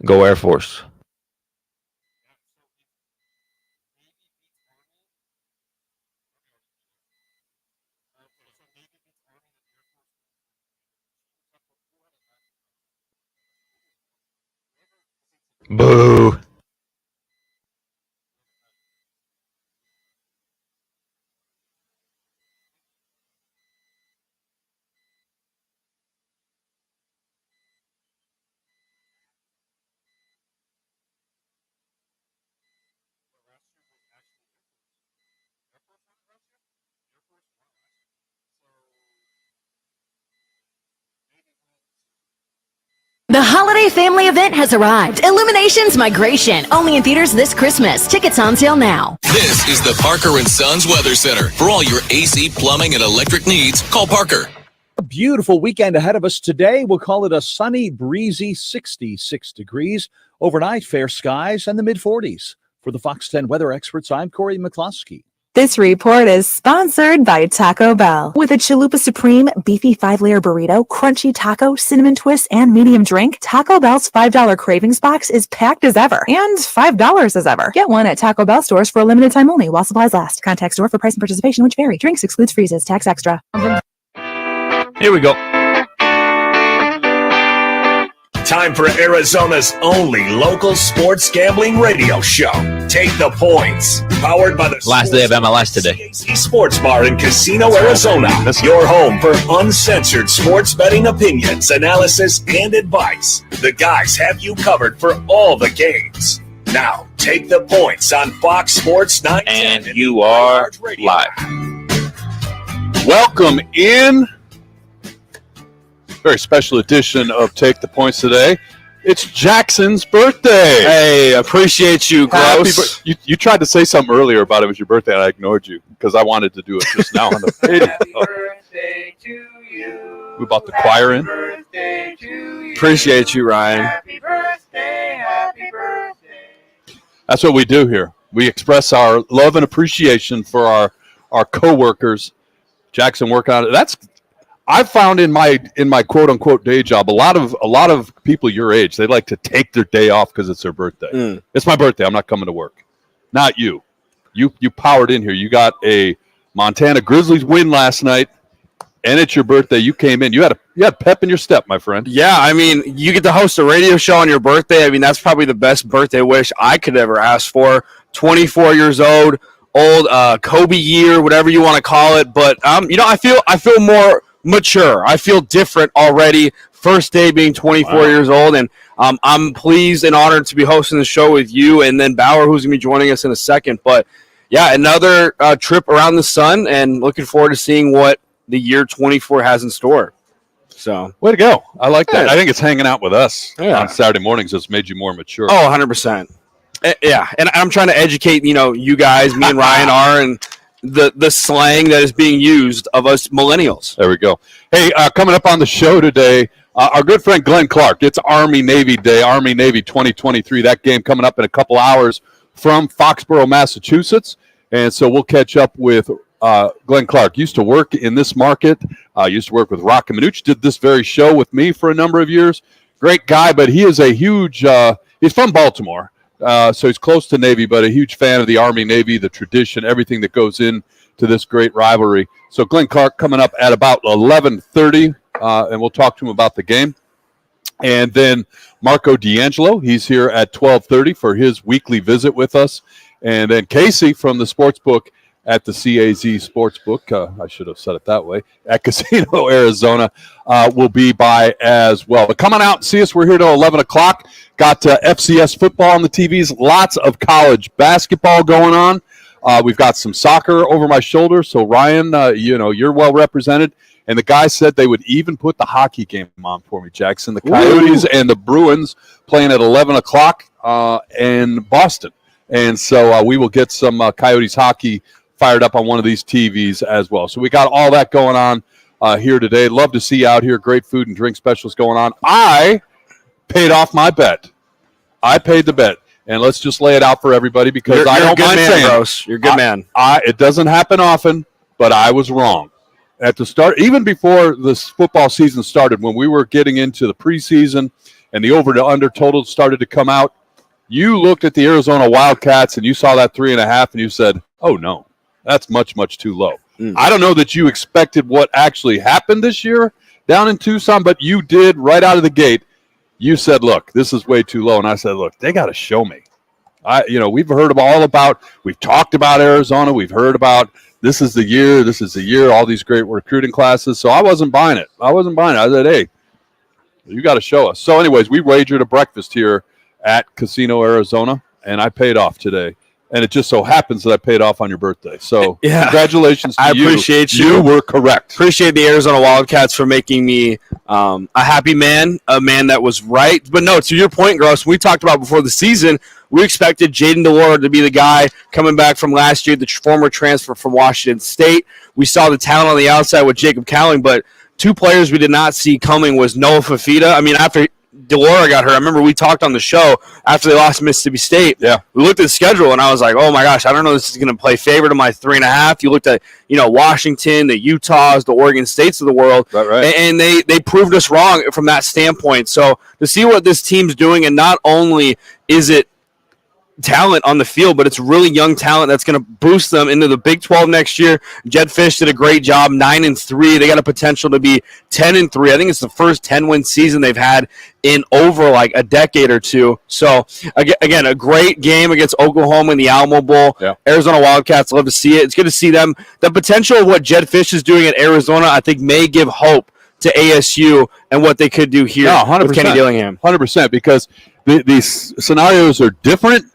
Go Air Force. Boo. The holiday family event has arrived. Illuminations Migration, only in theaters this Christmas. Tickets on sale now. This is the Parker & Sons Weather Center. For all your AC, plumbing, and electric needs, call Parker. A beautiful weekend ahead of us today. We'll call it a sunny, breezy 66 degrees. Overnight, fair skies and the mid-40s. For the Fox 10 weather experts, I'm Corey McCloskey. This report is sponsored by Taco Bell. With a Chalupa Supreme, beefy 5-layer burrito, crunchy taco, cinnamon twist, and medium drink, Taco Bell's $5 Cravings Box is packed as ever and $5 as ever. Get one at Taco Bell stores for a limited time only while supplies last. Contact store for price and participation which vary. Drinks excludes freezes. Tax extra. Here we go. Time for Arizona's only local sports gambling radio show. Take the Points. Powered by the Last day of MLS today. CAC Sports Bar in Casino, Arizona. Your home for uncensored sports betting opinions, analysis, and advice. The guys have you covered for all the games. Now, take the Points on Fox Sports 910. And you are live. Welcome in. Very special edition of Take the Points today. It's Jackson's birthday. Hey, appreciate you, Gross. You tried to say something earlier about it was your birthday, and I ignored you because I wanted to do it just now on the radio. Happy birthday to you. We brought the choir in. Birthday to you. Appreciate you, Ryan. Happy birthday, happy birthday. That's what we do here. We express our love and appreciation for our coworkers. Jackson working on it. I've found in my quote unquote day job a lot of people your age, they like to take their day off because it's their birthday. It's my birthday. I'm not coming to work. Not you. You powered in here. You got a Montana Grizzlies win last night, and it's your birthday. You came in. You had pep in your step, my friend. Yeah, I mean, you get to host a radio show on your birthday. I mean, that's probably the best birthday wish I could ever ask for. 24 years old, Kobe year, whatever you want to call it. But I feel more mature. I feel different already. First day being 24 years old, and I'm pleased and honored to be hosting the show with you, and then Bauer, who's going to be joining us in a second. But yeah, another trip around the sun, and looking forward to seeing what the year 24 has in store. So, way to go! I like that. Yeah. I think it's hanging out with us on Saturday mornings has made you more mature. Oh, 100%. Yeah, and I'm trying to educate you guys, me and Ryan are, and the slang that is being used of us millennials. There we go. Hey, coming up on the show today, our good friend Glenn Clark. It's Army-Navy Day, Army-Navy 2023. That game coming up in a couple hours from Foxborough, Massachusetts. And so we'll catch up with Glenn Clark. Used to work in this market. Used to work with Rock and Minucci. Did this very show with me for a number of years. Great guy, but he is a huge he's from Baltimore. So he's close to Navy, but a huge fan of the Army-Navy, the tradition, everything that goes into this great rivalry. So Glenn Clark coming up at about 11:30, and we'll talk to him about the game. And then Marco D'Angelo, he's here at 12:30 for his weekly visit with us. And then Casey from the Sportsbook at the CAZ Sportsbook, I should have said it that way, at Casino, Arizona, will be by as well. But come on out and see us. We're here till 11 o'clock. Got FCS football on the TVs, lots of college basketball going on. We've got some soccer over my shoulder. So, Ryan, you're well represented. And the guys said they would even put the hockey game on for me, Jackson. The Coyotes and the Bruins playing at 11 o'clock in Boston. And so we will get some Coyotes hockey fired up on one of these TVs as well. So we got all that going on here today. Love to see you out here. Great food and drink specials going on. I paid off my bet. I paid the bet. And let's just lay it out for everybody because I don't mind saying Gross. You're a good man. It doesn't happen often, but I was wrong. At the start, even before this football season started, when we were getting into the preseason and the over to under total started to come out, you looked at the Arizona Wildcats and you saw that 3.5 and you said, oh no, that's much, much too low. I don't know that you expected what actually happened this year down in Tucson, but you did right out of the gate. You said, look, this is way too low. And I said, look, they got to show me. We've heard we've talked about Arizona. We've heard about this is the year, all these great recruiting classes. So I wasn't buying it. I said, hey, you got to show us. So anyways, we wagered a breakfast here at Casino Arizona, and I paid off today. And it just so happens that I paid off on your birthday. So congratulations to you. I appreciate you. You were correct. Appreciate the Arizona Wildcats for making me a happy man, a man that was right. But no, to your point, Gross, we talked about before the season, we expected Jaden DeLore to be the guy coming back from last year, the former transfer from Washington State. We saw the talent on the outside with Jacob Cowling, but two players we did not see coming was Noah Fafita. I mean, after DeLore got hurt, I remember we talked on the show after they lost to Mississippi State. Yeah, we looked at the schedule and I was like, "Oh my gosh, I don't know if this is going to play favor to my 3.5." You looked at Washington, the Utahs, the Oregon States of the world, right. And they proved us wrong from that standpoint. So to see what this team's doing, and not only is it talent on the field, but it's really young talent that's going to boost them into the Big 12 next year. Jed Fish did a great job, 9-3. They got a potential to be 10-3. I think it's the first 10-win season they've had in over like a decade or two. So again, a great game against Oklahoma in the Alamo Bowl. Yeah. Arizona Wildcats, love to see it. It's good to see them. The potential of what Jed Fish is doing at Arizona, I think, may give hope to ASU and what they could do here with Kenny Dillingham. 100%, because these scenarios are different.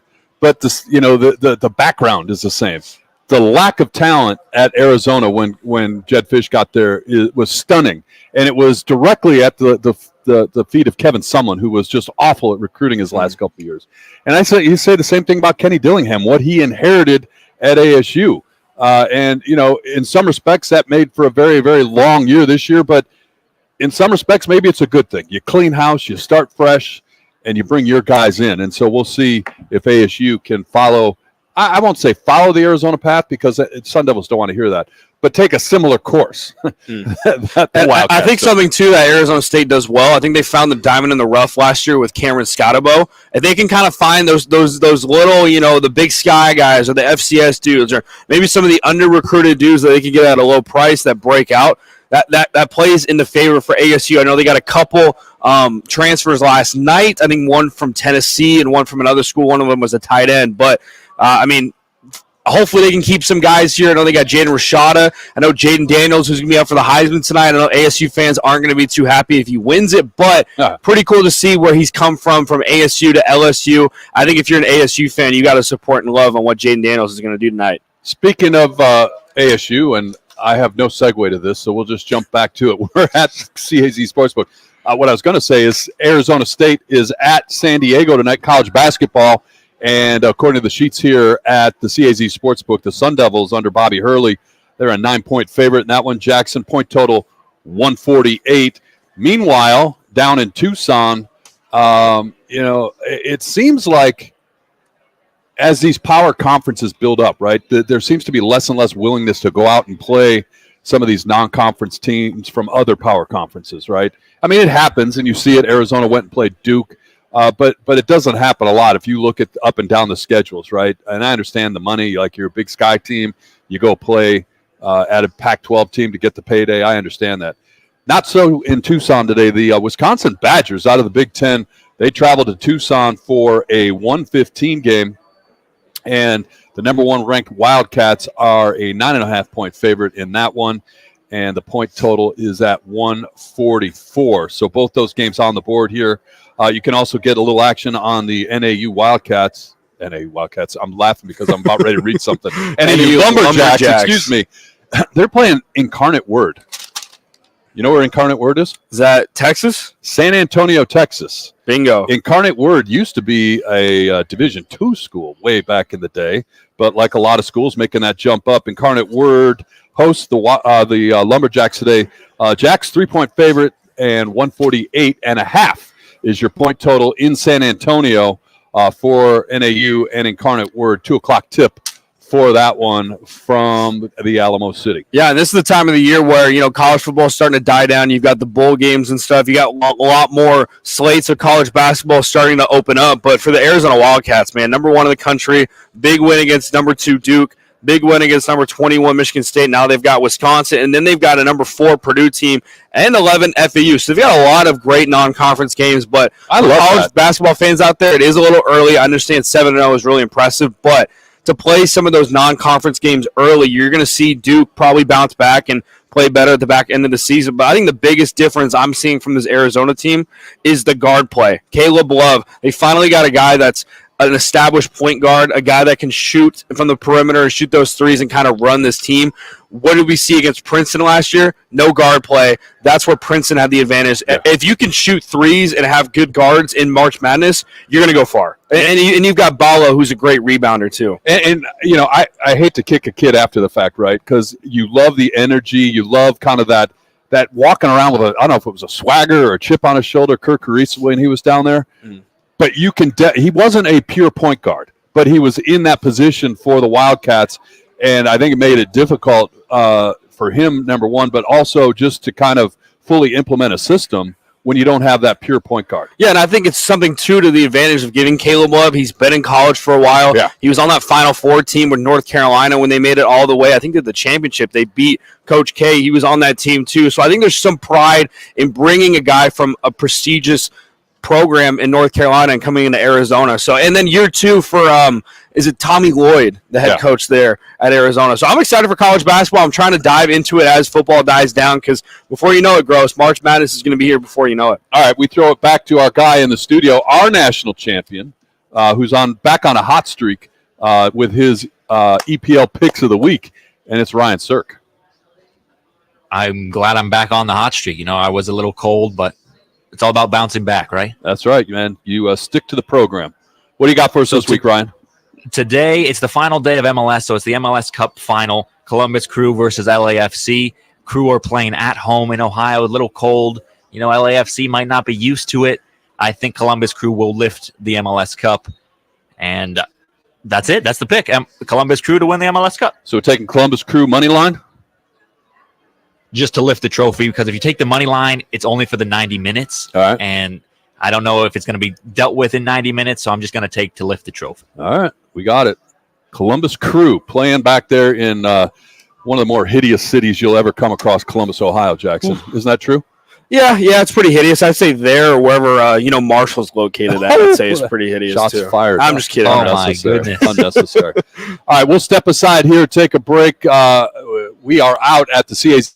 But the background is the same. The lack of talent at Arizona when Jed Fish got there was stunning, and it was directly at the feet of Kevin Sumlin, who was just awful at recruiting his last couple of years. And you say the same thing about Kenny Dillingham, what he inherited at ASU, and in some respects that made for a very, very long year this year, but in some respects maybe it's a good thing. You clean house, you start fresh, and you bring your guys in. And so we'll see if ASU can follow, I won't say follow the Arizona path, because Sun Devils don't want to hear that, but take a similar course. I think something, too, that Arizona State does well, I think they found the diamond in the rough last year with Cameron Scotabo. If they can kind of find those little, the Big Sky guys or the FCS dudes, or maybe some of the under-recruited dudes that they can get at a low price that break out, that plays in the favor for ASU. I know they got a couple transfers last night. I think one from Tennessee and one from another school. One of them was a tight end. But, hopefully they can keep some guys here. I know they got Jaden Rashada. I know Jaden Daniels, who's going to be out for the Heisman tonight. I know ASU fans aren't going to be too happy if he wins it, but pretty cool to see where he's come from ASU to LSU. I think if you're an ASU fan, you got to support and love on what Jaden Daniels is going to do tonight. Speaking of ASU, and I have no segue to this, so we'll just jump back to it. We're at CAZ Sportsbook. What I was going to say is Arizona State is at San Diego tonight, college basketball. And according to the sheets here at the CAZ Sportsbook, the Sun Devils under Bobby Hurley, they're a 9-point favorite in that one. Jackson, point total 148. Meanwhile, down in Tucson, it seems like as these power conferences build up, right, there seems to be less and less willingness to go out and play some of these non-conference teams from other power conferences, right? I mean, it happens, and you see it. Arizona went and played Duke, but it doesn't happen a lot if you look at up and down the schedules, right? And I understand the money, like you're a Big Sky team, you go play at a Pac-12 team to get the payday. I understand that. Not so in Tucson today. The Wisconsin Badgers out of the Big Ten, they traveled to Tucson for a 1:15 game. And the number one ranked Wildcats are a 9.5-point favorite in that one. And the point total is at 144. So both those games on the board here. You can also get a little action on the NAU Wildcats. NAU Wildcats. I'm laughing because I'm about ready to read something. NAU Lumberjacks. Excuse me. They're playing Incarnate Word. You know where Incarnate Word is? Is that Texas? San Antonio, Texas. Bingo. Incarnate Word used to be a Division II school way back in the day, but like a lot of schools making that jump up, Incarnate Word hosts the Lumberjacks today. Jacks 3-point favorite, and 148.5 is your point total in San Antonio for NAU and Incarnate Word. 2 o'clock tip for that one from the Alamo City. Yeah, this is the time of the year where, college football is starting to die down. You've got the bowl games and stuff. You got a lot more slates of college basketball starting to open up. But for the Arizona Wildcats, man, number 1 in the country, big win against number 2 Duke, big win against number 21 Michigan State. Now they've got Wisconsin, and then they've got a number 4 Purdue team and 11 FAU. So they've got a lot of great non-conference games. But I love college basketball fans out there, it is a little early. I understand 7-0 is really impressive, but to play some of those non-conference games early, you're going to see Duke probably bounce back and play better at the back end of the season. But I think the biggest difference I'm seeing from this Arizona team is the guard play. Caleb Love, they finally got a guy that's an established point guard, a guy that can shoot from the perimeter, shoot those threes, and kind of run this team. What did we see against Princeton last year? No guard play. That's where Princeton had the advantage. Yeah. If you can shoot threes and have good guards in March Madness, you're going to go far. And you've got Balo, who's a great rebounder, too. And I hate to kick a kid after the fact, right? Because you love the energy. You love kind of that walking around with I don't know if it was a swagger or a chip on his shoulder, Kirk Carissa, when he was down there. But you can he wasn't a pure point guard, but he was in that position for the Wildcats, and I think it made it difficult for him, number one, but also just to kind of fully implement a system when you don't have that pure point guard. Yeah, and I think it's something, too, to the advantage of giving Caleb Love. He's been in college for a while. Yeah. He was on that Final Four team with North Carolina when they made it all the way. I think at the championship, they beat Coach K. He was on that team, too. So I think there's some pride in bringing a guy from a prestigious program in North Carolina and coming into Arizona. So, and then year 2 for is it Tommy Lloyd, the head coach there at Arizona. So I'm excited for college basketball. I'm trying to dive into it as football dies down, because before you know it, Gross, March Madness is going to be here before you know it. All right, we throw it back to our guy in the studio, our national champion, who's back on a hot streak with his EPL picks of the week, and it's Ryan Sirk. I'm glad I'm back on the hot streak. I was a little cold, but it's all about bouncing back, right? That's right, man. You stick to the program. What do you got for us this week, Ryan? Today, it's the final day of MLS, so it's the MLS Cup final. Columbus Crew versus LAFC. Crew are playing at home in Ohio, a little cold. LAFC might not be used to it. I think Columbus Crew will lift the MLS Cup, and that's it. That's the pick. Columbus Crew to win the MLS Cup. So we're taking Columbus Crew money line? Just to lift the trophy, because if you take the money line, it's only for the 90 minutes. All right. And I don't know if it's going to be dealt with in 90 minutes, so I'm just going to take to lift the trophy. All right. We got it. Columbus Crew playing back there in one of the more hideous cities you'll ever come across, Columbus, Ohio, Jackson. Isn't that true? Yeah, it's pretty hideous. I'd say there or wherever, Marshall's located at, I'd say is pretty hideous, Shots too. fired. I'm just kidding. Oh, my goodness. Unnecessary. All right, we'll step aside here, take a break. We are out at the CAC.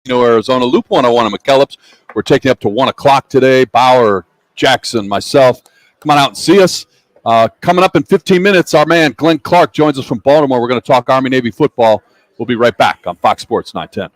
Arizona, Loop 101 in McKellips. We're taking up to 1 o'clock today. Bauer, Jackson, myself. Come on out and see us. Coming up in 15 minutes, our man Glenn Clark joins us from Baltimore. We're going to talk Army-Navy football. We'll be right back on Fox Sports 910.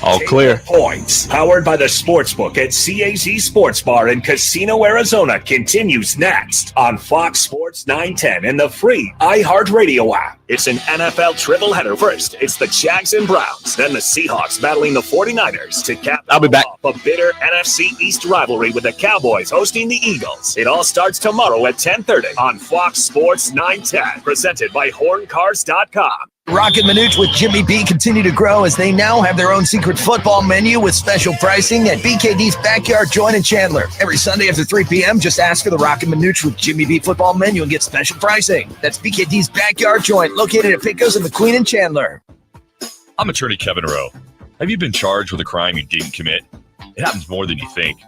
All clear. Points, powered by the Sportsbook at CAZ Sports Bar in Casino, Arizona, continues next on Fox Sports 910 and the free iHeartRadio app. It's an NFL triple header. First, it's the Jags and Browns, then the Seahawks battling the 49ers to cap I'll be back. off a bitter NFC East rivalry with the Cowboys hosting the Eagles. It all starts tomorrow at 10:30 on Fox Sports 910, presented by HornCars.com. Rocket Minute with Jimmy B continue to grow as they now have their own secret football menu with special pricing at BKD's Backyard Joint in Chandler. Every Sunday after 3 p.m., just ask for the Rocket Minute with Jimmy B football menu and get special pricing. That's BKD's Backyard Joint, located at Pecos and McQueen in Chandler. I'm attorney Kevin Rowe. Have you been charged with a crime you didn't commit? It happens more than you think.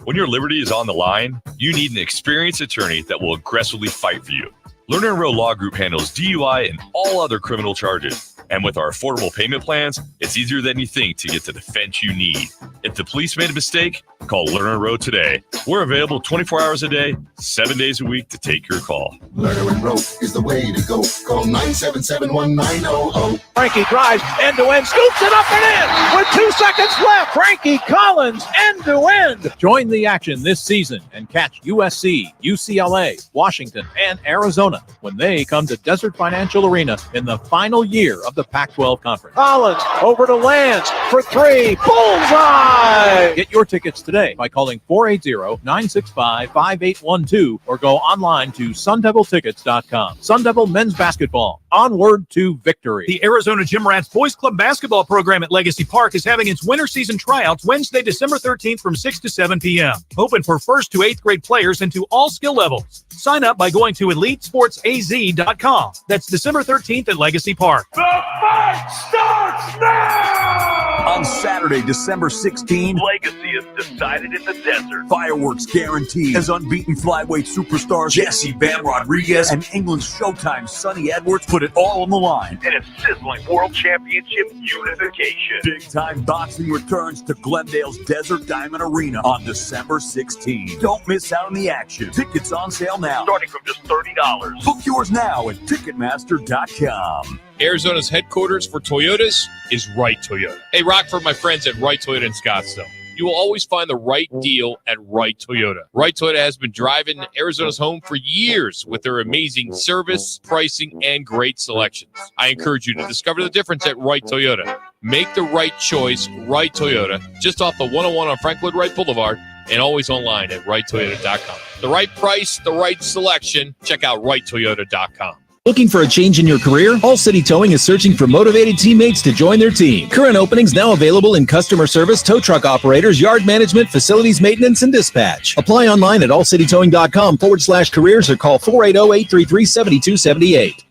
When your liberty is on the line, you need an experienced attorney that will aggressively fight for you. Lerner & Rowe Law Group handles DUI and all other criminal charges. And with our affordable payment plans, it's easier than you think to get the defense you need. If the police made a mistake, call Lerner & Rowe today. We're available 24 hours a day, 7 days a week to take your call. Lerner & Rowe is the way to go. Call 977-1900. Frankie drives end-to-end, scoops it up and in with 2 seconds left. Frankie Collins end-to-end. Join the action this season and catch USC, UCLA, Washington, and Arizona when they come to Desert Financial Arena in the final year of the Pac-12 Conference. Collins over to Lance for 3. Bullseye! Get your tickets today by calling 480-965-5812 or go online to sundeviltickets.com. Sun Devil Men's Basketball. Onward to victory. The Arizona Gym Rats Boys Club basketball program at Legacy Park is having its winter season tryouts Wednesday, December 13th from 6 to 7 p.m. Open for 1st to 8th grade players and to all skill levels. Sign up by going to EliteSportsAZ.com. That's December 13th at Legacy Park. The fight starts now! On Saturday, December 16th, Legacy is decided in the desert. Fireworks guaranteed as unbeaten flyweight superstars Jesse Bam Rodriguez and England's Showtime Sonny Edwards put it all on the line. And it's sizzling World Championship unification. Big-time boxing returns to Glendale's Desert Diamond Arena on December 16th. Don't miss out on the action. Tickets on sale now, starting from just $30. Book yours now at Ticketmaster.com. Arizona's headquarters for Toyotas is Wright Toyota. Hey, Rockford, my friends at Wright Toyota in Scottsdale. You will always find the right deal at Wright Toyota. Wright Toyota has been driving Arizona's home for years with their amazing service, pricing, and great selections. I encourage you to discover the difference at Wright Toyota. Make the right choice, Wright Toyota, just off the 101 on Franklin Wright Boulevard, and always online at WrightToyota.com. The right price, the right selection. Check out WrightToyota.com. Looking for a change in your career? All City Towing is searching for motivated teammates to join their team. Current openings now available in customer service, tow truck operators, yard management, facilities maintenance, and dispatch. Apply online at allcitytowing.com/careers or call 480-833-7278.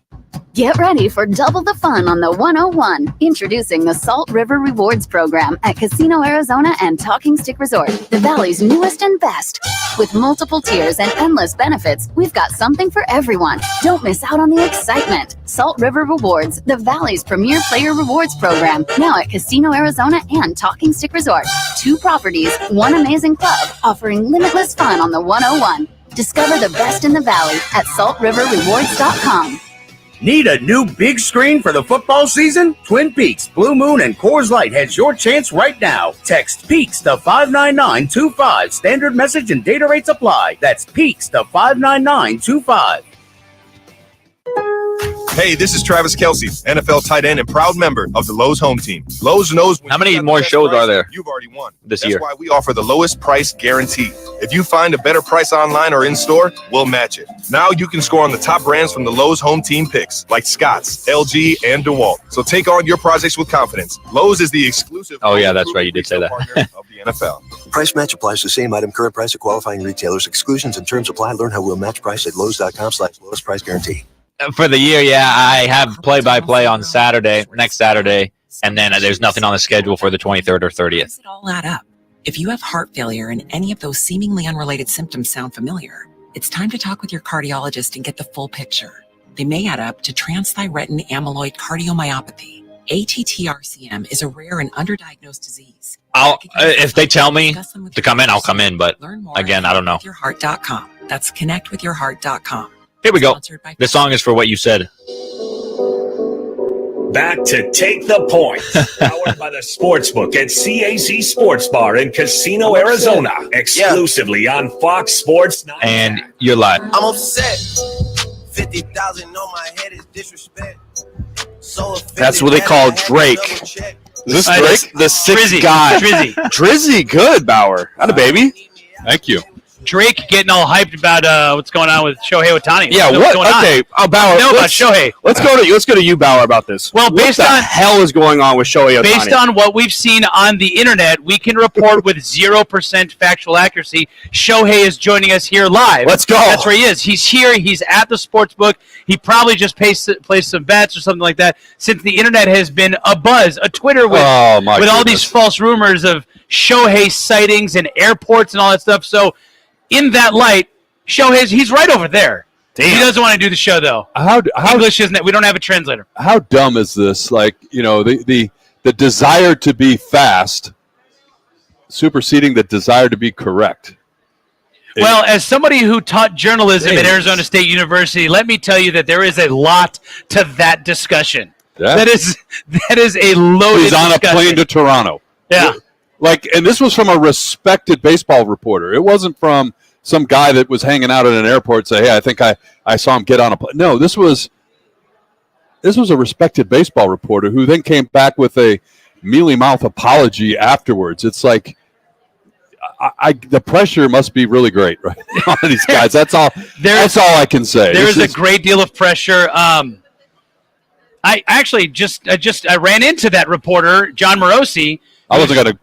Get ready for double the fun on the 101. Introducing the Salt River Rewards Program at Casino Arizona and Talking Stick Resort, the Valley's newest and best. With multiple tiers and endless benefits, we've got something for everyone. Don't miss out on the excitement. Salt River Rewards, the Valley's premier player rewards program, now at Casino Arizona and Talking Stick Resort. 2 properties, 1 amazing club, offering limitless fun on the 101. Discover the best in the Valley at saltriverrewards.com. Need a new big screen for the football season? Twin Peaks, Blue Moon, and Coors Light has your chance right now. Text PEAKS to 59925. Standard message and data rates apply. That's PEAKS to 59925. Hey, this is Travis Kelce, NFL tight end and proud member of the Lowe's home team. Lowe's knows how many more shows are there you've already won this year. That's why we offer the lowest price guarantee. If you find a better price online or in store, we'll match it. Now you can score on the top brands from the Lowe's home team picks, like Scotts, LG, and DeWalt. So take on your projects with confidence. Lowe's is the exclusive. Oh yeah, that's right. You did say that. Partner of the NFL. Price match applies to the same item, current price of qualifying retailers. Exclusions and terms apply. Learn how we'll match price at Lowe's.com/lowest price guarantee. For the year, yeah, I have play-by-play on Saturday, next Saturday, and then there's nothing on the schedule for the 23rd or 30th. Does it all add up? If you have heart failure and any of those seemingly unrelated symptoms sound familiar, it's time to talk with your cardiologist and get the full picture. They may add up to transthyretin amyloid cardiomyopathy. ATTR-CM is a rare and underdiagnosed disease. If they tell me to come in, I'll come in, but again, I don't know. Connectwithyourheart.com. That's connectwithyourheart.com. Here we go. This song is for what you said. Back to Take the Point, powered by the Sportsbook at CAC Sports Bar in Casino, Arizona, exclusively on Fox Sports 9. And you're live. I'm upset. 50,000 on my head is disrespect. So that's what they call Drake. Is this Drake? The sixth guy. Drizzy, good, Bauer. Not a baby. Thank you. Drake getting all hyped about what's going on with Shohei Ohtani. Yeah, what? Okay, Bauer. About Shohei. Let's go to you, Bauer, about this. Well, what the hell is going on with Shohei Ohtani? Based on what we've seen on the internet, we can report with 0% factual accuracy. Shohei is joining us here live. Let's go. That's where he is. He's here. He's at the sportsbook. He probably just placed some bets or something like that. Since the internet has been abuzz, a Twitter with all these false rumors of Shohei sightings and airports and all that stuff. So, in that light, he's right over there. Damn. He doesn't want to do the show though. English isn't it? We don't have a translator. How dumb is this? Like, the desire to be fast superseding the desire to be correct. Well, as somebody who taught journalism at Arizona State University, let me tell you that there is a lot to that discussion. Yeah. That is a loaded He's on discussion. a plane to Toronto. Yeah. And this was from a respected baseball reporter. It wasn't from some guy that was hanging out at an airport say, hey, I think I saw him get on a plane. No, this was a respected baseball reporter who then came back with a mealy-mouth apology afterwards. It's like, the pressure must be really great right now on these guys. That's all I can say. There's a great deal of pressure. I actually just ran into that reporter, John Morosi. I wasn't gonna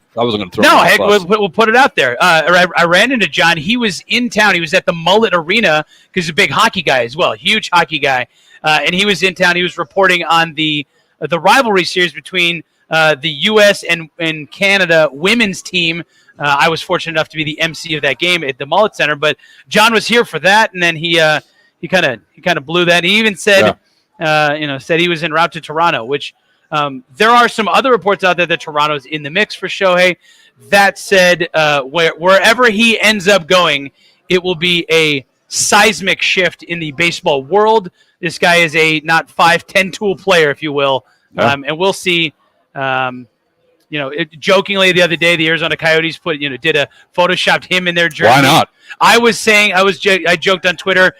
throw. No, heck, we'll put it out there. I ran into John. He was in town. He was at the Mullet Arena because he's a big hockey guy as well, huge hockey guy. And he was in town. He was reporting on the rivalry series between the U.S. and Canada women's team. I was fortunate enough to be the MC of that game at the Mullet Center. But John was here for that, and then he kind of blew that. He even said. Said he was en route to Toronto, which there are some other reports out there that Toronto's in the mix for Shohei. That said, wherever he ends up going, it will be a seismic shift in the baseball world. This guy is a not 5'10" tool player, if you will. And we'll see. Jokingly the other day, the Arizona Coyotes did photoshopped him in their jersey. Why not? I joked on Twitter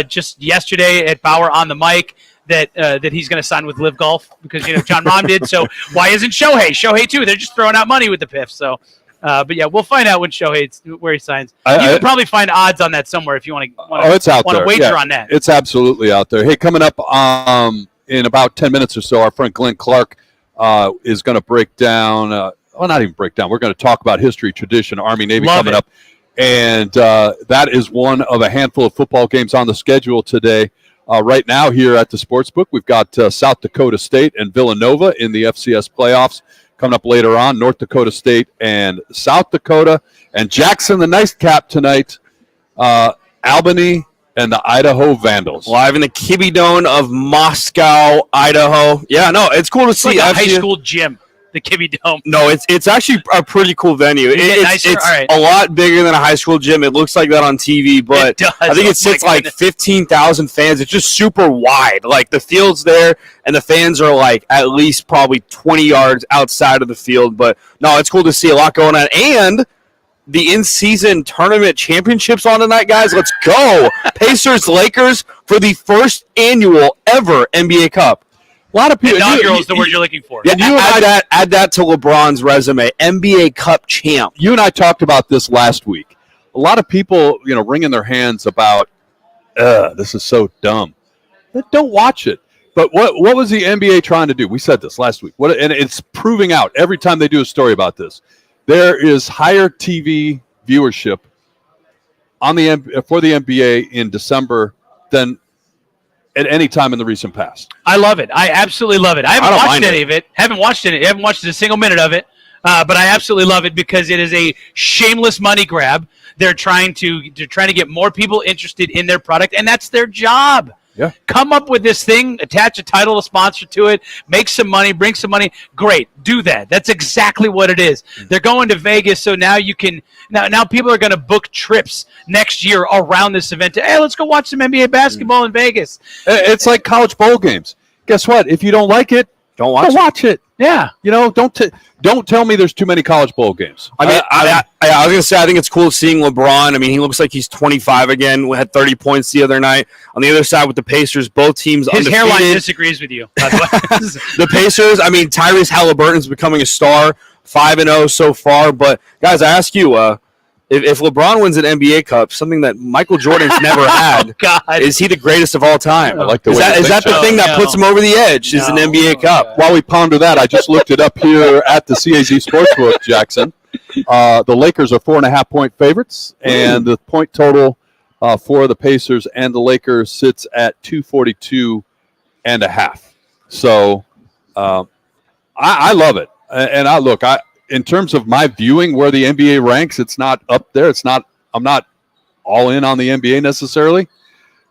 just yesterday at Bauer on the mic that he's going to sign with Live Golf because John Rahm did. So why isn't Shohei too? They're just throwing out money with the PIF. So, but yeah, we'll find out when where he signs. You can probably find odds on that somewhere if you want to. It's out there. Wager on that. It's absolutely out there. Hey, coming up in about 10 minutes or so, our friend Glenn Clark is going to break down. Not even break down. We're going to talk about history, tradition, Army, Navy coming up. And that is one of a handful of football games on the schedule today. Right now here at the Sportsbook, we've got South Dakota State and Villanova in the FCS playoffs. Coming up later on, North Dakota State and South Dakota. And Jackson, the nice cap tonight, Albany and the Idaho Vandals. Live in the Kibbe Dome of Moscow, Idaho. Yeah, no, it's cool to see. It's like a high school gym. The Kibbe Dome. No, it's actually a pretty cool venue. It's right. a lot bigger than a high school gym. It looks like that on TV, but I think it sits like 15,000 fans. It's just super wide. Like the field's there, and the fans are like at least probably 20 yards outside of the field. But no, it's cool to see a lot going on. And the in-season tournament championships on tonight, guys. Let's go. Pacers, Lakers for the first annual ever NBA Cup. A lot of people. Inaugural is the word you're looking for. Yeah, add that to LeBron's resume. NBA Cup champ. You and I talked about this last week. A lot of people, wringing their hands about, this is so dumb. But don't watch it. But what was the NBA trying to do? We said this last week. And it's proving out every time they do a story about this. There is higher TV viewership for the NBA in December than at any time in the recent past. I love it. I absolutely love it. I haven't watched any of it. Haven't watched a single minute of it. But I absolutely love it because it is a shameless money grab. They're trying to get more people interested in their product, and that's their job. Yeah. Come up with this thing, attach a title, a sponsor to it, make some money, bring some money. Great, do that. That's exactly what it is. They're going to Vegas, so now you can. Now people are going to book trips next year around this event. Hey, let's go watch some NBA basketball in Vegas. It's like college bowl games. Guess what? If you don't like it, don't watch it. Yeah. Don't tell me there's too many college bowl games. I mean, I was going to say, I think it's cool seeing LeBron. I mean, he looks like he's 25 again. We had 30 points the other night. On the other side with the Pacers, both teams His undefeated. hairline disagrees with you, by the way. The Pacers, I mean, Tyrese Halliburton's becoming a star, 5-0 so far. But, guys, I ask you, if LeBron wins an NBA Cup, something that Michael Jordan's never had, is he the greatest of all time? I like the is way that the thing that puts him over the edge? Is an NBA Cup? While we ponder that, I just looked it up here at the CAZ Sportsbook, Jackson. The Lakers are 4.5-point favorites, and the point total for the Pacers and the Lakers sits at 242.5. So I love it, and in terms of my viewing where the NBA ranks, it's not up there. I'm not all in on the NBA necessarily,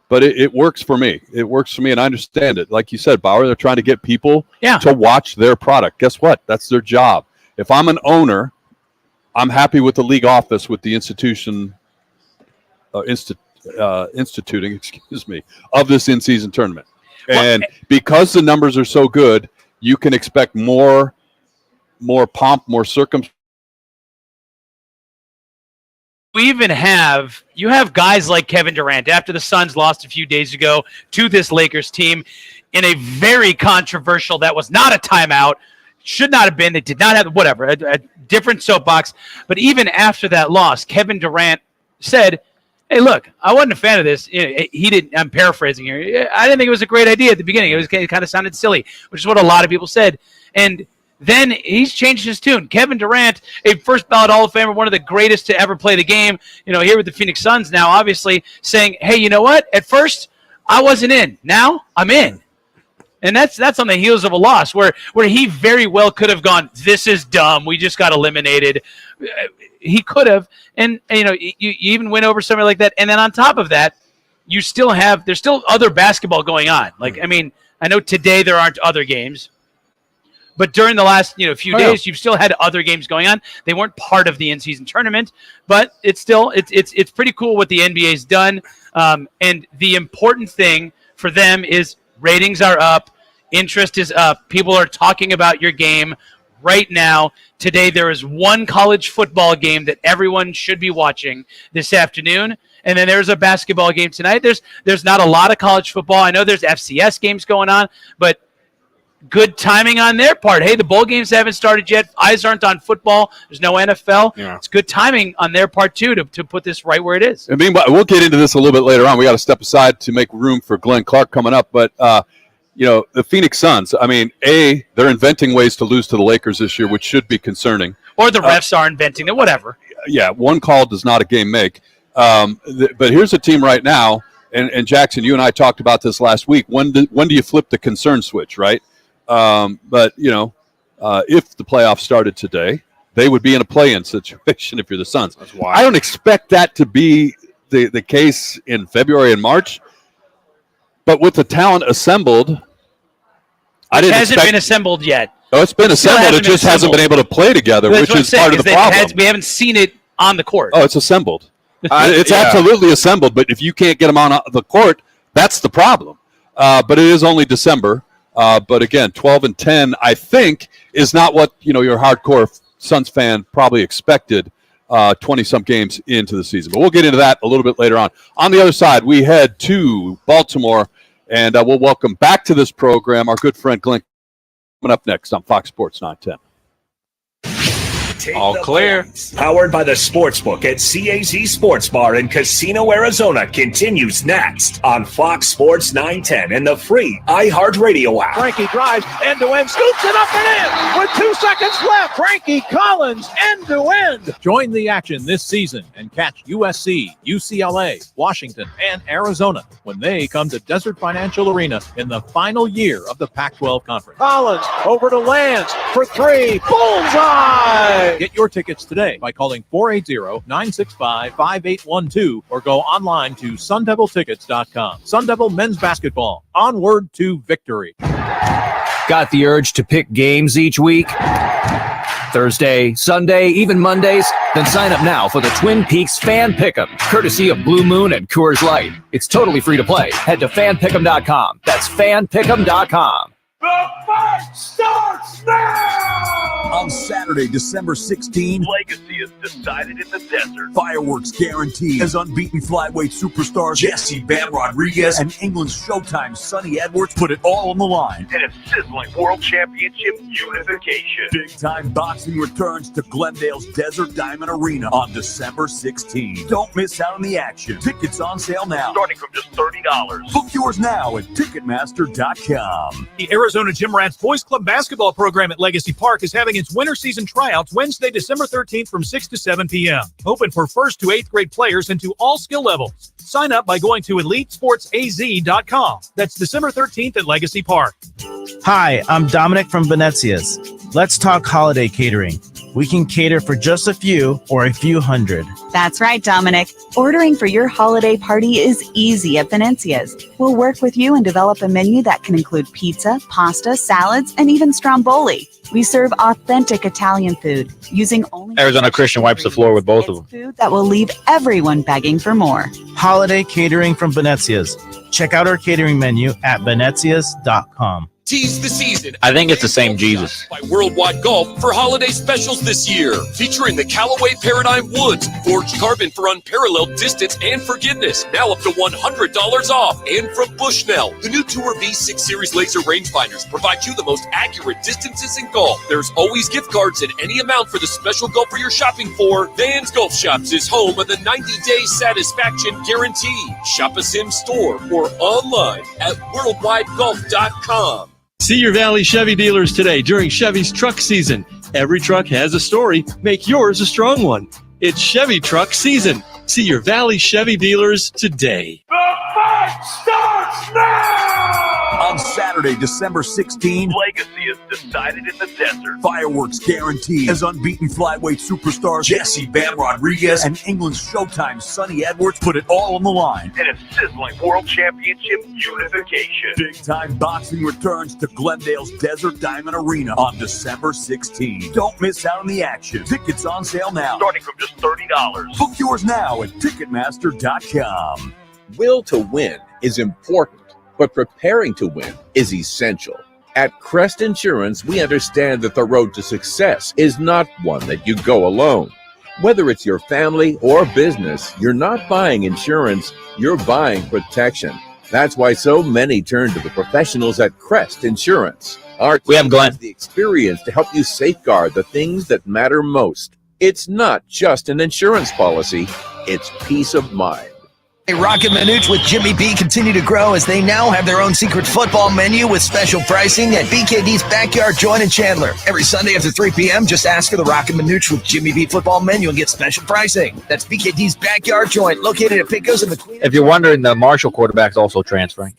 but it works for me. It works for me, and I understand it. Like you said, Bauer, they're trying to get people to watch their product. Guess what? That's their job. If I'm an owner, I'm happy with the league office, with the instituting of this in-season tournament. And because the numbers are so good, you can expect more pomp, more circumstance. You have guys like Kevin Durant after the Suns lost a few days ago to this Lakers team in a very controversial, that was not a timeout, should not have been. They did not have whatever, a different soapbox. But even after that loss, Kevin Durant said, hey, look, I wasn't a fan of this. He didn't. I'm paraphrasing here. I didn't think it was a great idea at the beginning. It kind of sounded silly, which is what a lot of people said. And then he's changed his tune. Kevin Durant, a first ballot Hall of Famer, one of the greatest to ever play the game, here with the Phoenix Suns now, obviously saying, hey, you know what? At first, I wasn't in. Now I'm in. And that's on the heels of a loss where he very well could have gone, this is dumb. We just got eliminated. He could have. And you even win over somebody like that. And then on top of that, there's still other basketball going on. I know today there aren't other games. But during the last few days, you've still had other games going on. They weren't part of the in-season tournament, but it's pretty cool what the NBA's done. And the important thing for them is ratings are up, interest is up. People are talking about your game right now. Today there is one college football game that everyone should be watching this afternoon. And then there's a basketball game tonight. There's not a lot of college football. I know there's FCS games going on, but good timing on their part. Hey, the bowl games haven't started yet. Eyes aren't on football. There's no NFL. Yeah. It's good timing on their part, too, to put this right where it is. And meanwhile, we'll get into this a little bit later on. We got to step aside to make room for Glenn Clark coming up. But, the Phoenix Suns, they're inventing ways to lose to the Lakers this year, which should be concerning. Or the refs are inventing it, whatever. Yeah, one call does not a game make. But here's a team right now, and Jackson, you and I talked about this last week. When do you flip the concern switch, right? But if the playoffs started today, they would be in a play-in situation if you're the Suns. That's why. I don't expect that to be the case in February and March, but with the talent assembled, It hasn't been assembled yet. Oh, it's been assembled. It just hasn't been able to play together, which is part of the problem. We haven't seen it on the court. Oh, it's assembled. It's absolutely assembled, but if you can't get them on the court, that's the problem. But it is only December. But again, 12-10, I think, is not what your hardcore Suns fan probably expected 20-some games into the season. But we'll get into that a little bit later on. On the other side, we head to Baltimore, and we'll welcome back to this program our good friend Glenn. Coming up next on Fox Sports 910. All clear. Powered by the Sportsbook at CAZ Sports Bar in Casino, Arizona continues next on Fox Sports 910 and the free iHeartRadio app. Frankie drives end-to-end, scoops it up and in with 2 seconds left. Frankie Collins end-to-end. Join the action this season and catch USC, UCLA, Washington, and Arizona when they come to Desert Financial Arena in the final year of the Pac-12 Conference. Collins over to Lance for 3. Bullseye! Get your tickets today by calling 480-965-5812 or go online to sundeviltickets.com. Sun Devil Men's Basketball, onward to victory. Got the urge to pick games each week? Thursday, Sunday, even Mondays? Then sign up now for the Twin Peaks Fan Pick'em, courtesy of Blue Moon and Coors Light. It's totally free to play. Head to fanpick'em.com. That's fanpick'em.com. The fight starts now! On Saturday, December 16, legacy is decided in the desert. Fireworks guaranteed as unbeaten flyweight superstars Jesse Bam Rodriguez and England's Showtime Sonny Edwards put it all on the line. And a sizzling World Championship unification. Big-time boxing returns to Glendale's Desert Diamond Arena on December 16. Don't miss out on the action. Tickets on sale now, starting from just $30. Book yours now at Ticketmaster.com. The Arizona Gym Rats Boys Club basketball program at Legacy Park is having its winter season tryouts Wednesday, December 13th from 6 to 7 p.m. Open for 1st to 8th grade players and to all skill levels. Sign up by going to EliteSportsAZ.com. That's December 13th at Legacy Park. Hi, I'm Dominic from Venezia's. Let's talk holiday catering. We can cater for just a few or a few hundred. That's right, Dominic. Ordering for your holiday party is easy at Venezia's. We'll work with you and develop a menu that can include pizza, pasta, salads, and even stromboli. We serve authentic Italian food using only Arizona Christian wipes the floor with both of them. food that will leave everyone begging for more. Holiday catering from Venezia's. Check out our catering menu at venezias.com. Tease the season. I think it's the same Jesus. By Worldwide Golf for holiday specials this year. Featuring the Callaway Paradigm Woods, forged carbon for unparalleled distance and forgiveness. Now up to $100 off. And from Bushnell, the new Tour V6 Series laser rangefinders provide you the most accurate distances in golf. There's always gift cards in any amount for the special golfer you're shopping for. Vans Golf Shops is home of the 90-day satisfaction guarantee. Shop a Sim store or online at worldwidegolf.com. See your Valley Chevy dealers today during Chevy's truck season. Every truck has a story. Make yours a strong one. It's Chevy truck season. See your Valley Chevy dealers today. The fight starts now! On Saturday, December 16, legacy is decided in the desert. Fireworks guaranteed as unbeaten flyweight superstars Jesse Bam Rodriguez and England's Showtime Sonny Edwards put it all on the line. And a sizzling World Championship unification. Big-time boxing returns to Glendale's Desert Diamond Arena on December 16. Don't miss out on the action. Tickets on sale now, starting from just $30. Book yours now at Ticketmaster.com. Will to win is important, but preparing to win is essential. At Crest Insurance, we understand that the road to success is not one that you go alone. Whether it's your family or business, you're not buying insurance, you're buying protection. That's why so many turn to the professionals at Crest Insurance. Our team has the experience to help you safeguard the things that matter most. It's not just an insurance policy, it's peace of mind. Rocket Minute with Jimmy B continue to grow as they now have their own secret football menu with special pricing at BKD's Backyard Joint in Chandler. Every Sunday after 3 p.m., just ask for the Rocket Minute with Jimmy B football menu and get special pricing. That's BKD's Backyard Joint, located at Pecos in the Queen. If you're wondering, the Marshall quarterback's also transferring.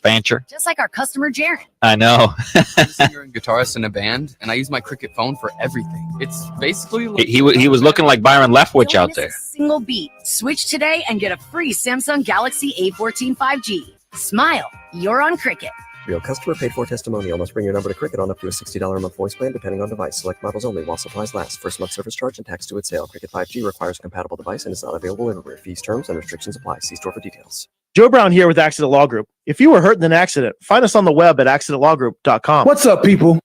Fancher. Just like our customer, Jared. I know. I'm a singer and guitarist in a band, and I use my Cricket phone for everything. It's basically like He was looking like Byron Leftwich out there. Single beat. Switch today and get a free Samsung Galaxy A14 5G. Smile. You're on Cricket. Real customer paid for testimonial. Must bring your number to Cricket on up to a $60 a month voice plan depending on device. Select models only while supplies last. First month service charge and tax due at sale. Cricket 5G requires a compatible device and is not available everywhere. Fees, terms, and restrictions apply. See store for details. Joe Brown here with Accident Law Group. If you were hurt in an accident, find us on the web at accidentlawgroup.com. What's up, people?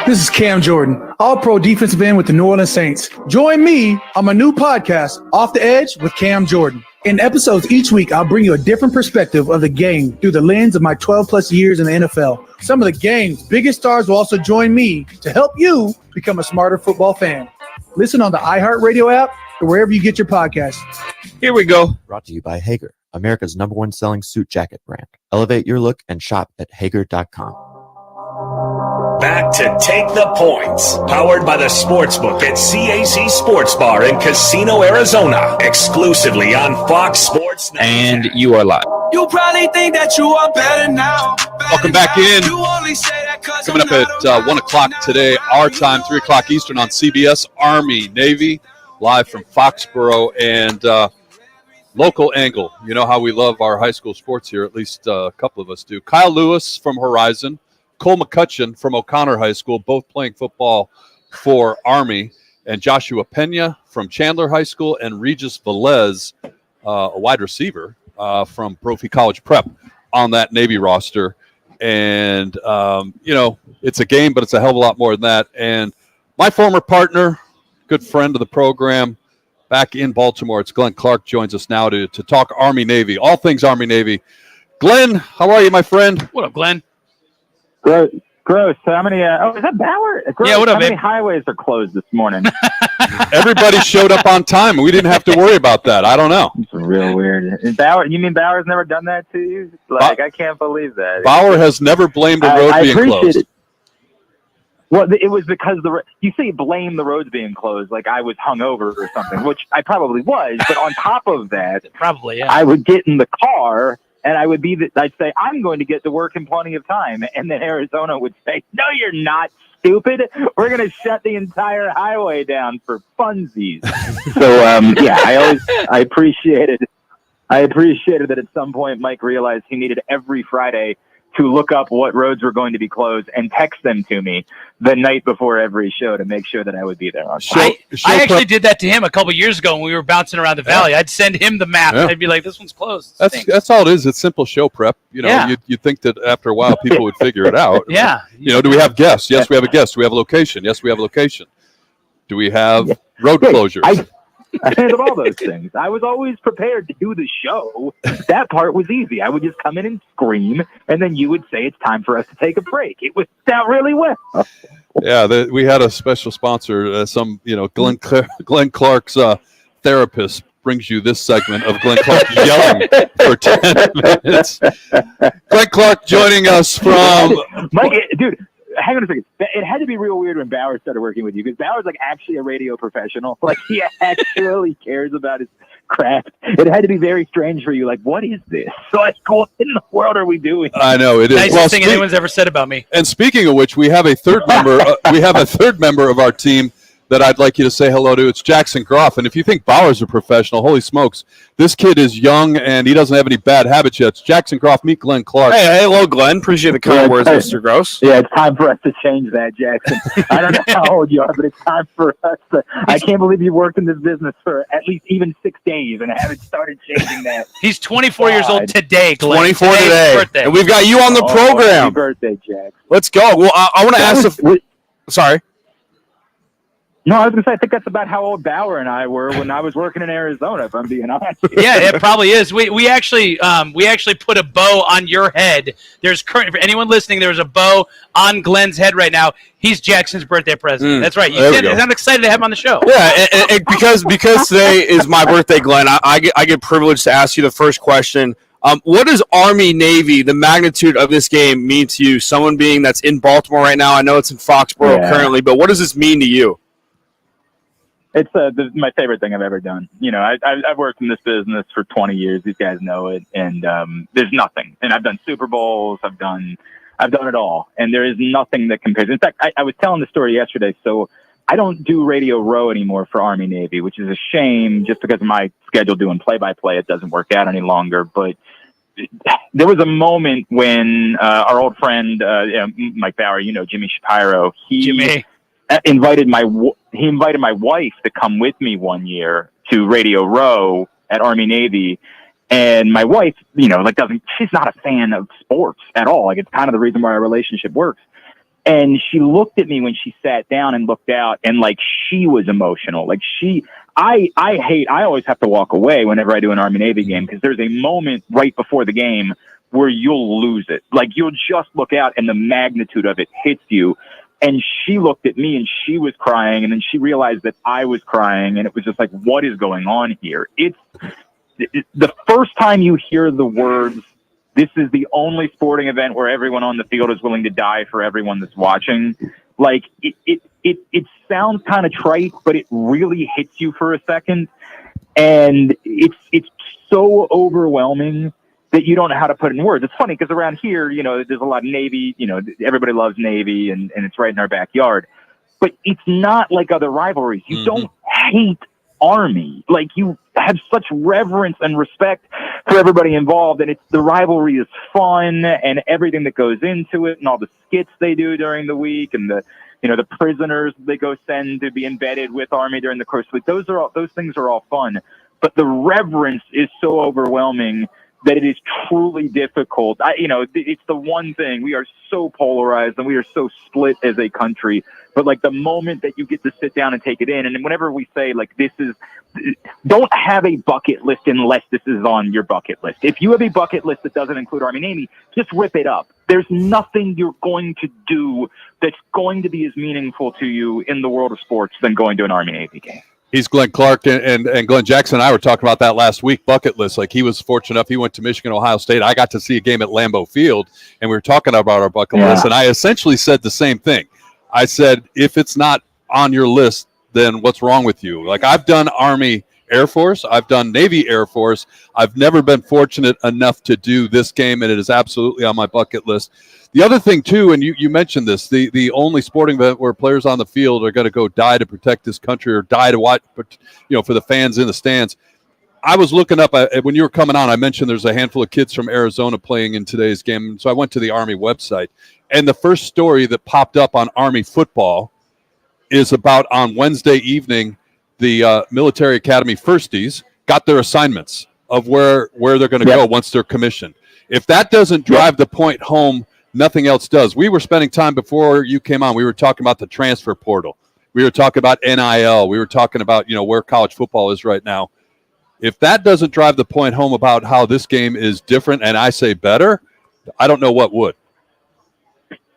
This is Cam Jordan, all-pro defensive end with the New Orleans Saints. Join me on my new podcast, Off the Edge with Cam Jordan. In episodes each week, I'll bring you a different perspective of the game through the lens of my 12-plus years in the NFL. Some of the game's biggest stars will also join me to help you become a smarter football fan. Listen on the iHeartRadio app or wherever you get your podcasts. Here we go. Brought to you by Hager, America's #1 selling suit jacket brand. Elevate your look and shop at Hager.com. Back to Take the Points, powered by the Sportsbook at CAC Sports Bar in Casino, Arizona, exclusively on Fox Sports. And you are live. You probably think that you are better now. Welcome back in. Coming up at 1 o'clock today, our time, 3 o'clock Eastern on CBS, Army, Navy, live from Foxborough and local angle. You know how we love our high school sports here, at least a couple of us do. Kyle Lewis from Horizon, Cole McCutcheon from O'Connor High School, both playing football for Army, and Joshua Pena from Chandler High School, and Regis Velez, a wide receiver from Brophy College Prep, on that Navy roster. And, it's a game, but it's a hell of a lot more than that. And my former partner, good friend of the program, back in Baltimore, it's Glenn Clark, joins us now to talk Army-Navy, all things Army-Navy. Glenn, how are you, my friend? What up, Glenn? Gross. How many? Is that Bauer? Gross. Yeah, what up, How many babe? highways are closed this morning? Everybody showed up on time, and we didn't have to worry about that. I don't know. It's real weird. Is Bauer? You mean Bauer's never done that to you? I can't believe that. Bauer has never blamed a road being closed. It. Well, it was because you say blame the roads being closed, like I was hungover or something, which I probably was. But on top of that, probably, yeah. I would get in the car. And I'd say, I'm going to get to work in plenty of time. And then Arizona would say, no, you're not, stupid. We're going to shut the entire highway down for funsies. So, I appreciated that at some point Mike realized he needed every Friday to look up what roads were going to be closed and text them to me the night before every show to make sure that I would be there on time. I actually did that to him a couple years ago when we were bouncing around the valley. I'd send him the map. Yeah. I'd be like, this one's closed. That's all it is. It's simple show prep. You know, Yeah. you think that after a while people would figure it out. Yeah. You know, do we have guests? Yes, we have a guest. Do we have a location? Yes, we have a location. Do we have road closures? I handled all those things. I was always prepared to do the show. That part was easy. I would just come in and scream, and then you would say it's time for us to take a break. It was out really well. Yeah, we had a special sponsor. Glenn Clark's therapist brings you this segment of Glenn Clark yelling for 10 minutes. Glenn Clark joining us from... Mike, dude, hang on a second. It had to be real weird when Bauer started working with you, because Bauer's like actually a radio professional. Like, he actually cares about his craft. It had to be very strange for you. Like, what is this? Like, what in the world are we doing? I know, it is. Nicest thing anyone's ever said about me. And speaking of which, we have a third member. We have a third member of our team that I'd like you to say hello to. It's Jackson Groff. And if you think Bauer's a professional, holy smokes, this kid is young and he doesn't have any bad habits yet. It's Jackson Groff. Meet Glenn Clark. Hey, hello, Glenn. Appreciate the kind words, Mr. Gross. Yeah, it's time for us to change that, Jackson. I don't know how old you are, but it's time for us to. I can't believe you've worked in this business for at least even 6 days and haven't started changing that. He's 24 years old today, Glenn. 24 Today's today. birthday. And we've got you on the program. Happy birthday, Jack. Let's go. Well, I want to ask sorry. No, I was going to say, I think that's about how old Bauer and I were when I was working in Arizona, if I'm being honest. Yeah, it probably is. We actually put a bow on your head. There's for anyone listening, there's a bow on Glenn's head right now. He's Jackson's birthday present. That's right. I'm excited to have him on the show. Yeah, and because today is my birthday, Glenn, I get privileged to ask you the first question. What does Army-Navy, the magnitude of this game, mean to you? Someone being that's in Baltimore right now. I know it's in Foxborough currently, but what does this mean to you? It's my favorite thing I've ever done. You know, I've worked in this business for 20 years. These guys know it, and there's nothing. And I've done Super Bowls. I've done it all, and there is nothing that compares. In fact, I was telling the story yesterday. So I don't do Radio Row anymore for Army Navy, which is a shame, just because of my schedule doing play-by-play. It doesn't work out any longer. But there was a moment when our old friend Mike Bauer, you know, Jimmy Shapiro, he invited my wife to come with me one year to Radio Row at Army Navy. And my wife, you know, like she's not a fan of sports at all. Like, it's kind of the reason why our relationship works. And she looked at me when she sat down and looked out, and like, she was emotional. Like, I always have to walk away whenever I do an Army Navy game, because there's a moment right before the game where you'll lose it. Like, you'll just look out and the magnitude of it hits you. And she looked at me and she was crying, and then she realized that I was crying, and it was just like, what is going on here? It's the first time you hear the words, this is the only sporting event where everyone on the field is willing to die for everyone that's watching. Like, it sounds kind of trite, but it really hits you for a second. And it's so overwhelming that you don't know how to put it in words. It's funny because around here, you know, there's a lot of Navy, you know, everybody loves Navy, and it's right in our backyard. But it's not like other rivalries. You don't hate Army. Like, you have such reverence and respect for everybody involved, and the rivalry is fun, and everything that goes into it, and all the skits they do during the week, and the prisoners they go send to be embedded with Army during the course of the week. Those things are all fun. But the reverence is so overwhelming that it is truly difficult. It's the one thing. We are so polarized and we are so split as a country. But like, the moment that you get to sit down and take it in, and whenever we say like, don't have a bucket list unless this is on your bucket list. If you have a bucket list that doesn't include Army Navy, just rip it up. There's nothing you're going to do that's going to be as meaningful to you in the world of sports than going to an Army Navy game. He's Glenn Clark, and Glenn Jackson and I were talking about that last week, bucket list. Like, he was fortunate enough. He went to Michigan, Ohio State. I got to see a game at Lambeau Field, and we were talking about our bucket list, and I essentially said the same thing. I said, if it's not on your list, then what's wrong with you? Like, I've done Army Air Force. I've done Navy Air Force. I've never been fortunate enough to do this game, and it is absolutely on my bucket list. The other thing, too, and you mentioned this, the only sporting event where players on the field are going to go die to protect this country or die to watch, for the fans in the stands. I was looking up when you were coming on. I mentioned there's a handful of kids from Arizona playing in today's game. So I went to the Army website, and the first story that popped up on Army football is about on Wednesday evening, the military academy firsties got their assignments of where they're going to go once they're commissioned. If that doesn't drive the point home, nothing else does. We were spending time before you came on. We were talking about the transfer portal. We were talking about NIL. We were talking about, where college football is right now. If that doesn't drive the point home about how this game is different, and I say better, I don't know what would.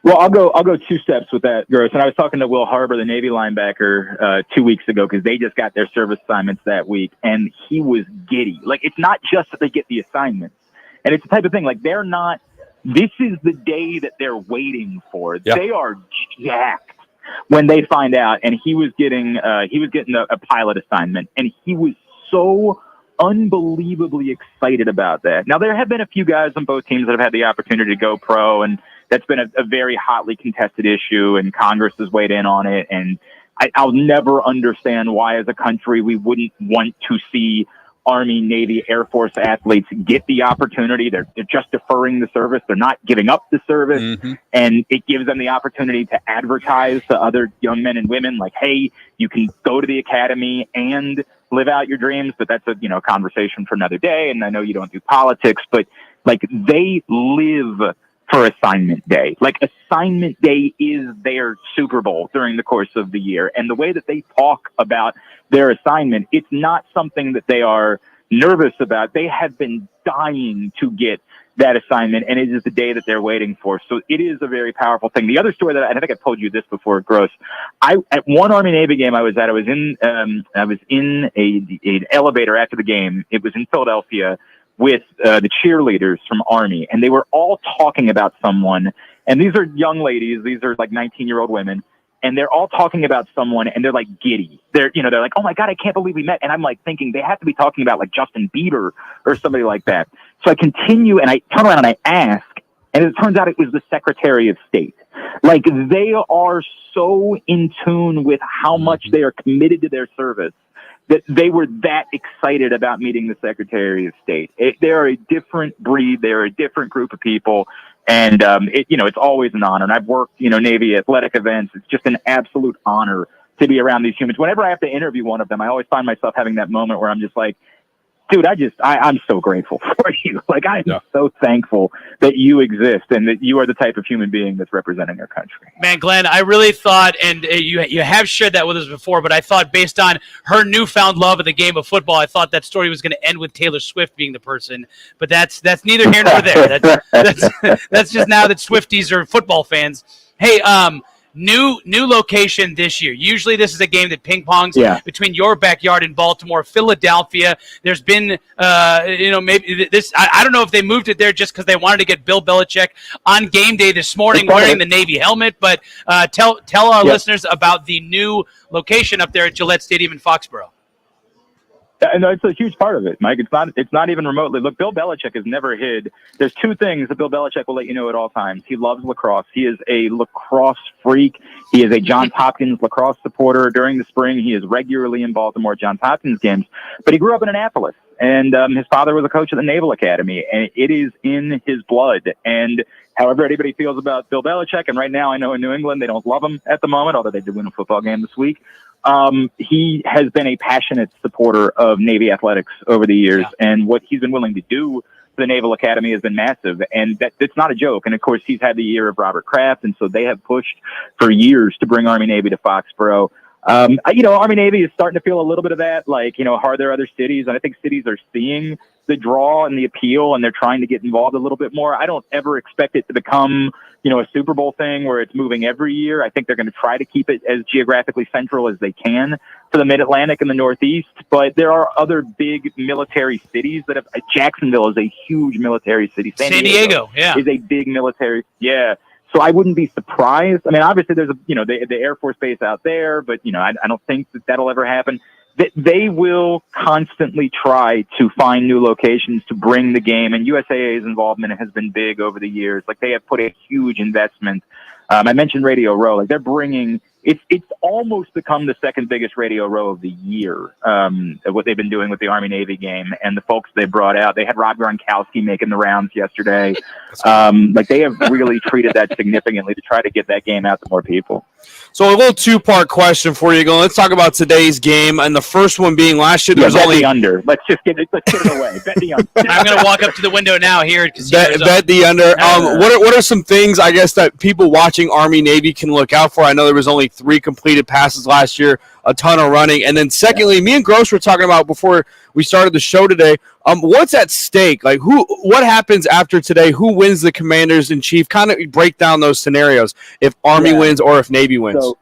Well, I'll go two steps with that, Gross. And I was talking to Will Harbor, the Navy linebacker, 2 weeks ago, because they just got their service assignments that week, and he was giddy. Like, it's not just that they get the assignments. And it's the type of thing, like, they're not – this is the day that they're waiting for. Yep. They are jacked when they find out. And he was getting a pilot assignment, and he was so unbelievably excited about that. Now, there have been a few guys on both teams that have had the opportunity to go pro, and that's been a very hotly contested issue, and Congress has weighed in on it. And I'll never understand why, as a country, we wouldn't want to see Army, Navy, Air Force athletes get the opportunity. They're just deferring the service. They're not giving up the service. Mm-hmm. And it gives them the opportunity to advertise to other young men and women like, hey, you can go to the academy and live out your dreams. But that's a conversation for another day. And I know you don't do politics, but like, they live for assignment day. Like, assignment day is their Super Bowl during the course of the year. And the way that they talk about their assignment, it's not something that they are nervous about. They have been dying to get that assignment, and it is the day that they're waiting for. So it is a very powerful thing. The other story that I think I've told you this before, Gross. At one Army Navy game I was at, I was in an elevator after the game. It was in Philadelphia, with the cheerleaders from Army, and they were all talking about someone. And these are young ladies; these are like 19-year-old women, and they're all talking about someone, and they're like giddy. They're like, "Oh my God, I can't believe we met!" And I'm like thinking they have to be talking about like Justin Bieber or somebody like that. So I continue, and I turn around and I ask, and it turns out it was the Secretary of State. Like, they are so in tune with how much they are committed to their service that they were that excited about meeting the Secretary of State. They're a different breed. They're a different group of people. And, it's always an honor. And I've worked, Navy athletic events. It's just an absolute honor to be around these humans. Whenever I have to interview one of them, I always find myself having that moment where I'm just like, dude, I'm so grateful for you. Like, I'm so thankful that you exist and that you are the type of human being that's representing our country. Man, Glenn, I really thought, and you have shared that with us before, but I thought based on her newfound love of the game of football, I thought that story was going to end with Taylor Swift being the person. But that's neither here nor there. That's just now that Swifties are football fans. Hey, New Location this year. Usually this is a game that ping-pongs between your backyard and Baltimore, Philadelphia. There's been, maybe this, I don't know if they moved it there just because they wanted to get Bill Belichick on game day this morning wearing the Navy helmet. But tell our listeners about the new location up there at Gillette Stadium in Foxborough. No, it's a huge part of it, Mike. It's not even remotely. Look, Bill Belichick has never hid. There's two things that Bill Belichick will let you know at all times. He loves lacrosse. He is a lacrosse freak. He is a Johns Hopkins lacrosse supporter. During the spring, he is regularly in Baltimore Johns Hopkins games. But he grew up in Annapolis, and his father was a coach at the Naval Academy, and it is in his blood. And however anybody feels about Bill Belichick, and right now I know in New England they don't love him at the moment, although they did win a football game this week. He has been a passionate supporter of Navy athletics over the years, and what he's been willing to do for the Naval Academy has been massive, and it's not a joke. And of course, he's had the year of Robert Kraft, and so they have pushed for years to bring Army Navy to Foxborough. Army Navy is starting to feel a little bit of that, like, are there other cities? And I think cities are seeing the draw and the appeal, and they're trying to get involved a little bit more. I don't ever expect it to become, a Super Bowl thing where it's moving every year. I think they're going to try to keep it as geographically central as they can to the Mid-Atlantic and the Northeast. But there are other big military cities that have. Jacksonville is a huge military city. San Diego is a big military. Yeah. So I wouldn't be surprised. I mean, obviously there's the Air Force base out there, but I don't think that'll ever happen. They will constantly try to find new locations to bring the game, and USAA's involvement has been big over the years. Like, they have put a huge investment. I mentioned Radio Row. Like, they're bringing it's almost become the second biggest radio row of the year, what they've been doing with the Army-Navy game and the folks they brought out. They had Rob Gronkowski making the rounds yesterday. They have really treated that significantly to try to get that game out to more people. So a little two-part question for you. Let's talk about today's game, and the first one being last year. There was only the under. Let's get it away. Bet the under. I'm going to walk up to the window now here. Bet the under. What are some things, I guess, that people watching Army-Navy can look out for? I know there was only 3 completed passes last year, a ton of running. And then secondly, me and Gross were talking about before we started the show today, what's at stake? Like, what happens after today? Who wins the Commanders-in-Chief? Kind of break down those scenarios if Army wins or if Navy wins.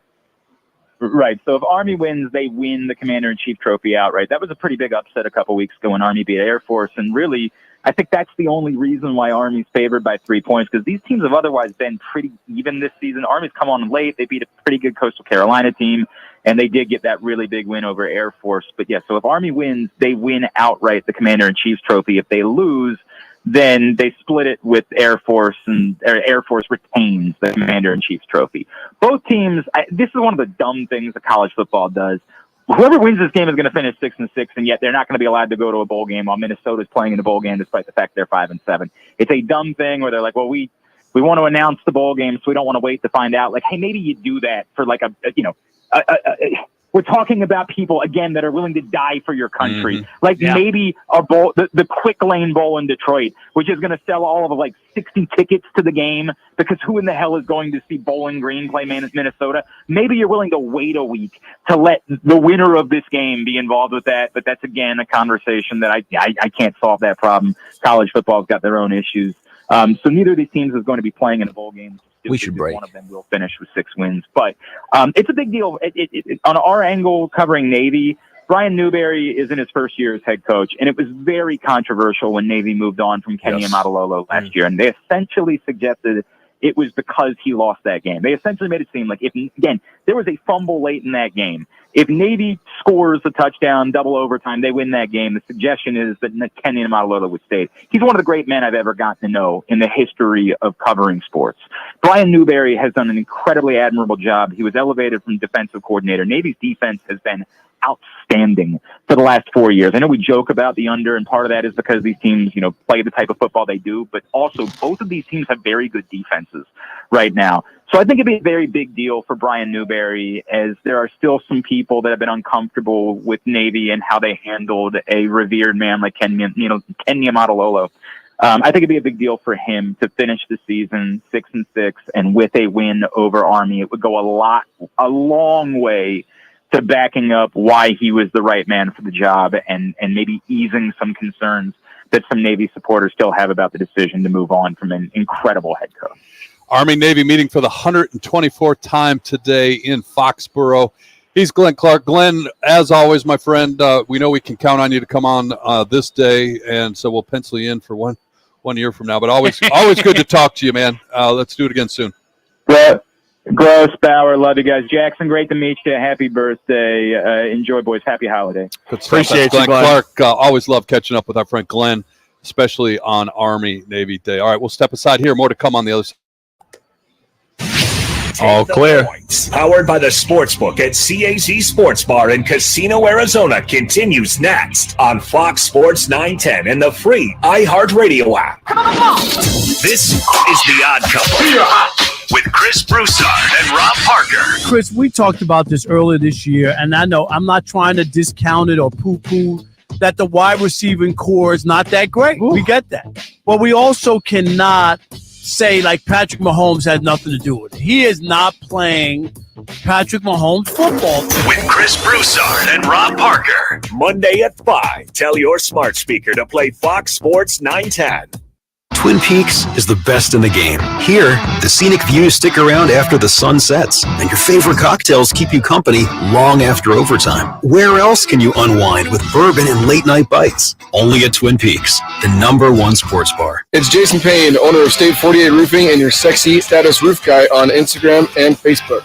Right. So if Army wins, they win the Commander-in-Chief trophy outright. That was a pretty big upset a couple weeks ago when Army beat Air Force. And really, I think that's the only reason why Army's favored by 3 points, because these teams have otherwise been pretty even this season. Army's come on late. They beat a pretty good Coastal Carolina team, and they did get that really big win over Air Force. But, yeah, so if Army wins, they win outright the Commander-in-Chief's trophy. If they lose, then they split it with Air Force, and Air Force retains the Commander-in-Chief's trophy. Both teams, this is one of the dumb things that college football does. Whoever wins this game is going to finish 6-6, and yet they're not going to be allowed to go to a bowl game while Minnesota's playing in a bowl game, despite the fact they're 5-7. It's a dumb thing where they're like, well, we want to announce the bowl game, so we don't want to wait to find out. Like, hey, maybe you do that for like we're talking about people, again, that are willing to die for your country. Maybe a bowl, the Quick Lane Bowl in Detroit, which is going to sell all of 60 tickets to the game, because who in the hell is going to see Bowling Green play Minnesota? Maybe you're willing to wait a week to let the winner of this game be involved with that. But that's, again, a conversation that I can't solve that problem. College football's got their own issues. So neither of these teams is going to be playing in a bowl game. We should break. One of them will finish with 6 wins. But it's a big deal. On our angle covering Navy, Brian Newberry is in his first year as head coach, and it was very controversial when Navy moved on from Kenny Amadololo last year. And they essentially suggested it was because he lost that game. They essentially made it seem like, there was a fumble late in that game. If Navy scores a touchdown, double overtime, they win that game. The suggestion is that Kenny Amadololo would stay. He's one of the great men I've ever gotten to know in the history of covering sports. Brian Newberry has done an incredibly admirable job. He was elevated from defensive coordinator. Navy's defense has been outstanding for the last 4 years. I know we joke about the under, and part of that is because these teams, play the type of football they do, but also both of these teams have very good defenses right now. So I think it'd be a very big deal for Brian Newberry, as there are still some people that have been uncomfortable with Navy and how they handled a revered man like Kenny Amadololo. I think it'd be a big deal for him to finish the season 6-6, and with a win over Army, it would go a long way to backing up why he was the right man for the job, and maybe easing some concerns that some Navy supporters still have about the decision to move on from an incredible head coach. Army-Navy meeting for the 124th time today in Foxborough. He's Glenn Clark. Glenn, as always, my friend, we know we can count on you to come on this day, and so we'll pencil you in for one year from now. But always good to talk to you, man. Let's do it again soon. Gross, Bauer, love you guys. Jackson, great to meet you. Happy birthday. Enjoy, boys. Happy holiday. Appreciate you, Glenn Clark. Always love catching up with our friend Glenn, especially on Army-Navy Day. All right, we'll step aside here. More to come on the other side. All clear. Powered by the Sportsbook at CAZ Sports Bar in Casino, Arizona continues next on Fox Sports 910 and the free iHeartRadio app. This is The Odd Couple with Chris Broussard and Rob Parker. Chris, we talked about this earlier this year, and I know I'm not trying to discount it or poo-poo that the wide receiving core is not that great. Ooh. We get that. But we also cannot say like Patrick Mahomes had nothing to do with it. He is not playing Patrick Mahomes football. With Chris Broussard and Rob Parker. Monday at 5. Tell your smart speaker to play Fox Sports 910. Twin Peaks is the best in the game. Here, the scenic views stick around after the sun sets, and your favorite cocktails keep you company long after overtime. Where else can you unwind with bourbon and late-night bites? Only at Twin Peaks, the #1 sports bar. It's Jason Payne, owner of State 48 Roofing and your sexy status roof guy on Instagram and Facebook.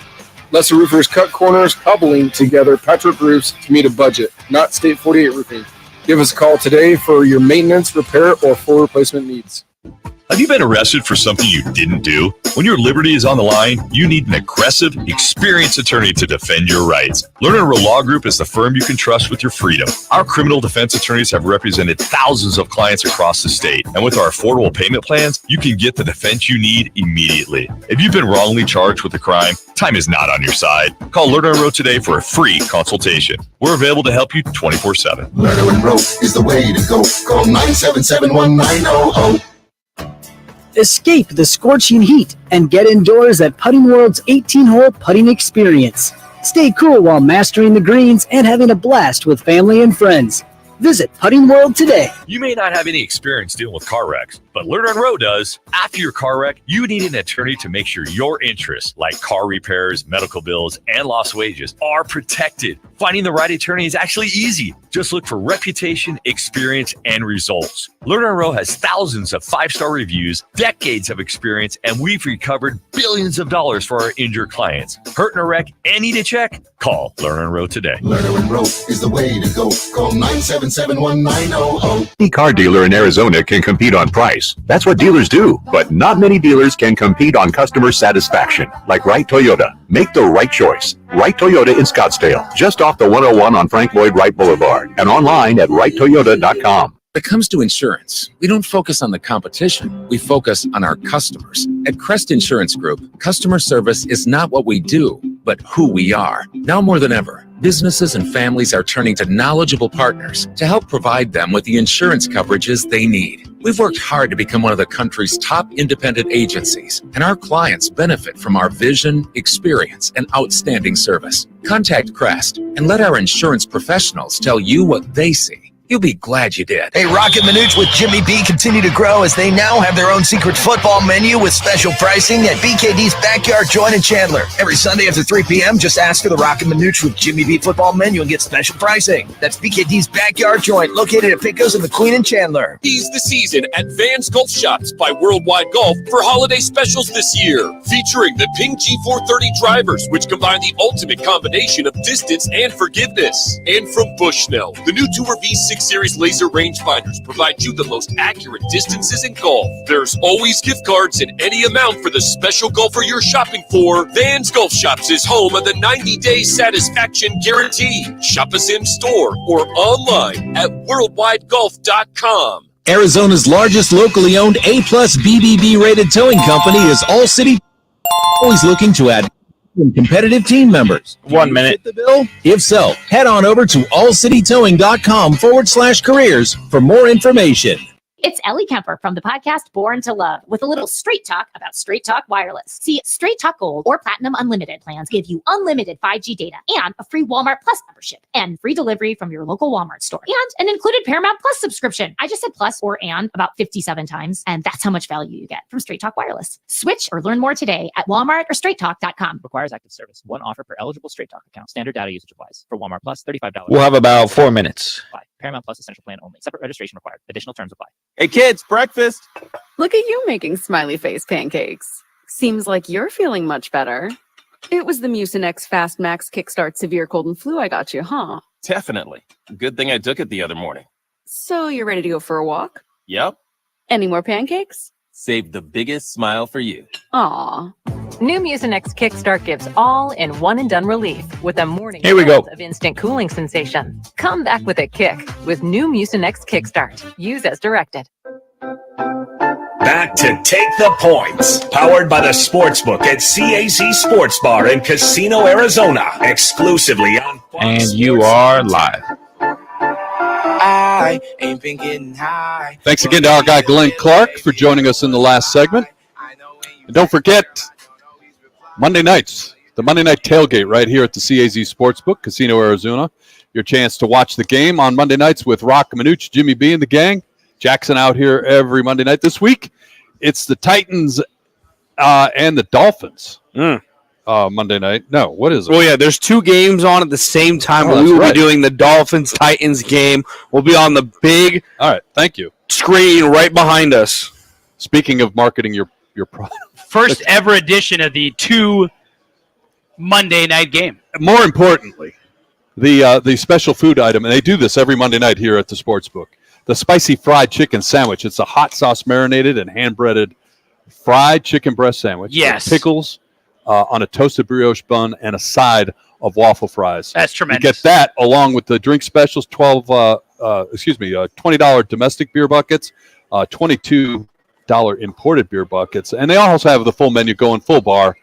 Lesser roofers cut corners, cobbling together patchwork roofs to meet a budget, not State 48 Roofing. Give us a call today for your maintenance, repair, or full replacement needs. Have you been arrested for something you didn't do? When your liberty is on the line, you need an aggressive, experienced attorney to defend your rights. Lerner & Rowe Law Group is the firm you can trust with your freedom. Our criminal defense attorneys have represented thousands of clients across the state, and with our affordable payment plans, you can get the defense you need immediately. If you've been wrongly charged with a crime, time is not on your side. Call Lerner & Rowe today for a free consultation. We're available to help you 24/7. Lerner & Rowe is the way to go. Call 977-1900. Escape the scorching heat and get indoors at Putting World's 18-hole putting experience. Stay cool while mastering the greens and having a blast with family and friends. Visit Putting World today. You may not have any experience dealing with car wrecks, but Lerner & Rowe does. After your car wreck, you need an attorney to make sure your interests, like car repairs, medical bills, and lost wages, are protected. Finding the right attorney is actually easy. Just look for reputation, experience, and results. Lerner & Rowe has thousands of 5-star reviews, decades of experience, and we've recovered billions of dollars for our injured clients. Hurt in a wreck and need a check? Call Lerner & Rowe today. Lerner & Rowe is the way to go. Call 977-1900. Any car dealer in Arizona can compete on price. That's what dealers do. But not many dealers can compete on customer satisfaction. Like Wright Toyota. Make the right choice. Wright Toyota in Scottsdale, just off the 101 on Frank Lloyd Wright Boulevard, and online at wrighttoyota.com. When it comes to insurance, we don't focus on the competition. We focus on our customers. At Crest Insurance Group, customer service is not what we do, but who we are. Now more than ever, businesses and families are turning to knowledgeable partners to help provide them with the insurance coverages they need. We've worked hard to become one of the country's top independent agencies, and our clients benefit from our vision, experience, and outstanding service. Contact Crest and let our insurance professionals tell you what they see. You'll be glad you did. Hey, Rocket Manooch with Jimmy B continue to grow as they now have their own secret football menu with special pricing at BKD's Backyard Joint in Chandler. Every Sunday after 3 p.m., just ask for the Rocket Manooch with Jimmy B football menu and get special pricing. That's BKD's Backyard Joint, located at Pecos and the Queen in Chandler. Seize the season at Vans Golf Shops by Worldwide Golf for holiday specials this year, featuring the Ping G430 drivers, which combine the ultimate combination of distance and forgiveness. And from Bushnell, the new Tour V6 Series laser rangefinders provide you the most accurate distances in golf. There's always gift cards in any amount for the special golfer you're shopping for. Vans Golf Shops is home of the 90-day satisfaction guarantee. Shop us in store or online at worldwidegolf.com. Arizona's largest locally owned A-plus BBB rated towing company is All City, always looking to add competitive team members. 1 minute. Fit the bill? If so, head on over to allcitytowing.com/careers for more information. It's Ellie Kemper from the podcast Born to Love with a little straight talk about Straight Talk Wireless. See, Straight Talk Gold or Platinum Unlimited plans give you unlimited 5G data and a free Walmart Plus membership and free delivery from your local Walmart store and an included Paramount Plus subscription. I just said plus or and about 57 times, and that's how much value you get from Straight Talk Wireless. Switch or learn more today at Walmart or straighttalk.com. Requires active service. One offer per eligible Straight Talk account. Standard data usage applies. For Walmart Plus, $35. We'll have about 4 minutes. Paramount Plus Essential Plan only. Separate registration required. Additional terms apply. Hey kids, breakfast. Look at you making smiley face pancakes. Seems like you're feeling much better. It was the Mucinex Fast Max Kickstart Severe Cold and Flu I got you, huh? Definitely. Good thing I took it the other morning. So you're ready to go for a walk? Yep. Any more pancakes? Save the biggest smile for you. Aw. New Mucinex Kickstart gives all-in one-and-done relief with a morning Here we go. of instant cooling sensation. Come back with a kick with new Mucinex Kickstart. Use as directed. Back to Take the Points, powered by the Sportsbook at CAZ Sports Bar in Casino, Arizona, exclusively on Fox And Sports. you are live. I ain't been getting high. Thanks again to our guy Glenn Clark for joining us in the last segment. And don't forget, Monday nights, the Monday night tailgate right here at the CAZ Sportsbook, Casino, Arizona. Your chance to watch the game on Monday nights with Rock Manooch, Jimmy B, and the gang. Jackson out here every Monday night. This week, it's the Titans and the Dolphins. Monday night. No, what is it? Well, yeah, there's two games on at the same time. Oh, We will right. be doing the Dolphins-Titans game. We'll be on the big All right, thank you. screen right behind us. Speaking of marketing your product. First ever edition of the 2 Monday night game. More importantly, the special food item, and they do this every Monday night here at the Sportsbook. the spicy fried chicken sandwich. It's a hot sauce marinated and hand-breaded fried chicken breast sandwich. Yes. With pickles on a toasted brioche bun and a side of waffle fries. That's tremendous. You get that along with the drink specials, $20 domestic beer buckets, $22 imported beer buckets. And they also have the full menu going full bar.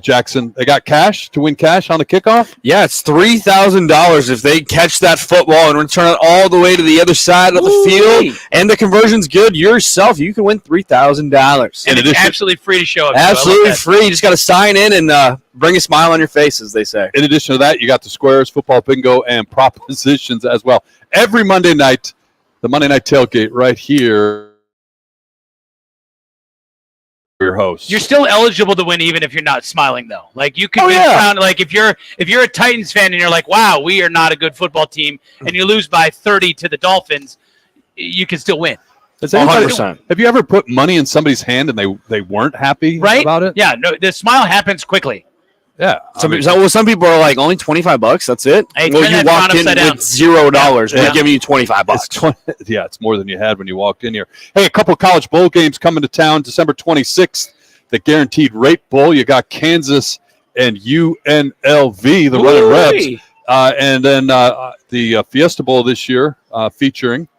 Jackson, they got cash to win cash on the kickoff? Yeah, it's $3,000 if they catch that football and return it all the way to the other side of the field, and the conversion's good yourself. You can win $3,000. And it's absolutely free to show up. Absolutely free. You just got to sign in and bring a smile on your face, as they say. In addition to that, you got the squares, football bingo, and propositions as well. Every Monday night, the Monday Night Tailgate right here. Your host. You're still eligible to win even if you're not smiling, though. Like you could be found, like if you're a Titans fan and you're like, wow, we are not a good football team, and you lose by 30 to the Dolphins, you can still win. 100%. Have you ever put money in somebody's hand and they weren't happy about it? Yeah, no, the smile happens quickly. Yeah. Some people are like, only $25, that's it? Hey, well, turn you that walked in upside down. with $0. Yeah. We're giving you $25. It's more than you had when you walked in here. Hey, a couple of college bowl games coming to town December 26th. The Guaranteed Rate Bowl. You got Kansas and UNLV, the Running Rebs. And then the Fiesta Bowl this year featuring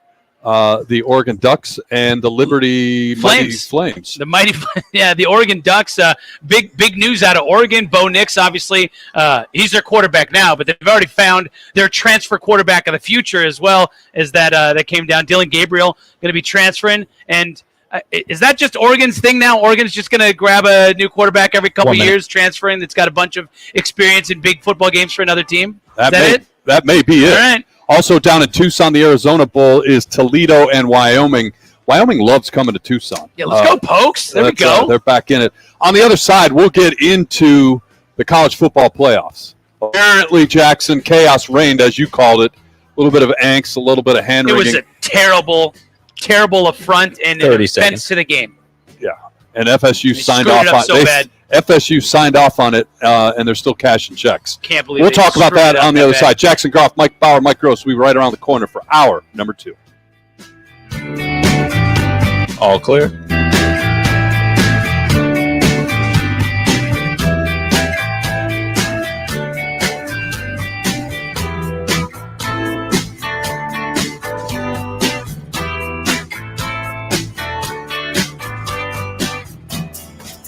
the Oregon Ducks and the Liberty Mighty Flames. The Mighty, the Oregon Ducks. Big news out of Oregon. Bo Nix, obviously, he's their quarterback now, but they've already found their transfer quarterback of the future as well. As that came down, Dylan Gabriel going to be transferring. And is that just Oregon's thing now? Oregon's just going to grab a new quarterback every couple of years, transferring. That's got a bunch of experience in big football games for another team. Is that it? That may be it. All right. Also down in Tucson, the Arizona Bowl is Toledo and Wyoming. Wyoming loves coming to Tucson. Yeah, let's go, Pokes. There we go. They're back in it. On the other side, we'll get into the college football playoffs. Apparently, Jackson, chaos reigned, as you called it. A little bit of angst, a little bit of hand-wringing. It was a terrible affront and an offense to the game. Yeah, and FSU signed off on it. FSU signed off on it, and they're still cashing checks. Can't believe we'll they talk about screwed that it up on the that other bad. side. Jackson Groff, Mike Bauer, Mike Gross. We right around the corner for hour number 2. All clear.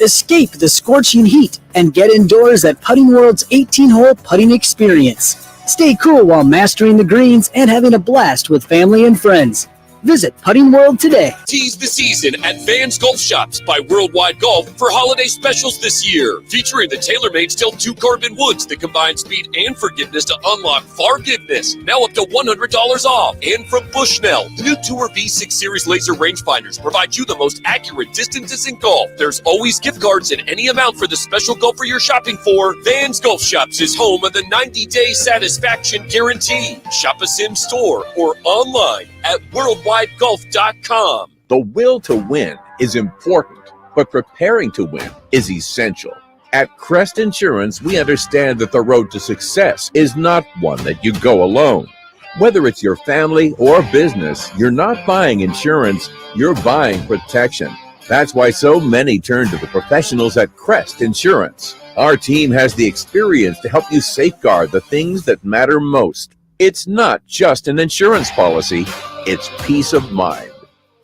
Escape the scorching heat and get indoors at Putting World's 18-hole putting experience. Stay cool while mastering the greens and having a blast with family and friends. Visit Putting World today. Tease the season at Vans Golf Shops by Worldwide Golf for holiday specials this year. Featuring the TaylorMade Still 2 Carbon Woods that combine speed and forgiveness to unlock forgiveness. Now up to $100 off. And from Bushnell, the new Tour V6 Series laser rangefinders provide you the most accurate distances in golf. There's always gift cards in any amount for the special golfer you're shopping for. Vans Golf Shops is home of the 90-day satisfaction guarantee. Shop a Sim store or online at worldwidegolf.com. The will to win is important, but preparing to win is essential. At Crest Insurance, we understand that the road to success is not one that you go alone. Whether it's your family or business, you're not buying insurance, you're buying protection. That's why so many turn to the professionals at Crest Insurance. Our team has the experience to help you safeguard the things that matter most. It's not just an insurance policy, it's peace of mind.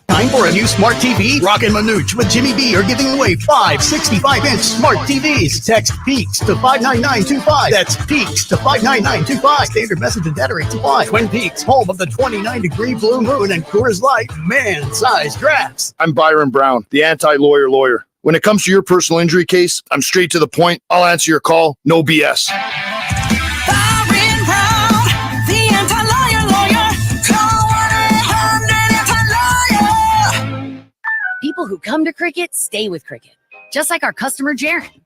Time for a new smart TV? Rockin' Manooch with Jimmy B are giving away 5 65-inch smart TVs. Text PEAKS to 59925. That's PEAKS to 59925. Standard message and data rates apply. Twin Peaks, home of the 29-degree blue moon and Coors Light man-sized drafts. I'm Byron Brown, the anti-lawyer lawyer. When it comes to your personal injury case, I'm straight to the point. I'll answer your call, no BS. People who come to Cricket stay with Cricket, just like our customer Jaron.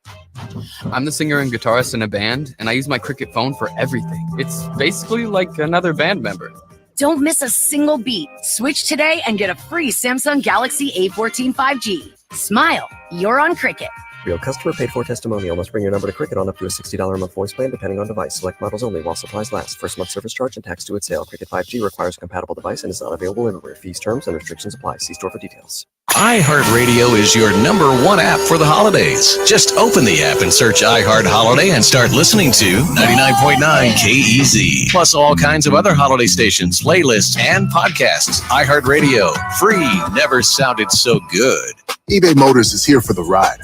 I'm the singer and guitarist in a band, and I use my Cricket phone for everything. It's basically like another band member. Don't miss a single beat. Switch today and get a free Samsung Galaxy A14 5G. Smile, you're on Cricket. Real customer paid for testimonial. Must bring your number to Cricket on up to a $60 a month voice plan depending on device. Select models only while supplies last. First month service charge and tax due at sale. Cricket 5G requires a compatible device and is not available everywhere. Fees, terms, and restrictions apply. See store for details. iHeartRadio is your #1 app for the holidays. Just open the app and search iHeart Holiday and start listening to 99.9 KEZ. Plus all kinds of other holiday stations, playlists, and podcasts. iHeartRadio. Free never sounded so good. eBay Motors is here for the ride.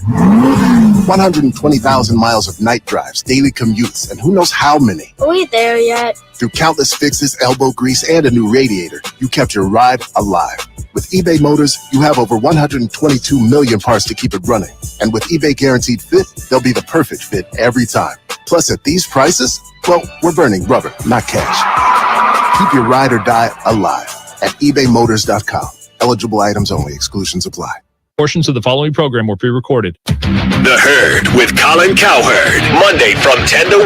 120,000 miles of night drives, daily commutes, and who knows how many. Are we there yet? Through countless fixes, elbow grease, and a new radiator, you kept your ride alive. With eBay Motors, you have over 122 million parts to keep it running. And with eBay Guaranteed Fit, they'll be the perfect fit every time. Plus, at these prices, well, we're burning rubber, not cash. Keep your ride or die alive at ebaymotors.com. Eligible items only. Exclusions apply. Portions of the following program were pre-recorded. The Herd with Colin Cowherd, Monday from 10 to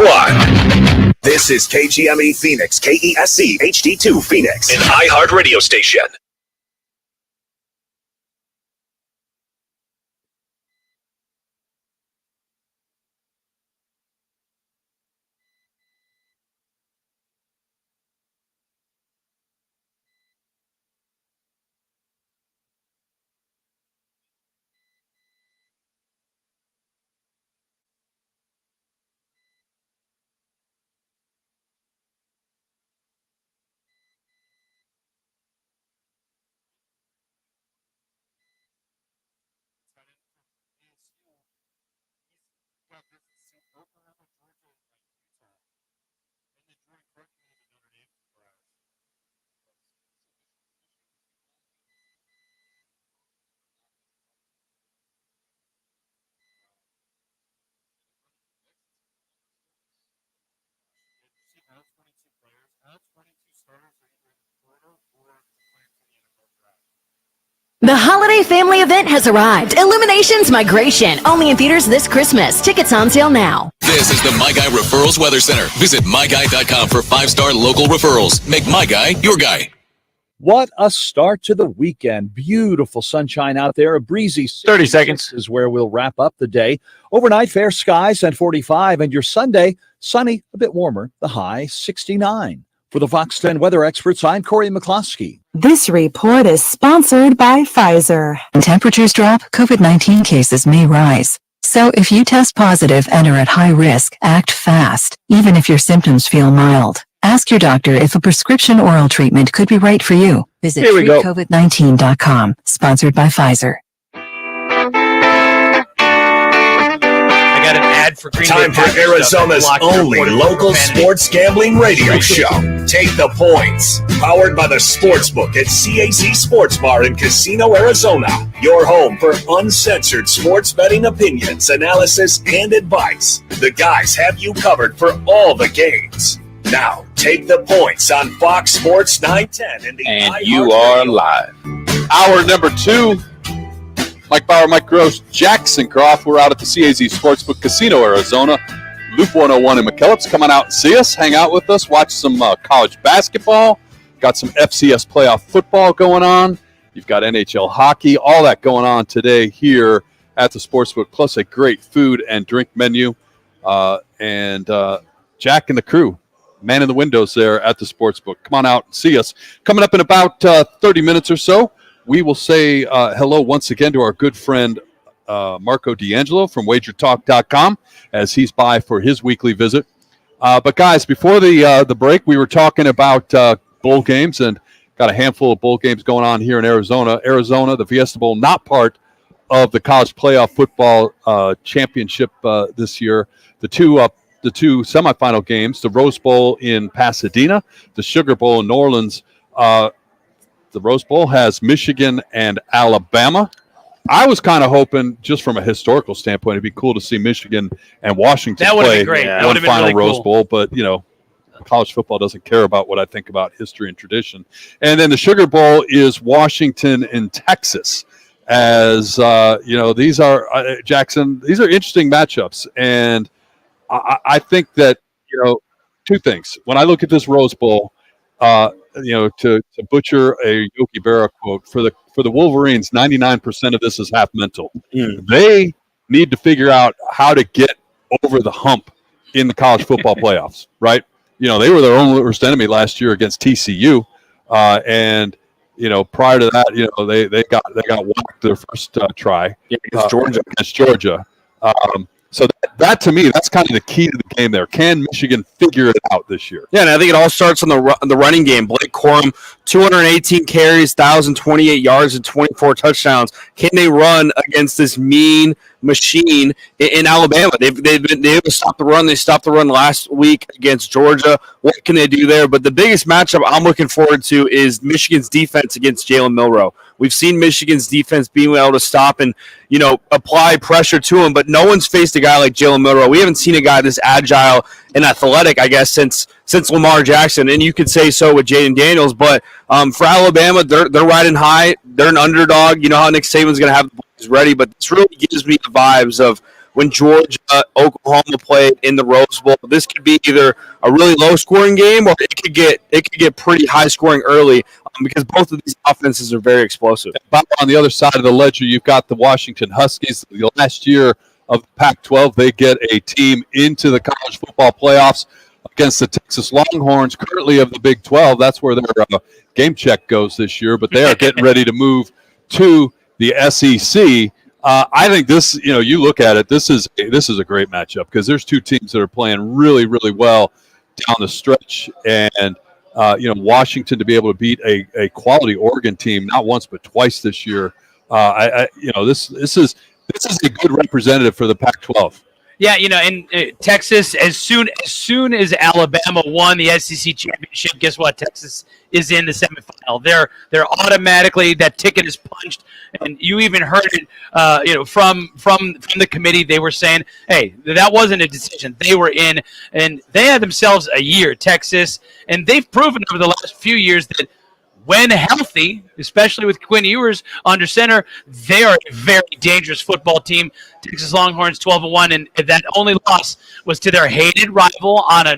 1. This is KGME Phoenix, KESC HD2 Phoenix, an iHeart radio station. The holiday family event has arrived. Illuminations Migration, only in theaters this Christmas. Tickets on sale now. This is the My Guy Referrals Weather Center. Visit myguy.com for 5-star local referrals. Make My Guy your guy. What a start to the weekend. Beautiful sunshine out there. A breezy 30 seconds is where we'll wrap up the day. Overnight, fair skies at 45. And your Sunday, sunny, a bit warmer. The high, 69. For the Fox 10 weather experts, I'm Corey McCloskey. This report is sponsored by Pfizer. When temperatures drop, COVID-19 cases may rise. So if you test positive and are at high risk, act fast, even if your symptoms feel mild. Ask your doctor if a prescription oral treatment could be right for you. Visit treatcovid19.com, sponsored by Pfizer. I got an ad for Green Time Bay for Arizona's only local sports gambling radio show. Take the Points. Powered by the Sportsbook at CAC Sports Bar in Casino, Arizona. Your home for uncensored sports betting opinions, analysis, and advice. The guys have you covered for all the games. Now, take the Points on Fox Sports 910 and you are live. Hour number 2. Mike Bauer, Mike Gross, Jackson Croft. We're out at the CAZ Sportsbook Casino, Arizona. Loop 101 in McKellips. Come on out and see us, hang out with us, watch some college basketball. Got some FCS playoff football going on. You've got NHL hockey, all that going on today here at the Sportsbook, plus a great food and drink menu. And Jack and the crew, man in the windows there at the Sportsbook. Come on out and see us. Coming up in about 30 minutes or so, we will say hello once again to our good friend Marco D'Angelo from wagertalk.com as he's by for his weekly visit. But guys, before the break, we were talking about bowl games and got a handful of bowl games going on here in Arizona. Arizona, the Fiesta Bowl, not part of the college playoff football championship this year. The two semifinal games, the Rose Bowl in Pasadena, the Sugar Bowl in New Orleans. The Rose Bowl has Michigan and Alabama. I was kind of hoping, just from a historical standpoint, it'd be cool to see Michigan and Washington play one final really Rose Bowl. But, you know, college football doesn't care about what I think about history and tradition. And then the Sugar Bowl is Washington and Texas. As, you know, these are, Jackson, these are interesting matchups. And I think that, you know, two things. When I look at this Rose Bowl, you know, to butcher a Yogi Berra quote, for the Wolverines, 99% of this is half mental. They need to figure out how to get over the hump in the college football playoffs, right? You know, they were their own worst enemy last year against TCU, and you know, prior to that, you know, they got whacked their first try against Georgia. So that to me, that's kind of the key to the game there. Can Michigan figure it out this year? Yeah, and I think it all starts on the running game. Blake Corum, 218 carries, 1,028 yards, and 24 touchdowns. Can they run against this mean machine in Alabama? They've been able to stop the run. They stopped the run last week against Georgia. What can they do there? But the biggest matchup I'm looking forward to is Michigan's defense against Jalen Milroe. We've seen Michigan's defense being able to stop and, you know, apply pressure to him, but no one's faced a guy like Jalen Milroe. We haven't seen a guy this agile and athletic, I guess, since Lamar Jackson, and you could say so with Jaden Daniels. But for Alabama, they're riding high. They're an underdog. You know how Nick Saban's going to have the boys ready, but this really gives me the vibes of when Georgia, Oklahoma played in the Rose Bowl. This could be either a really low-scoring game, or it could get pretty high-scoring early because both of these offenses are very explosive. But on the other side of the ledger, you've got the Washington Huskies. The last year of the Pac-12, they get a team into the college football playoffs against the Texas Longhorns, currently of the Big 12. That's where their game check goes this year, but they are getting ready to move to the SEC. I think this, you know, you look at it, this is a great matchup because there's two teams that are playing really, really well down the stretch, and you know, Washington to be able to beat a quality Oregon team not once but twice this year. You know, this is a good representative for the Pac-12. Yeah, you know, in Texas, as soon as Alabama won the SEC championship, guess what? Texas is in the semifinal. They're automatically, that ticket is punched, and you even heard it, you know, from the committee. They were saying, hey, that wasn't a decision. They were in, and they had themselves a year, Texas, and they've proven over the last few years that when healthy, especially with Quinn Ewers under center, they are a very dangerous football team. Texas Longhorns 12-1, and that only loss was to their hated rival on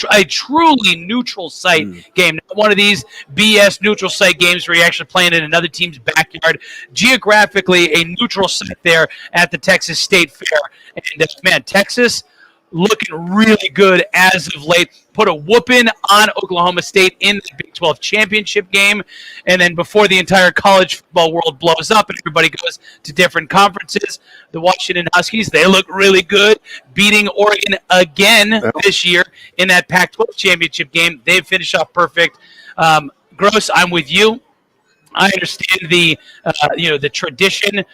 a truly neutral site game. Not one of these BS neutral site games where you're actually playing in another team's backyard. Geographically, a neutral site there at the Texas State Fair. And, man, Texas looking really good as of late. Put a whooping on Oklahoma State in the Big 12 championship game. And then before the entire college football world blows up and everybody goes to different conferences, the Washington Huskies, they look really good, beating Oregon again this year in that Pac-12 championship game. They finished off perfect. Gross, I'm with you. I understand the the tradition.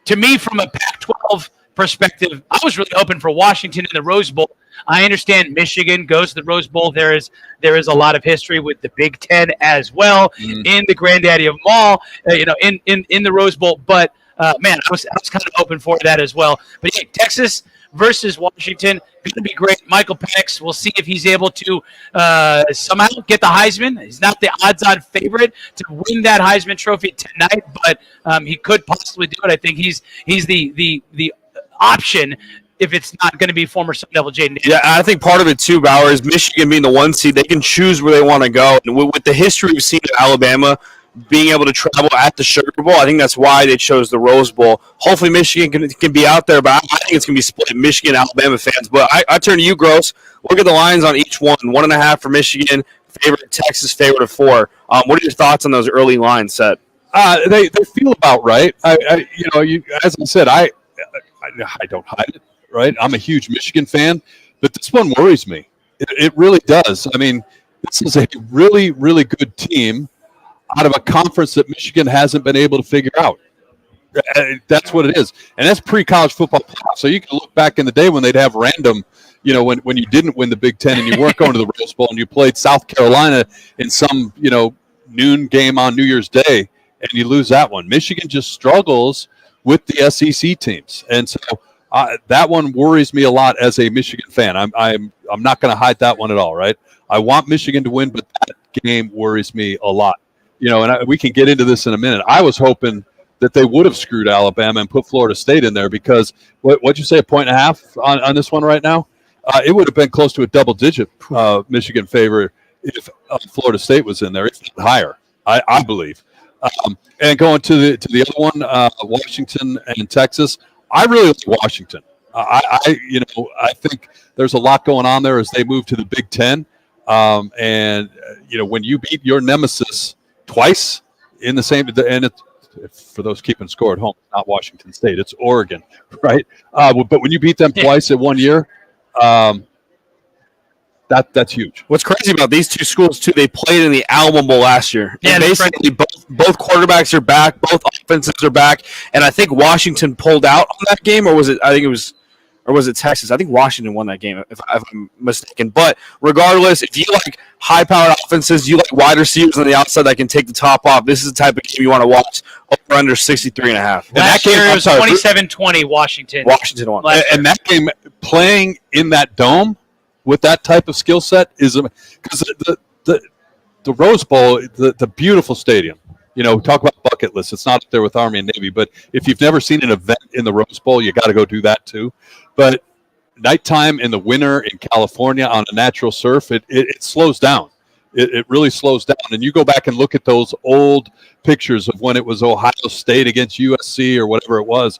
To me, from a Pac-12 perspective, I was really hoping for Washington in the Rose Bowl. I understand Michigan goes to the Rose Bowl. There is a lot of history with the Big Ten as well in the granddaddy of them all, in the Rose Bowl. But man, I was kind of hoping for that as well. But yeah, Texas versus Washington, going to be great. Michael Penix, we'll see if he's able to somehow get the Heisman. He's not the odds-on favorite to win that Heisman Trophy tonight, but he could possibly do it. I think he's the option if it's not going to be former Sun Devil Jaden Daniels. Yeah, I think part of it too, Bauer, is Michigan being the 1 seed. They can choose where they want to go. And with the history we've seen of Alabama being able to travel at the Sugar Bowl, I think that's why they chose the Rose Bowl. Hopefully Michigan can be out there, but I think it's going to be split Michigan Alabama fans. But I turn to you, Gross. Look at the lines on each one. 1.5 for Michigan, favorite Texas, favorite of 4. What are your thoughts on those early lines set? They feel about right. As I said, I don't hide it, right? I'm a huge Michigan fan, but this one worries me. It really does. I mean, this is a really, really good team out of a conference that Michigan hasn't been able to figure out. That's what it is. And that's pre-college football playoff. So you can look back in the day when they'd have random, when you didn't win the Big Ten and you weren't going to the Rose Bowl and you played South Carolina in some, noon game on New Year's Day and you lose that one. Michigan just struggles with the SEC teams. And so that one worries me a lot as a Michigan fan. I'm not going to hide that one at all, right? I want Michigan to win, but that game worries me a lot. And we can get into this in a minute. I was hoping that they would have screwed Alabama and put Florida State in there because, what'd you say, 1.5 on this one right now? It would have been close to a double-digit Michigan favor if Florida State was in there. It's higher, I believe. And going to the other one, Washington and Texas, I really like Washington. I think there's a lot going on there as they move to the Big Ten. When you beat your nemesis twice in the same, and it's, for those keeping score at home, not Washington State, it's Oregon, right? But when you beat them twice in 1 year, that's huge. What's crazy about these two schools too? They played in the Alamo Bowl last year. Yeah, and basically both quarterbacks are back, both offenses are back, and I think Washington pulled out on that game, or was it Texas? I think Washington won that game, if I'm mistaken. But regardless, if you like high-powered offenses, you like wide receivers on the outside that can take the top off, this is the type of game you want to watch. Over under 63.5. Last year it was 27-20 Washington. Washington won. And that game, playing in that dome with that type of skill set is because the Rose Bowl, the beautiful stadium. Talk about bucket list. It's not up there with Army and Navy, but if you've never seen an event in the Rose Bowl, you got to go do that too. But nighttime in the winter in California on a natural surf, it slows down. It really slows down. And you go back and look at those old pictures of when it was Ohio State against USC or whatever it was.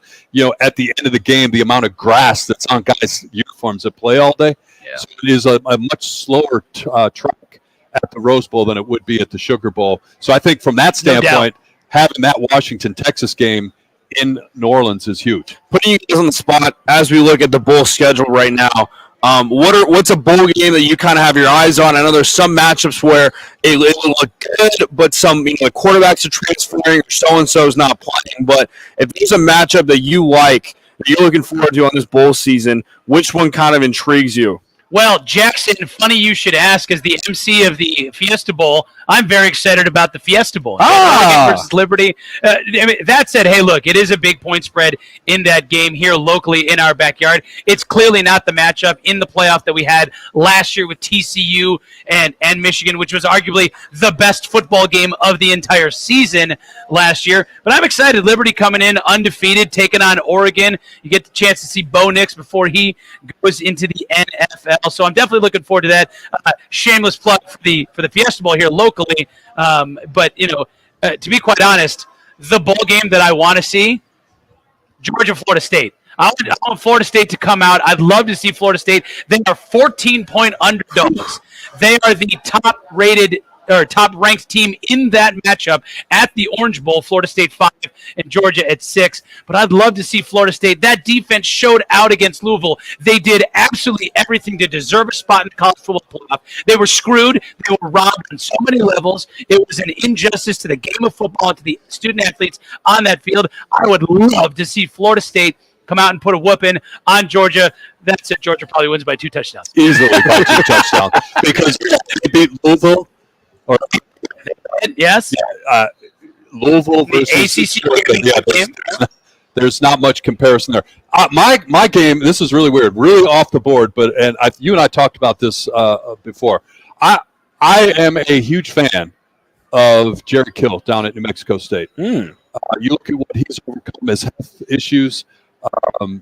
At the end of the game, the amount of grass that's on guys' uniforms that play all day. Yeah. So it is a much slower track at the Rose Bowl than it would be at the Sugar Bowl. So I think from that standpoint, having that Washington-Texas game in New Orleans is huge. Putting you guys on the spot as we look at the bowl schedule right now, what's a bowl game that you kind of have your eyes on? I know there's some matchups where it will look good, but some the quarterbacks are transferring or so-and-so is not playing. But if there's a matchup that you like, that you're looking forward to on this bowl season, which one kind of intrigues you? Well, Jackson, funny you should ask. As the MC of the Fiesta Bowl, I'm very excited about the Fiesta Bowl. Oregon versus Liberty. That said, hey, look, it is a big point spread in that game here locally in our backyard. It's clearly not the matchup in the playoff that we had last year with TCU and Michigan, which was arguably the best football game of the entire season last year. But I'm excited. Liberty coming in undefeated, taking on Oregon. You get the chance to see Bo Nix before he goes into the NFL. So I'm definitely looking forward to that. Shameless plug for the Fiesta Bowl here locally. But to be quite honest, the bowl game that I want to see, Georgia, Florida State. I want Florida State to come out. I'd love to see Florida State. They are 14-point underdogs. They are the top-ranked team in that matchup at the Orange Bowl. Florida State 5 and Georgia at 6. But I'd love to see Florida State. That defense showed out against Louisville. They did absolutely everything to deserve a spot in the college football playoff. They were screwed. They were robbed on so many levels. It was an injustice to the game of football and to the student athletes on that field. I would love to see Florida State come out and put a whooping on Georgia. That's it. Georgia probably wins by 2 touchdowns. Easily by 2 touchdowns. Because they beat Louisville. Yes. Yeah, Louisville versus there's not much comparison there. My game. This is really weird, really off the board. But you and I talked about this before. I am a huge fan of Jerry Kill down at New Mexico State. You look at what he's overcome his health issues, and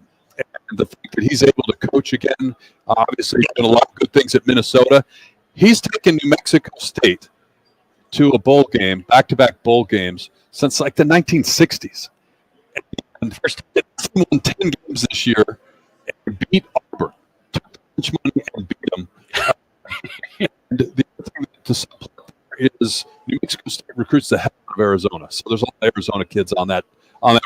the fact that he's able to coach again. Obviously, he's done a lot of good things at Minnesota. He's taken New Mexico State to a bowl game, back-to-back bowl games, since like the 1960s. And first, he won 10 games this year and beat Auburn. Took the lunch money and beat them. And the other thing to supplement is New Mexico State recruits the hell out of Arizona. So there's a lot of Arizona kids on that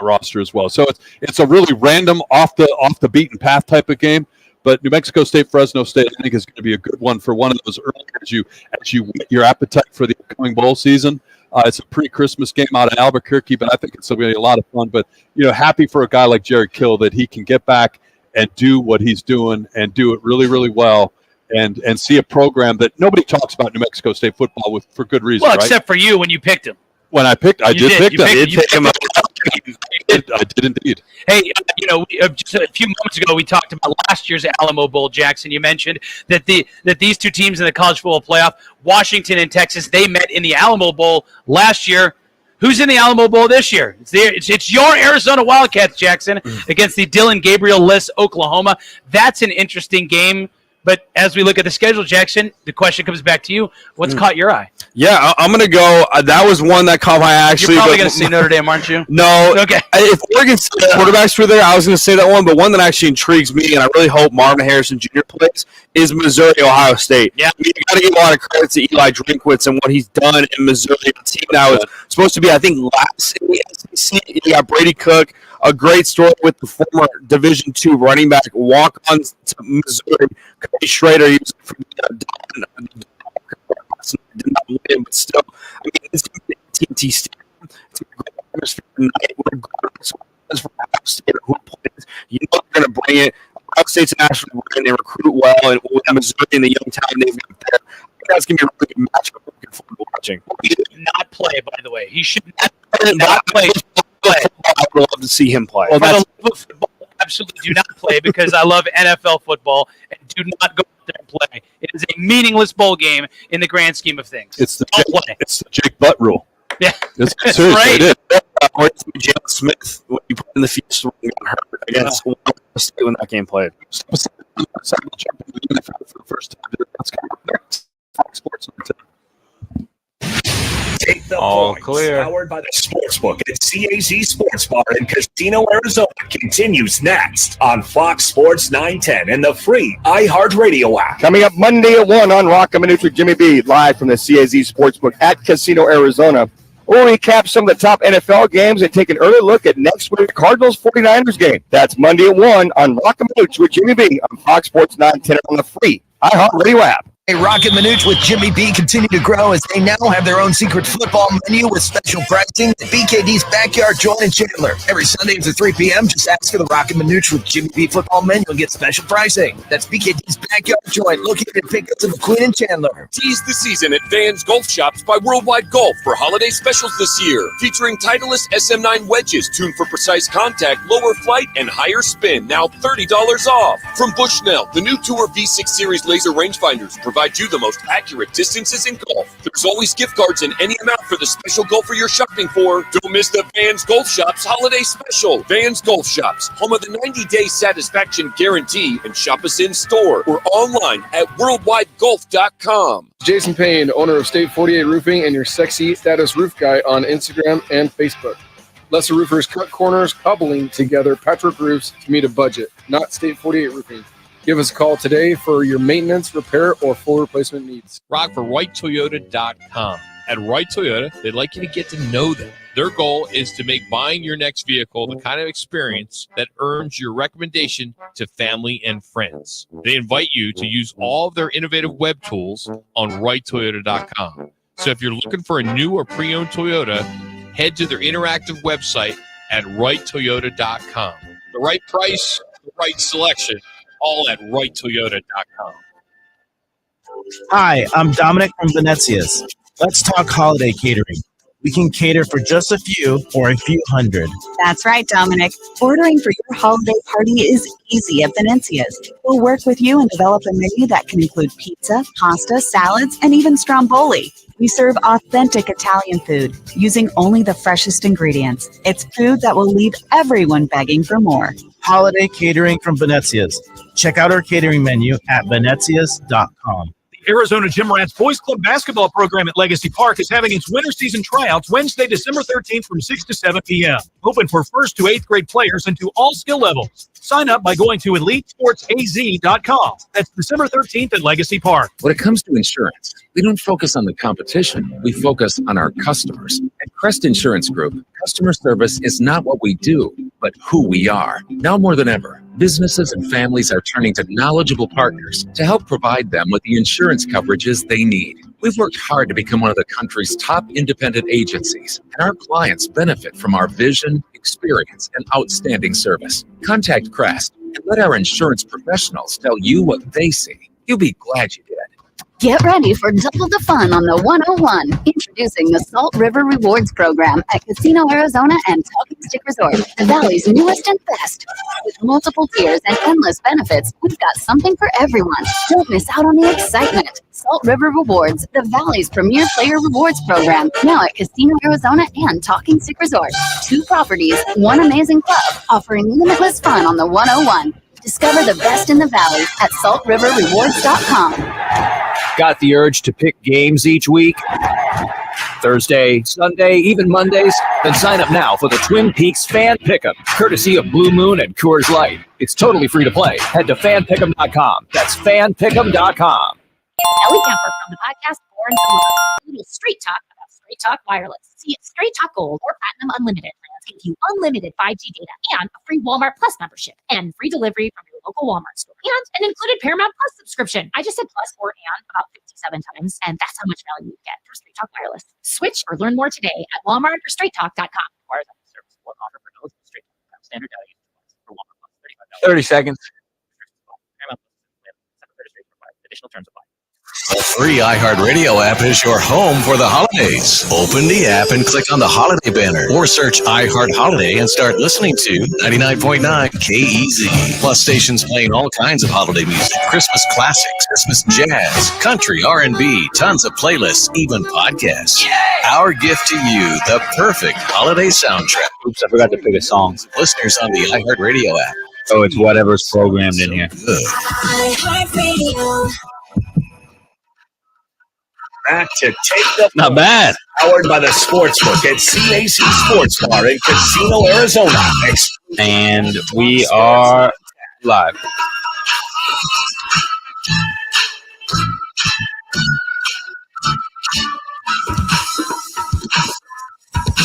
roster as well. So it's a really random, off the beaten path type of game. But New Mexico State, Fresno State, I think is going to be a good one for one of those early as you whet your appetite for the upcoming bowl season. It's a pre-Christmas game out of Albuquerque, but I think it's going to be a lot of fun. But happy for a guy like Jerry Kill that he can get back and do what he's doing and do it really, really well, and see a program that nobody talks about New Mexico State football for good reason. Well, except for you when you picked him. When I did pick him. I did indeed. Hey, just a few moments ago, we talked about last year's Alamo Bowl, Jackson. You mentioned that these two teams in the college football playoff, Washington and Texas, they met in the Alamo Bowl last year. Who's in the Alamo Bowl this year? It's your Arizona Wildcats, Jackson, against the Dylan Gabriel-less Oklahoma. That's an interesting game. But as we look at the schedule, Jackson, the question comes back to you. What's caught your eye? Yeah, I'm going to go. That was one that caught my eye, actually. You're probably going to say Notre Dame, aren't you? No. Okay. If Oregon State quarterbacks were there, I was going to say that one, but one that actually intrigues me, and I really hope Marvin Harrison Jr. plays, is Missouri-Ohio State. Yeah. I mean, you got to give a lot of credit to Eli Drinkwitz and what he's done in Missouri. The team that was supposed to be, I think, last in the SEC. You got Brady Cook, a great story with the former Division II running back, walk-on to Missouri. Cody Schrader, he was from did not win, but still, I mean, it's going to be TNT Stadium. It's going to be a great atmosphere tonight. Regardless for Ohio State or who plays, you know they're going to bring it. Ohio State's nationally ranked. They recruit well, and with Missouri and the young talent they've got there, I think that's going to be a really good matchup. I'm looking forward to watching. He should not play, by the way. He should not play. I would love to see him play. Well, for the love of football, absolutely do not play because I love NFL football and do not go out there and play. It is a meaningless bowl game in the grand scheme of things. It's the Jake Butt rule. Yeah, that's seriously, right. it is. Or it's Jalen Smith when you put in the future when he got hurt against Ohio State when that game played. For the first time. That's kind of Fox Sports. Take the All points. clear. Powered by the Sportsbook at CAZ Sports Bar in Casino, Arizona continues next on Fox Sports 910 and the free iHeartRadio app. Coming up Monday at 1 on Rock and Minute with Jimmy B, live from the CAZ Sportsbook at Casino, Arizona. We'll recap some of the top NFL games and take an early look at next week's Cardinals-49ers game. That's Monday at 1 on Rock and Minute with Jimmy B on Fox Sports 910 on the free iHeartRadio app. Hey, Rocket Minute with Jimmy B continue to grow as they now have their own secret football menu with special pricing at BKD's Backyard Joint in Chandler. Every Sunday after 3 p.m., just ask for the Rocket Minute with Jimmy B football menu and get special pricing. That's BKD's Backyard Joint located at Pickups in McQueen and Chandler. Tease the season at Van's Golf Shops by Worldwide Golf for holiday specials this year. Featuring Titleist SM9 wedges tuned for precise contact, lower flight, and higher spin. Now $30 off. From Bushnell, the new Tour V6 Series laser rangefinders provide you the most accurate distances in golf. There's always gift cards in any amount for the special golfer you're shopping for. Don't miss the Vans Golf Shops holiday special. Vans Golf Shops, home of the 90-day satisfaction guarantee, and shop us in store or online at worldwidegolf.com. Jason Payne, owner of State 48 Roofing and your sexy status roof guy on Instagram and Facebook. Lesser roofers cut corners, cobbling together patchwork roofs to meet a budget, not State 48 Roofing. Give us a call today for your maintenance, repair, or full replacement needs. Rock for WrightToyota.com. At Wright Toyota, they'd like you to get to know them. Their goal is to make buying your next vehicle the kind of experience that earns your recommendation to family and friends. They invite you to use all of their innovative web tools on WrightToyota.com. So if you're looking for a new or pre-owned Toyota, head to their interactive website at WrightToyota.com. The right price, the right selection, all at WrightToyota.com. Hi, I'm Dominic from Venezia's. Let's talk holiday catering. We can cater for just a few or a few hundred. That's right, Dominic. Ordering for your holiday party is easy at Venezia's. We'll work with you and develop a menu that can include pizza, pasta, salads, and even stromboli. We serve authentic Italian food using only the freshest ingredients. It's food that will leave everyone begging for more. Holiday catering from Venezia's. Check out our catering menu at venezias.com. Arizona Gym Rats Boys Club basketball program at Legacy Park is having its winter season tryouts Wednesday, December 13th from 6 to 7 p.m. Open for 1st to 8th grade players and to all skill levels. Sign up by going to EliteSportsAZ.com. That's December 13th at Legacy Park. When it comes to insurance, we don't focus on the competition. We focus on our customers. At Crest Insurance Group, customer service is not what we do, but who we are. Now more than ever, businesses and families are turning to knowledgeable partners to help provide them with the insurance coverages they need. We've worked hard to become one of the country's top independent agencies, and our clients benefit from our vision, experience, and outstanding service. Contact Crest and let our insurance professionals tell you what they see. You'll be glad you did. Get ready for double the fun on the 101. Introducing the Salt River Rewards Program at Casino, Arizona and Talking Stick Resort, the Valley's newest and best. With multiple tiers and endless benefits, we've got something for everyone. Don't miss out on the excitement. Salt River Rewards, the Valley's premier player rewards program, now at Casino, Arizona and Talking Stick Resort. 2 properties, 1 amazing club, offering limitless fun on the 101. Discover the best in the valley at saltriverrewards.com. Got the urge to pick games each week? Thursday, Sunday, even Mondays? Then sign up now for the Twin Peaks Fan Pick'em, courtesy of Blue Moon and Coors Light. It's totally free to play. Head to fanpick'em.com. That's fanpick'em.com. Ellie Kemper from the podcast Born to Love. A little straight talk about Straight Talk Wireless. See, Straight Talk Gold or Platinum Unlimited plans give you unlimited 5G data and a free Walmart Plus membership and free delivery from your local Walmart store and an included Paramount Plus subscription. I just said plus or and about 57 times, and that's how much value you get for Straight Talk Wireless. Switch or learn more today at Walmart or straighttalk.com. Requires a service support offer for those with Straight Talk. Standard value for Walmart Plus, $35. 30 seconds. Paramount Plus, additional terms apply. The free iHeartRadio app is your home for the holidays. Open the app and click on the holiday banner or search iHeart Holiday and start listening to 99.9 KEZ. Plus stations playing all kinds of holiday music, Christmas classics, Christmas jazz, country, R&B, tons of playlists, even podcasts. Yay! Our gift to you, the perfect holiday soundtrack. Oops, I forgot to pick a song. Listeners on the iHeartRadio app. Oh, it's whatever's programmed in here. iHeartRadio. Back to Take the Not Point, bad. powered by the Sportsbook at CAC Sports Bar in Casino, Arizona. And we are live.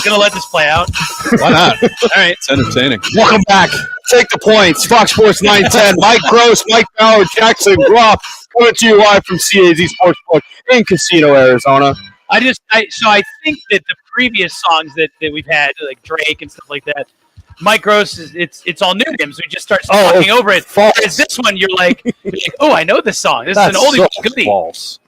Gonna let this play out. Why not? All right. It's entertaining. Welcome back. Take the Points. Fox Sports 910. Mike Gross, Mike Bauer, Jackson Groff, coming to you live from CAZ Sportsbook in Casino, Arizona. I think that the previous songs that we've had, like Drake and stuff like that, Mike Gross is it's all new to him, so he just starts talking over it. Whereas this one, you're like, oh, I know this song. This is an oldie but goodie. False.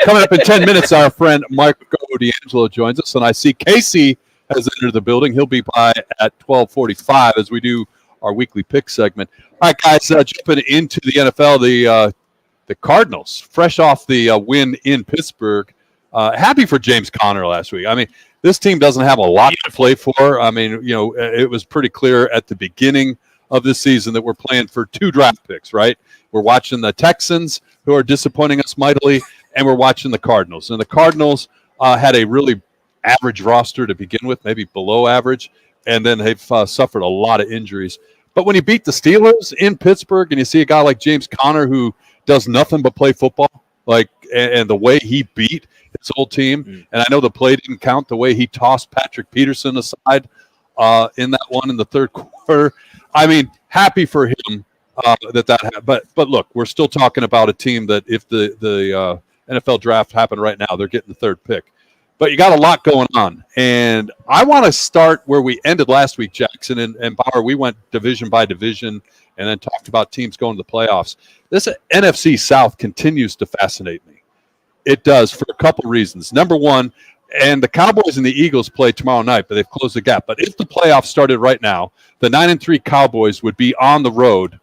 Coming up in 10 minutes, our friend Marco D'Angelo joins us, and I see Casey has entered the building. He'll be by at 12:45 as we do our weekly pick segment. All right, guys, jumping into the NFL, the Cardinals, fresh off the win in Pittsburgh. Happy for James Conner last week. I mean, this team doesn't have a lot to play for. I mean, it was pretty clear at the beginning of this season that we're playing for 2 draft picks, right? We're watching the Texans, who are disappointing us mightily, and we're watching the Cardinals. And the Cardinals had a really average roster to begin with, maybe below average, and then they've suffered a lot of injuries. But when you beat the Steelers in Pittsburgh and you see a guy like James Conner who does nothing but play football, and the way he beat his old team, and I know the play didn't count, the way he tossed Patrick Peterson aside in that one in the third quarter. I mean, happy for him that happened. But look, we're still talking about a team that if the NFL draft happened right now, they're getting the 3rd pick. But you got a lot going on. And I want to start where we ended last week, Jackson and Bauer. We went division by division and then talked about teams going to the playoffs. This NFC South continues to fascinate me. It does for a couple reasons. Number one, and the Cowboys and the Eagles play tomorrow night, but they've closed the gap. But if the playoffs started right now, the 9-3 Cowboys would be on the road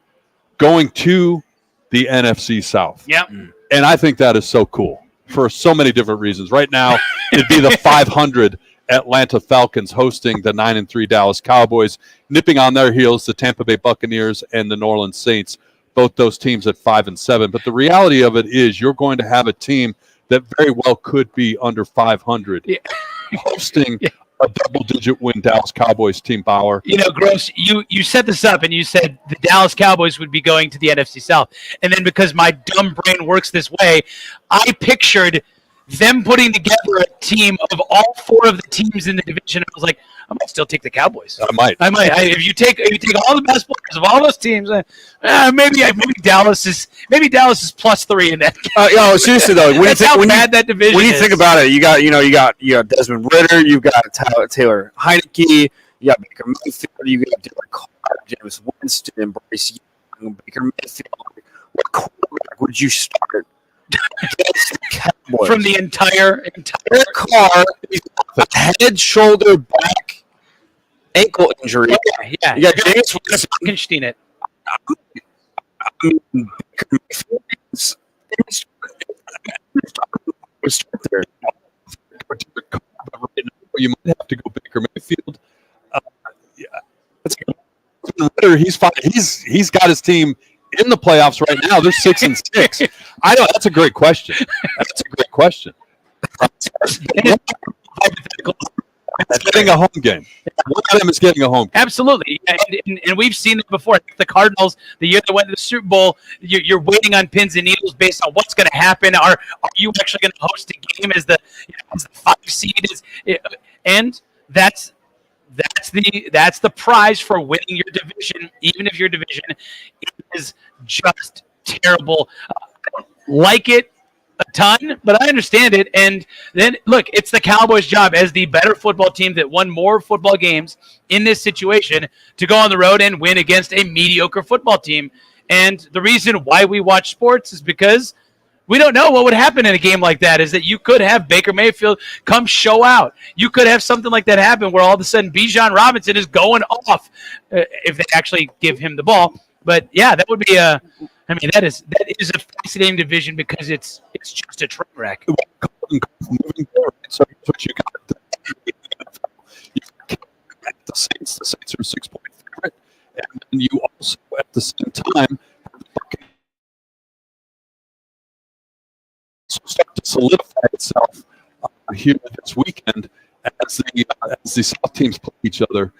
going to the NFC South. Yep. And I think that is so cool for so many different reasons. Right now, it'd be the 500 Atlanta Falcons hosting the 9-3 Dallas Cowboys, nipping on their heels the Tampa Bay Buccaneers and the New Orleans Saints, both those teams at 5-7. But the reality of it is you're going to have a team that very well could be under 500 hosting a double-digit win Dallas Cowboys team, Bauer. Gross, you set this up and you said the Dallas Cowboys would be going to the NFC South. And then because my dumb brain works this way, I pictured them putting together a team of all 4 of the teams in the division. I was like, I might still take the Cowboys. I might. If you take all the best players of all those teams, maybe Dallas is +3 in that. Seriously though, when that division when you is. think about it, you got Desmond Ritter, you got Taylor Heineke, you got Baker Mayfield, you got Derek Carr, James Winston, Bryce Young, Baker Mayfield. What quarterback would you start against the Cowboys? From the entire Carr, head, shoulder, back, ankle injury. Yeah. You got James Winston. It. Baker Mayfield start there. You might have to go Baker Mayfield. whether he's fine. He's got his team in the playoffs right now. They're 6-6. I know that's a great question. That's a great question. It's getting a home game. One of them is getting a home game. Absolutely. And we've seen it before. The Cardinals, the year they went to the Super Bowl, you're waiting on pins and needles based on what's going to happen. Are you actually going to host a game as the 5 seed? And that's the prize for winning your division, even if your division is just terrible. I don't like it a ton, but I understand it. And then, look, it's the Cowboys' job as the better football team that won more football games in this situation to go on the road and win against a mediocre football team. And the reason why we watch sports is because we don't know what would happen in a game like that, is that you could have Baker Mayfield come show out. You could have something like that happen where all of a sudden Bijan Robinson is going off if they actually give him the ball. But, yeah, that would be that is a fascinating division because it's just a train wreck. So what you got. The Saints are 6-point favorite, and then you also at the same time have the Buccaneers start to solidify itself here this weekend as the South teams play each other.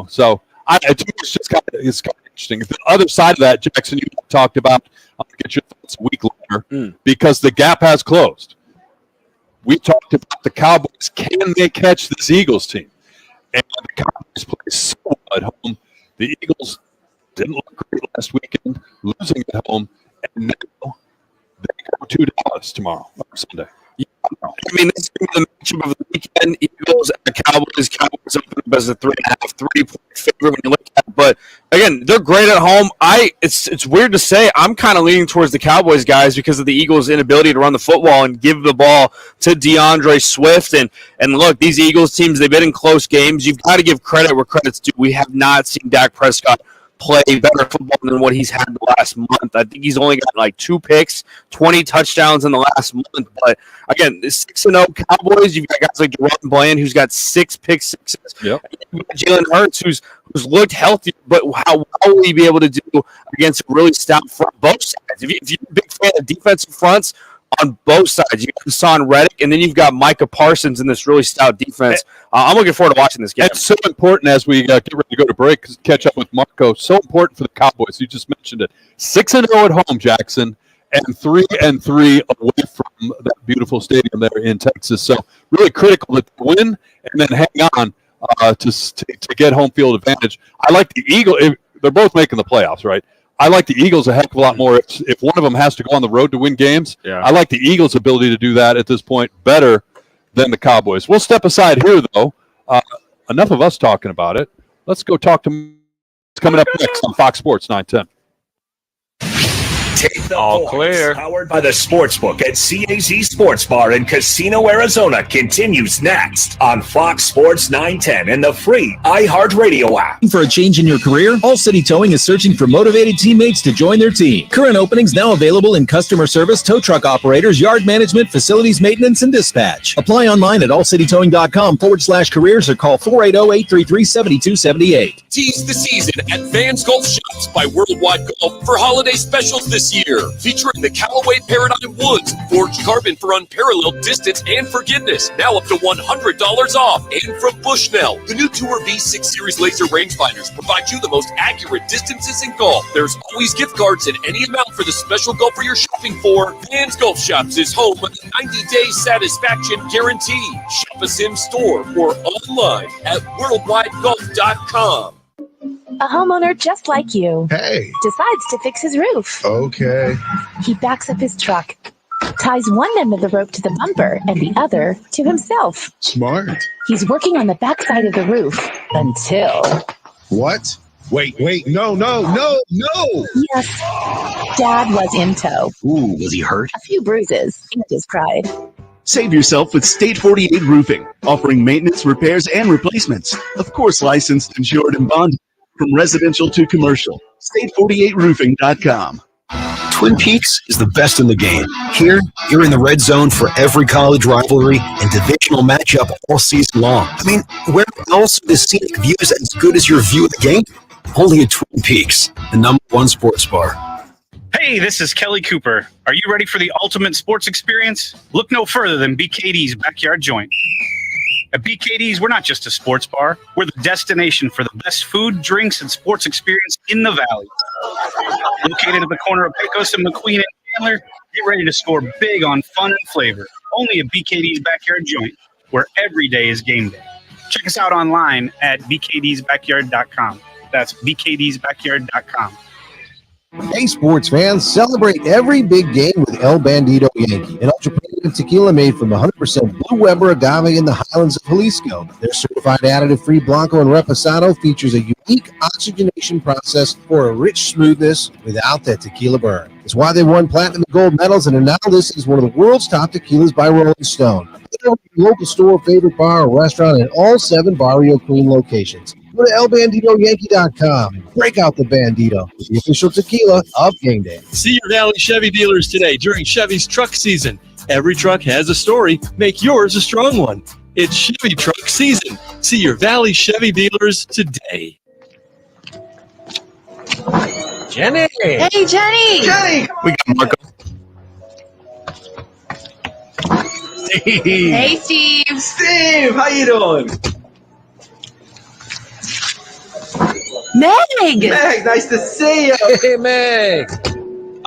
So I think it's just kind of interesting. The other side of that, Jackson, you talked about. I'll get your thoughts a week later because the gap has closed. We talked about the Cowboys. Can they catch this Eagles team? And the Cowboys play so well at home. The Eagles didn't look great last weekend, losing at home, and now they go to Dallas tomorrow or Sunday. Yeah, I mean, this is the matchup of the weekend. Eagles and Cowboys. Cowboys open up as a 3.5, 3-point favorite when you look at it. But again, they're great at home. It's weird to say. I'm kind of leaning towards the Cowboys guys because of the Eagles' inability to run the football and give the ball to DeAndre Swift. And look, these Eagles teams, they've been in close games. You've got to give credit where credit's due. We have not seen Dak Prescott play better football than what he's had the last month. I think he's only got like 2 picks, 20 touchdowns in the last month. But again, the 6-0 Cowboys, you've got guys like Jerome Bland, who's got 6 pick sixes. Yep. Jalen Hurts, who's looked healthy, but how will he be able to do against a really stout front? Both sides. If you're a big fan of defensive fronts on both sides, you got Hassan Reddick, and then you've got Micah Parsons in this really stout defense. I'm looking forward to watching this game. It's so important as we get ready to go to break, catch up with Marco. So important for the Cowboys. You just mentioned it. 6-0 at home, Jackson, and 3-3 away from that beautiful stadium there in Texas. So really critical to win and then hang on to get home field advantage. I like the Eagles. They're both making the playoffs, right? I like the Eagles a heck of a lot more. If one of them has to go on the road to win games, I like the Eagles' ability to do that at this point better than the Cowboys. We'll step aside here, though. Enough of us talking about it. Let's go talk to what's coming up next on Fox Sports 910. Take the All clear. Powered by the Sportsbook at CAZ Sports Bar in Casino, Arizona continues next on Fox Sports 910 and the free iHeartRadio app. For a change in your career, All City Towing is searching for motivated teammates to join their team. Current openings now available in customer service, tow truck operators, yard management, facilities maintenance, and dispatch. Apply online at allcitytowing.com/careers or call 480-833-7278. Tease the season at Vans Golf Shops by Worldwide Golf for holiday specials this year, featuring the Callaway Paradigm Woods, forged carbon for unparalleled distance and forgiveness, now up to $100 off. And from Bushnell, the new Tour V6 Series laser rangefinders provide you the most accurate distances in golf. There's always gift cards in any amount for the special golfer you're shopping for. Vans Golf Shops is home with a 90-day satisfaction guarantee. Shop us in store or online at worldwidegolf.com. A homeowner just like you. Hey. Decides to fix his roof. Okay. He backs up his truck, ties one end of the rope to the bumper and the other to himself. Smart. He's working on the backside of the roof until... What? Wait, no. Yes. Dad was in tow. Ooh, was he hurt? A few bruises and his pride. Save yourself with State 48 Roofing, offering maintenance, repairs, and replacements. Of course, licensed, insured, and bonded. From residential to commercial. State48roofing.com. Twin Peaks is the best in the game. Here, you're in the red zone for every college rivalry and divisional matchup all season long. I mean, where else are the scenic views as good as your view of the game? Only at Twin Peaks, the #1 sports bar. Hey, this is Kelly Cooper. Are you ready for the ultimate sports experience? Look no further than BKD's Backyard Joint. At BKD's, we're not just a sports bar. We're the destination for the best food, drinks, and sports experience in the Valley. Located at the corner of Pecos and McQueen and Chandler, get ready to score big on fun and flavor. Only at BKD's Backyard Joint, where every day is game day. Check us out online at bkdsbackyard.com. That's bkdsbackyard.com. Hey, sports fans, celebrate every big game with El Bandito Yankee, an ultra-premium tequila made from 100% Blue Weber agave in the highlands of Jalisco. Their certified additive-free Blanco and Reposado features a unique oxygenation process for a rich smoothness without that tequila burn. It's why they won platinum and gold medals and are now listed as one of the world's top tequilas by Rolling Stone. Go to your local store, favorite bar, or restaurant in all 7 Barrio Queen locations. Go to elbanditoyankee.com and break out the Bandito, the official tequila of game day. See your Valley Chevy dealers today during Chevy's truck season. Every truck has a story. Make yours a strong one. It's Chevy truck season. See your Valley Chevy dealers today. Jenny. Hey, Jenny. Jenny. We got Marco. Steve. Hey, Steve. Steve, how you doing? Meg. Meg, nice to see you. Hey, Meg.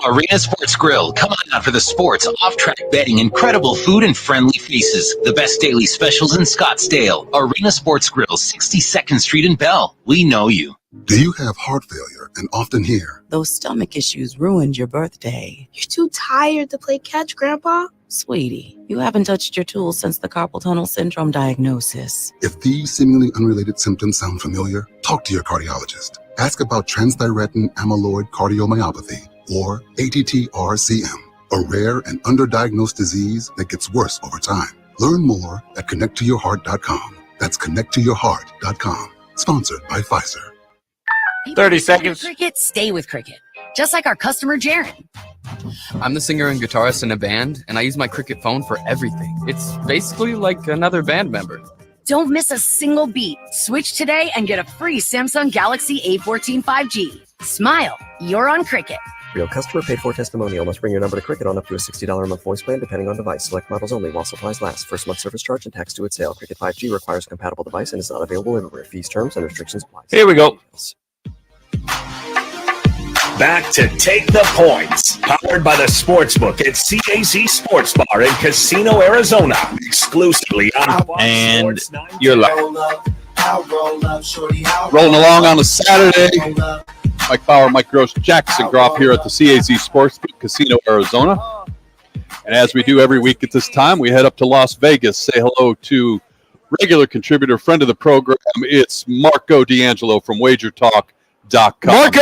Arena Sports Grill. Come on out for the sports, off-track betting, incredible food, and friendly faces. The best daily specials in Scottsdale. Arena Sports Grill, 62nd Street in Bell. We know you. Do you have heart failure and often hear, "Those stomach issues ruined your birthday"? You're too tired to play catch, Grandpa? Sweetie, you haven't touched your tools since the carpal tunnel syndrome diagnosis. if these seemingly unrelated symptoms sound familiar, talk to your cardiologist. Ask about transthyretin amyloid cardiomyopathy, or ATTR-CM, a rare and underdiagnosed disease that gets worse over time. Learn more at connecttoyourheart.com. That's connecttoyourheart.com. Sponsored by Pfizer. 30 seconds. Cricket, stay with Cricket. Just like our customer, Jaron. I'm the singer and guitarist in a band, and I use my Cricket phone for everything. It's basically like another band member. Don't miss a single beat. Switch today and get a free Samsung Galaxy A14 5G. Smile, you're on Cricket. Real customer paid for testimonial. Must bring your number to Cricket on up to a $60 a month voice plan depending on device. Select models only while supplies last. First month service charge and tax due at sale. Cricket 5G requires a compatible device and is not available everywhere. Fees, terms, and restrictions apply. Here we go. Back to Take the Points, powered by the Sportsbook at CAC Sports Bar in Casino, Arizona, exclusively on Fox And Sports 9. you're live. Rolling along on a Saturday. Mike Bauer, Mike Gross, Jackson Groff here at the CAC Sportsbook, Casino, Arizona. And as we do every week at this time, we head up to Las Vegas. Say hello to regular contributor, friend of the program. It's Marco D'Angelo from WagerTalk.com. Marco!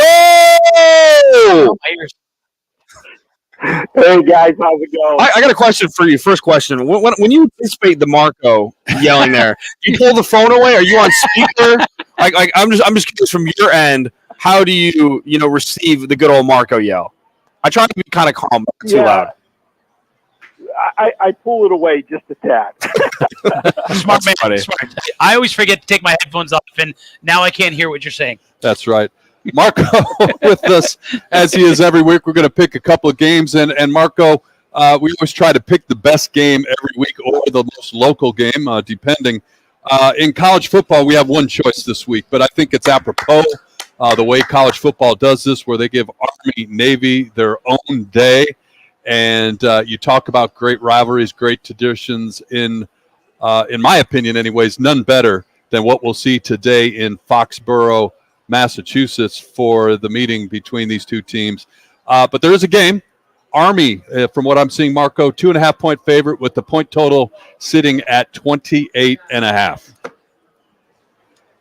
Hey guys, how's it going? I got a question for you. First question: when you anticipate the Marco yelling there, you pull the phone away? Are you on speaker? I'm just curious from your end. How do you receive the good old Marco yell? I try to be kind of calm, but not too loud. I pull it away just a tad. Smart man. Smart. I always forget to take my headphones off, and now I can't hear what you're saying. That's right. Marco with us, as he is every week. We're going to pick a couple of games. And Marco, we always try to pick the best game every week or the most local game, depending. In college football, we have one choice this week, but I think it's apropos the way college football does this, where they give Army, Navy their own day. And you talk about great rivalries, great traditions. In my opinion, anyways, none better than what we'll see today in Foxborough, Massachusetts, for the meeting between these two teams. But there is a game. Army, from what I'm seeing, Marco, 2.5-point favorite with the point total sitting at 28.5.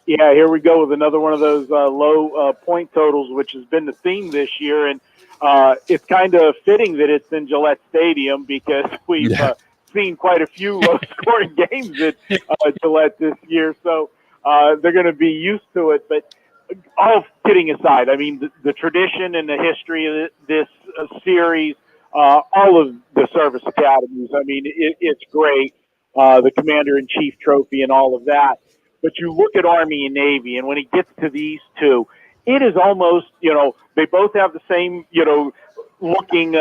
Yeah, here we go with another one of those low point totals, which has been the theme this year. And it's kind of fitting that it's in Gillette Stadium because we've seen quite a few low-scoring games at Gillette this year. So they're going to be used to it. But all kidding aside, I mean, the tradition and the history of this series, all of the service academies, I mean, it's great, the Commander-in-Chief trophy and all of that. But you look at Army and Navy, and when it gets to these two, it is almost, they both have the same, looking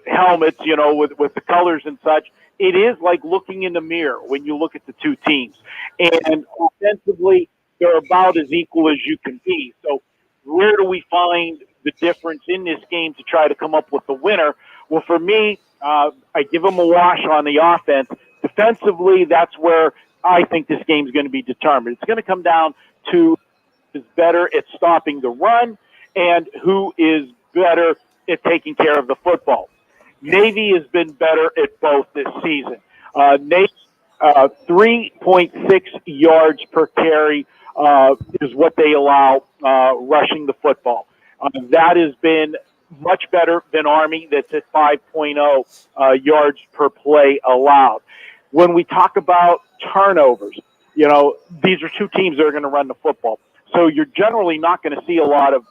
helmets, with the colors and such. It is like looking in the mirror when you look at the two teams. And offensively, they're about as equal as you can be. So where do we find the difference in this game to try to come up with the winner? Well, for me, I give them a wash on the offense. Defensively, that's where I think this game is going to be determined. It's going to come down to who is better at stopping the run and who is better at taking care of the football. Navy has been better at both this season. Navy, 3.6 yards per carry is what they allow rushing the football. That has been much better than Army, that's at 5.0 yards per play allowed. When we talk about turnovers, these are two teams that are going to run the football. So you're generally not going to see a lot of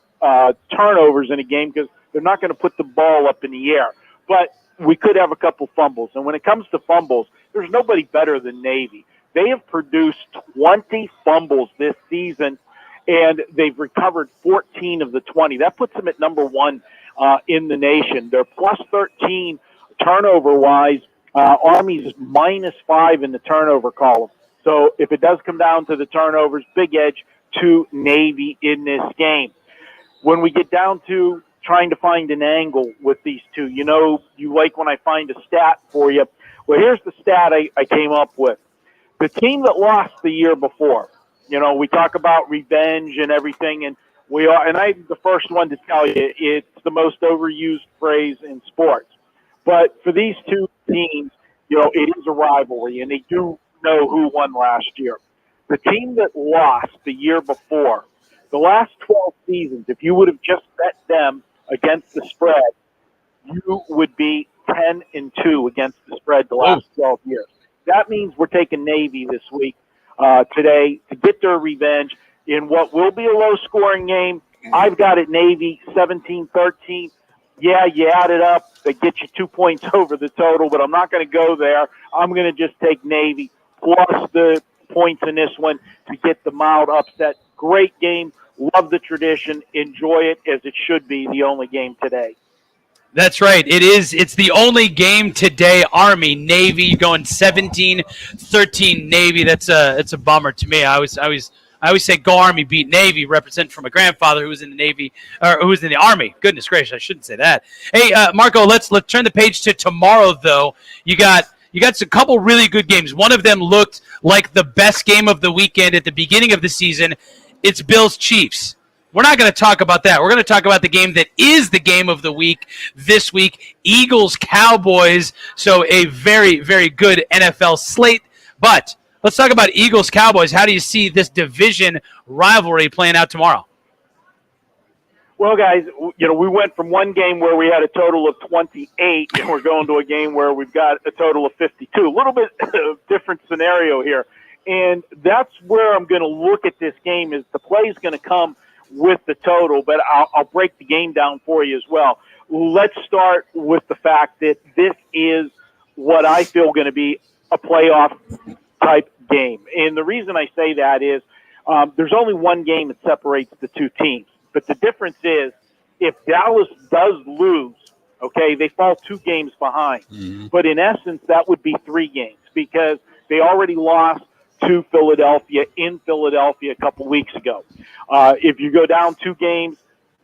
turnovers in a game because they're not going to put the ball up in the air. But we could have a couple fumbles. And when it comes to fumbles, there's nobody better than Navy. They have produced 20 fumbles this season, and they've recovered 14 of the 20. That puts them at number one in the nation. They're plus 13 turnover-wise. Army's minus 5 in the turnover column. So if it does come down to the turnovers, big edge to Navy in this game. When we get down to trying to find an angle with these two, you like when I find a stat for you. Well, here's the stat I came up with. The team that lost the year before, we talk about revenge and everything, and I'm the first one to tell you it's the most overused phrase in sports. But for these two teams, it is a rivalry, and they do know who won last year. The team that lost the year before, the last 12 seasons, if you would have just bet them against the spread, you would be 10-2 against the spread the last 12 years. That means we're taking Navy this week, today, to get their revenge in what will be a low-scoring game. I've got it Navy 17-13. Yeah, you add it up, they get you 2 points over the total, but I'm not going to go there. I'm going to just take Navy plus the points in this one to get the mild upset. Great game. Love the tradition. Enjoy it as it should be the only game today. That's right. It is. It's the only game today. Army, Navy going 17-13 Navy. It's a bummer to me. I always say go Army, beat Navy. Represent from a grandfather who was in the Navy or who was in the Army. Goodness gracious, I shouldn't say that. Hey, Marco, let's turn the page to tomorrow though. You got a couple really good games. One of them looked like the best game of the weekend at the beginning of the season. It's Bills-Chiefs. We're not going to talk about that. We're going to talk about the game that is the game of the week this week, Eagles-Cowboys. So a very, very good NFL slate. But let's talk about Eagles-Cowboys. How do you see this division rivalry playing out tomorrow? Well, guys, we went from one game where we had a total of 28, and we're going to a game where we've got a total of 52. A little bit different scenario here. And that's where I'm going to look at this game is the play is going to come with the total, but I'll break the game down for you as well. Let's start with the fact that this is what I feel going to be a playoff type game. And the reason I say that is there's only one game that separates the two teams. But the difference is if Dallas does lose, okay, they fall 2 games behind. Mm-hmm. But in essence, that would be 3 games because they already lost to Philadelphia in Philadelphia a couple weeks ago. If you go down 2 games,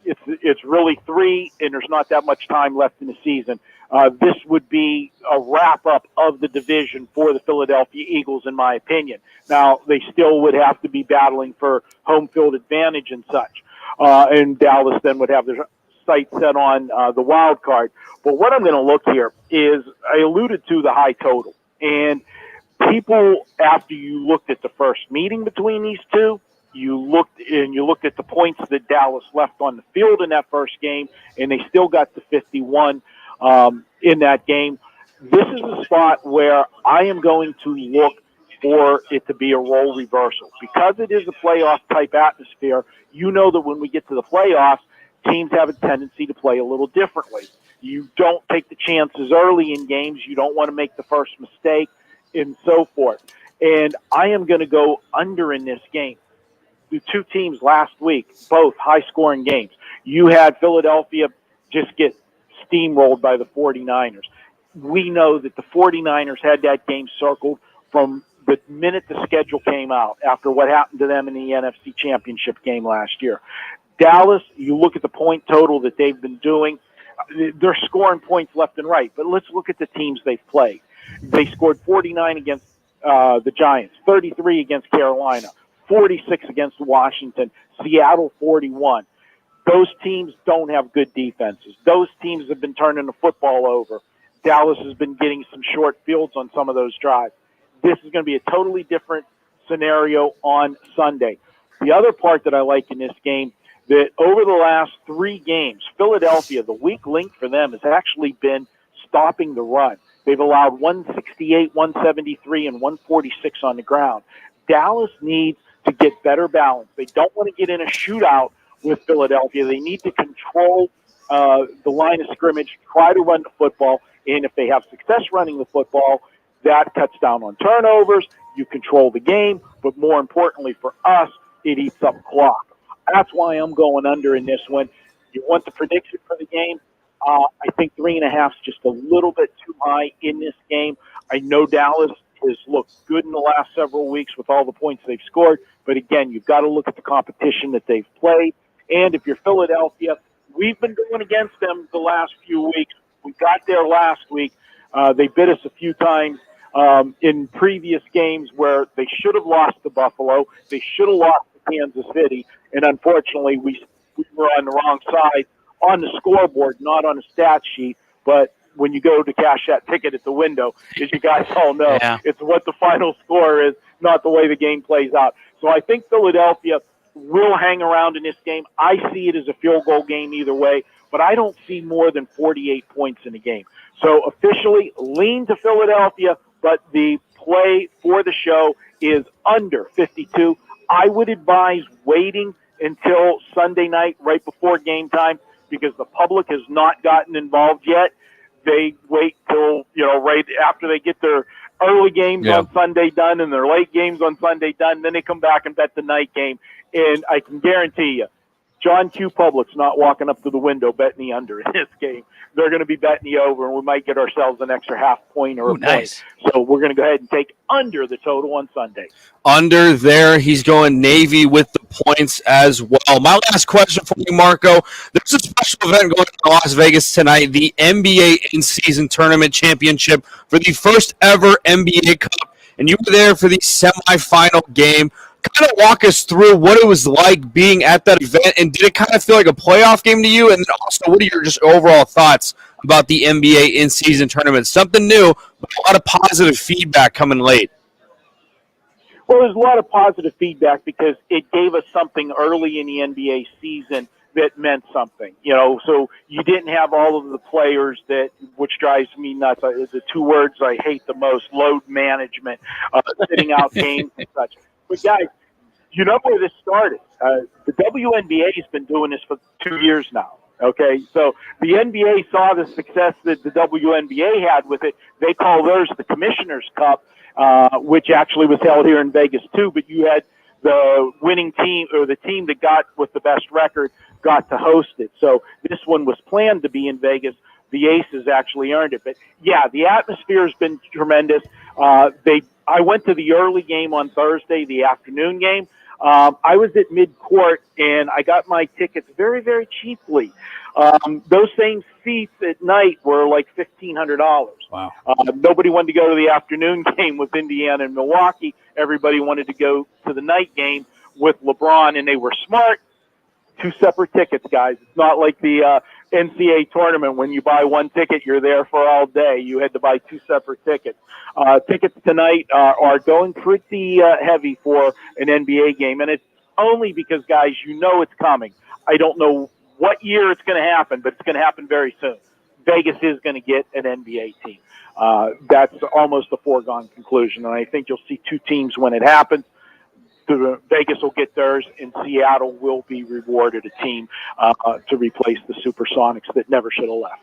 it's really 3, and there's not that much time left in the season. This would be a wrap-up of the division for the Philadelphia Eagles, in my opinion. Now, they still would have to be battling for home field advantage and such. And Dallas then would have their sights set on the wild card. But what I'm going to look here is I alluded to the high total. And people, after you looked at the first meeting between these two, you looked at the points that Dallas left on the field in that first game, and they still got the 51 in that game. This is a spot where I am going to look for it to be a role reversal. Because it is a playoff-type atmosphere, you know that when we get to the playoffs, teams have a tendency to play a little differently. You don't take the chances early in games. You don't want to make the first mistake and so forth. And I am going to go under in this game. the two teams last week, both high-scoring games. You had Philadelphia just get steamrolled by the 49ers. We know that the 49ers had that game circled from the minute the schedule came out after what happened to them in the NFC Championship game last year. Dallas, you look at the point total that they've been doing, they're scoring points left and right. But let's look at the teams they've played. They scored 49 against the Giants, 33 against Carolina, 46 against Washington, Seattle 41. Those teams don't have good defenses. Those teams have been turning the football over. Dallas has been getting some short fields on some of those drives. This is going to be a totally different scenario on Sunday. The other part that I like in this game, that over the last 3 games, Philadelphia, the weak link for them has actually been stopping the run. They've allowed 168, 173, and 146 on the ground. Dallas needs to get better balance. They don't want to get in a shootout with Philadelphia. They need to control the line of scrimmage, try to run the football, and if they have success running the football, that cuts down on turnovers. You control the game, but more importantly for us, it eats up clock. That's why I'm going under in this one. You want the prediction for the game? I think 3.5 is just a little bit too high in this game. I know Dallas has looked good in the last several weeks with all the points they've scored, but again, you've got to look at the competition that they've played. And if you're Philadelphia, we've been going against them the last few weeks. We got there last week. They bit us a few times in previous games where they should have lost to Buffalo. They should have lost to Kansas City. And unfortunately, we were on the wrong side on the scoreboard, not on a stat sheet. But when you go to cash that ticket at the window, as you guys all know, it's what the final score is, not the way the game plays out. So I think Philadelphia will hang around in this game. I see it as a field goal game either way, but I don't see more than 48 points in the game. So officially lean to Philadelphia, but the play for the show is under 52. I would advise waiting until Sunday night, right before game time, because the public has not gotten involved yet. They wait till, right after they get their early games on Sunday done and their late games on Sunday done, then they come back and bet the night game. And I can guarantee you, John Q. Public's not walking up to the window betting the under in this game. They're going to be betting the over, and we might get ourselves an extra half point or a point. So we're going to go ahead and take under the total on Sunday. Under there, he's going Navy with the points as well. My last question for you, Marco. There's a special event going on in Las Vegas tonight, the NBA In-Season Tournament Championship for the first ever NBA Cup, and you were there for the semifinal game. Kind of walk us through what it was like being at that event, and did it kind of feel like a playoff game to you? And then also, what are your just overall thoughts about the NBA in-season tournament? Something new, but a lot of positive feedback coming late. Well, there's a lot of positive feedback because it gave us something early in the NBA season that meant something. So you didn't have all of the players which drives me nuts. The 2 words I hate the most: load management, sitting out games and such. But guys, you know where this started. The WNBA has been doing this for 2 years now. Okay, so the NBA saw the success that the WNBA had with it. They call theirs the Commissioner's Cup, which actually was held here in Vegas too. But you had the winning team, or the team that got with the best record, got to host it. So this one was planned to be in Vegas. The Aces actually earned it. But yeah, the atmosphere has been tremendous. I went to the early game on Thursday, the afternoon game. I was at mid-court, and I got my tickets very, very cheaply. Those same seats at night were like $1,500. Wow. Nobody wanted to go to the afternoon game with Indiana and Milwaukee. Everybody wanted to go to the night game with LeBron, and they were smart. 2 separate tickets, guys. It's not like the NCAA tournament when you buy 1 ticket, you're there for all day. You had to buy 2 separate tickets. Tickets tonight are going pretty heavy for an NBA game, and it's only because, guys, it's coming. I don't know what year it's going to happen, but it's going to happen very soon. Vegas is going to get an NBA team. That's almost a foregone conclusion, and I think you'll see 2 teams when it happens. Vegas will get theirs, and Seattle will be rewarded a team to replace the Supersonics that never should have left.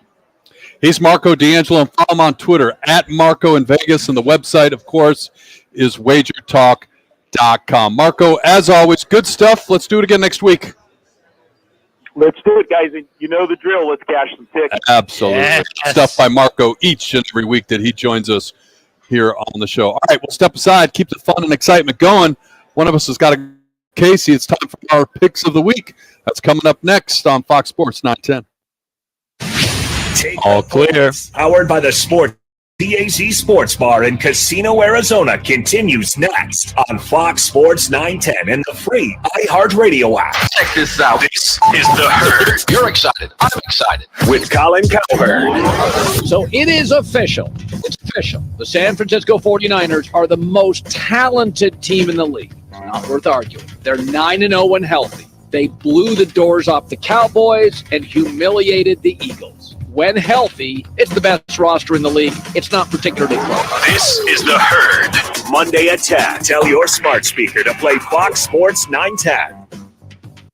He's Marco D'Angelo, and follow him on Twitter at Marco in Vegas, and the website, of course, is Wager Talk. BDAY.com. Marco, as always, good stuff. Let's do it again next week. Let's do it, guys. And you know the drill. Let's cash some tickets. Absolutely. Yes. Stuff by Marco each and every week that he joins us here on the show. All right, we'll step aside, keep the fun and excitement going. One of us has got a Casey. It's time for our picks of the week. That's coming up next on Fox Sports 910. All clear. Powered by the Sport DAZ Sports Bar in Casino, Arizona continues next on Fox Sports 910 and the free iHeartRadio app. Check this out. This is The Herd. You're excited. I'm excited. With Colin Cowherd. So it is official. It's official. The San Francisco 49ers are the most talented team in the league. It's not worth arguing. They're 9-0 when healthy. They blew the doors off the Cowboys and humiliated the Eagles. When healthy, it's the best roster in the league. It's not particularly close. This is The Herd. Monday at 10. Tell your smart speaker to play Fox Sports 910.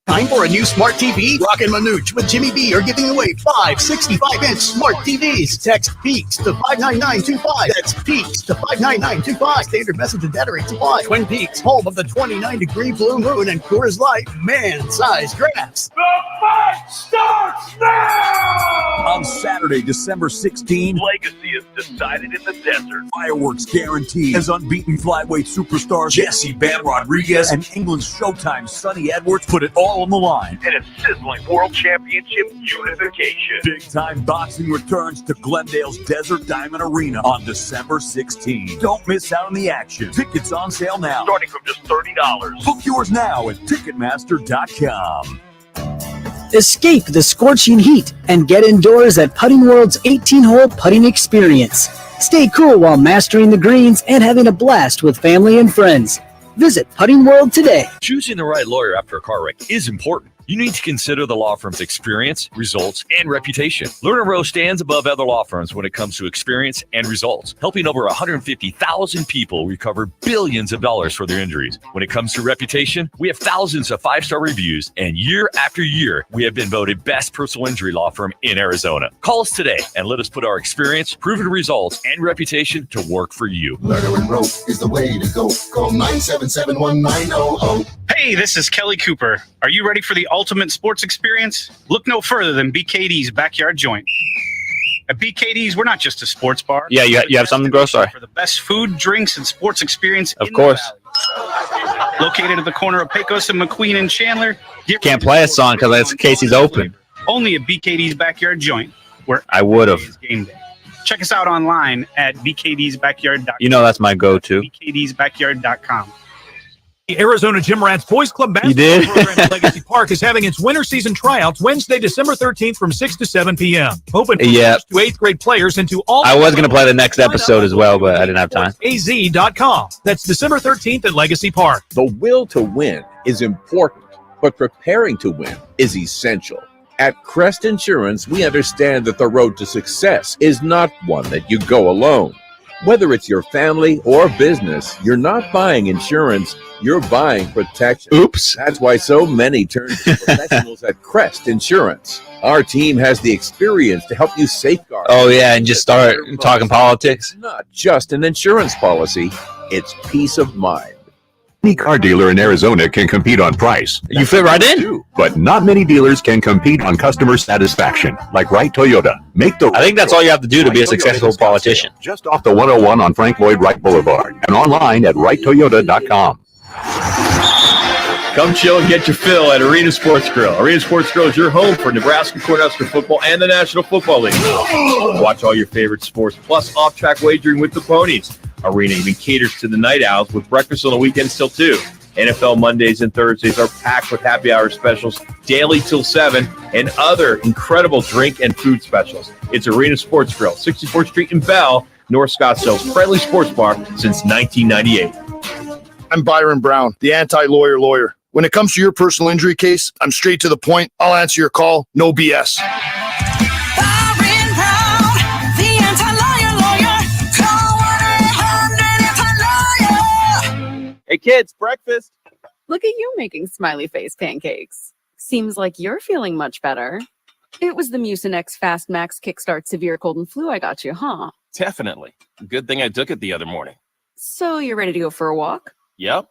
Time for a new smart TV? Rock and Manooch with Jimmy B are giving away 5 65-inch smart TVs. Text PEAKS to 59925. That's PEAKS to 59925. Standard message and data rates apply. Twin Peaks, home of the 29-degree blue moon and Coors Light man-sized drafts. The fight starts now! On Saturday, December 16, Legacy is decided in the desert. Fireworks guaranteed as unbeaten flyweight superstars Jesse Bam Rodriguez and England's Showtime Sonny Edwards put it all on the line. And a sizzling World Championship unification. Big-time boxing returns to Glendale's Desert Diamond Arena on December 16. Don't miss out on the action. Tickets on sale now. Starting from just $30. Book yours now at Ticketmaster.com. Escape the scorching heat and get indoors at Putting World's 18-hole putting experience. Stay cool while mastering the greens and having a blast with family and friends. Visit Putting World today. Choosing the right lawyer after a car wreck is important. You need to consider the law firm's experience, results, and reputation. Lerner Rowe stands above other law firms when it comes to experience and results, helping over 150,000 people recover billions of dollars for their injuries. When it comes to reputation, we have thousands of 5-star reviews, and year after year, we have been voted best personal injury law firm in Arizona. Call us today and let us put our experience, proven results, and reputation to work for you. Lerner Rowe is the way to go. Call 977-1900. Hey, this is Kelly Cooper. Are you ready for the ultimate sports experience? Look no further than BKD's Backyard Joint. At BKD's, we're not just a sports bar. Yeah, you have something to grow? Sorry. For the best food, drinks, and sports experience Of course. Located at the corner of Pecos and McQueen and Chandler. Can't play a song because that's Casey's open. Only at BKD's Backyard Joint, where I would have. game day. Check us out online at bkdsbackyard.com. You know that's my go-to. bkdsbackyard.com. The Arizona Gym Rats Boys Club basketball program at Legacy Park is having its winter season tryouts Wednesday, December 13th from 6 to 7 p.m. Open for first to 8th grade players and to all. I was going to play the next episode as well, but I didn't have time. AZ.com. That's December 13th at Legacy Park. The will to win is important, but preparing to win is essential. At Crest Insurance, we understand that the road to success is not one that you go alone. Whether it's your family or business, you're not buying insurance, you're buying protection. Oops. That's why so many turn to professionals at Crest Insurance. Our team has the experience to help you safeguard. Oh, yeah, and just start talking politics. It's not just an insurance policy, it's peace of mind. Any car dealer in Arizona can compete on price. You fit right in. But not many dealers can compete on customer satisfaction, like Wright Toyota. I think that's all you have to do to be a successful politician. Just off the 101 on Frank Lloyd Wright Boulevard and online at WrightToyota.com. Come chill and get your fill at Arena Sports Grill. Arena Sports Grill is your home for Nebraska Cornhusker football and the National Football League. Watch all your favorite sports, plus off-track wagering with the ponies. Arena even caters to the night owls with breakfast on the weekends till 2. NFL Mondays and Thursdays are packed with happy hour specials daily till 7 and other incredible drink and food specials. It's Arena Sports Grill, 64th Street in Bell, North Scottsdale's friendly sports bar since 1998. I'm Byron Brown, the anti-lawyer lawyer. When it comes to your personal injury case, I'm straight to the point. I'll answer your call, no BS. Hey kids, breakfast. Look at you making smiley face pancakes. Seems like you're feeling much better. It was the Mucinex Fast Max Kickstart Severe Cold and Flu I got you, huh? Definitely. Good thing I took it the other morning. So you're ready to go for a walk? Yep.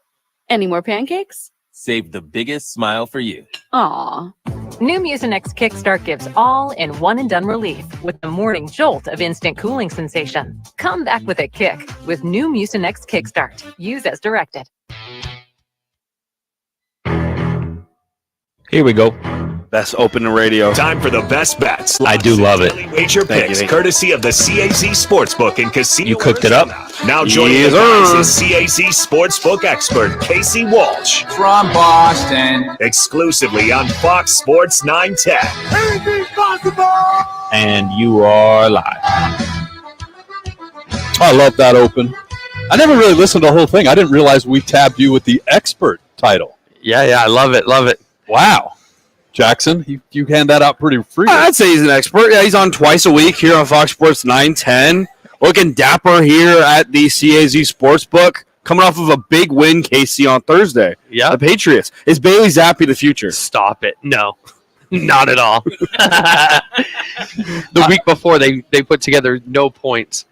Any more pancakes? Save the biggest smile for you. Aw. New Mucinex Kickstart gives all-in one-and-done relief with the morning jolt of instant cooling sensation. Come back with a kick with new Mucinex Kickstart. Use as directed. Here we go. Best opening radio. Time for the best bets. I do love it. Wager picks, courtesy of the CAZ Sportsbook and Casino. You cooked it up. Now joining the guys is CAZ Sportsbook expert Casey Walsh from Boston, exclusively on Fox Sports 910. Anything possible? And you are live. I love that open. I never really listened to the whole thing. I didn't realize we tabbed you with the expert title. Yeah, I love it. Wow. Jackson, you hand that out pretty freely. I'd say he's an expert. Yeah, he's on twice a week here on Fox Sports 910. Looking dapper here at the CAZ Sportsbook. Coming off of a big win, Casey, on Thursday. Yeah. The Patriots. Is Bailey Zappi the future? Stop it. No. Not at all. The week before, they put together no points.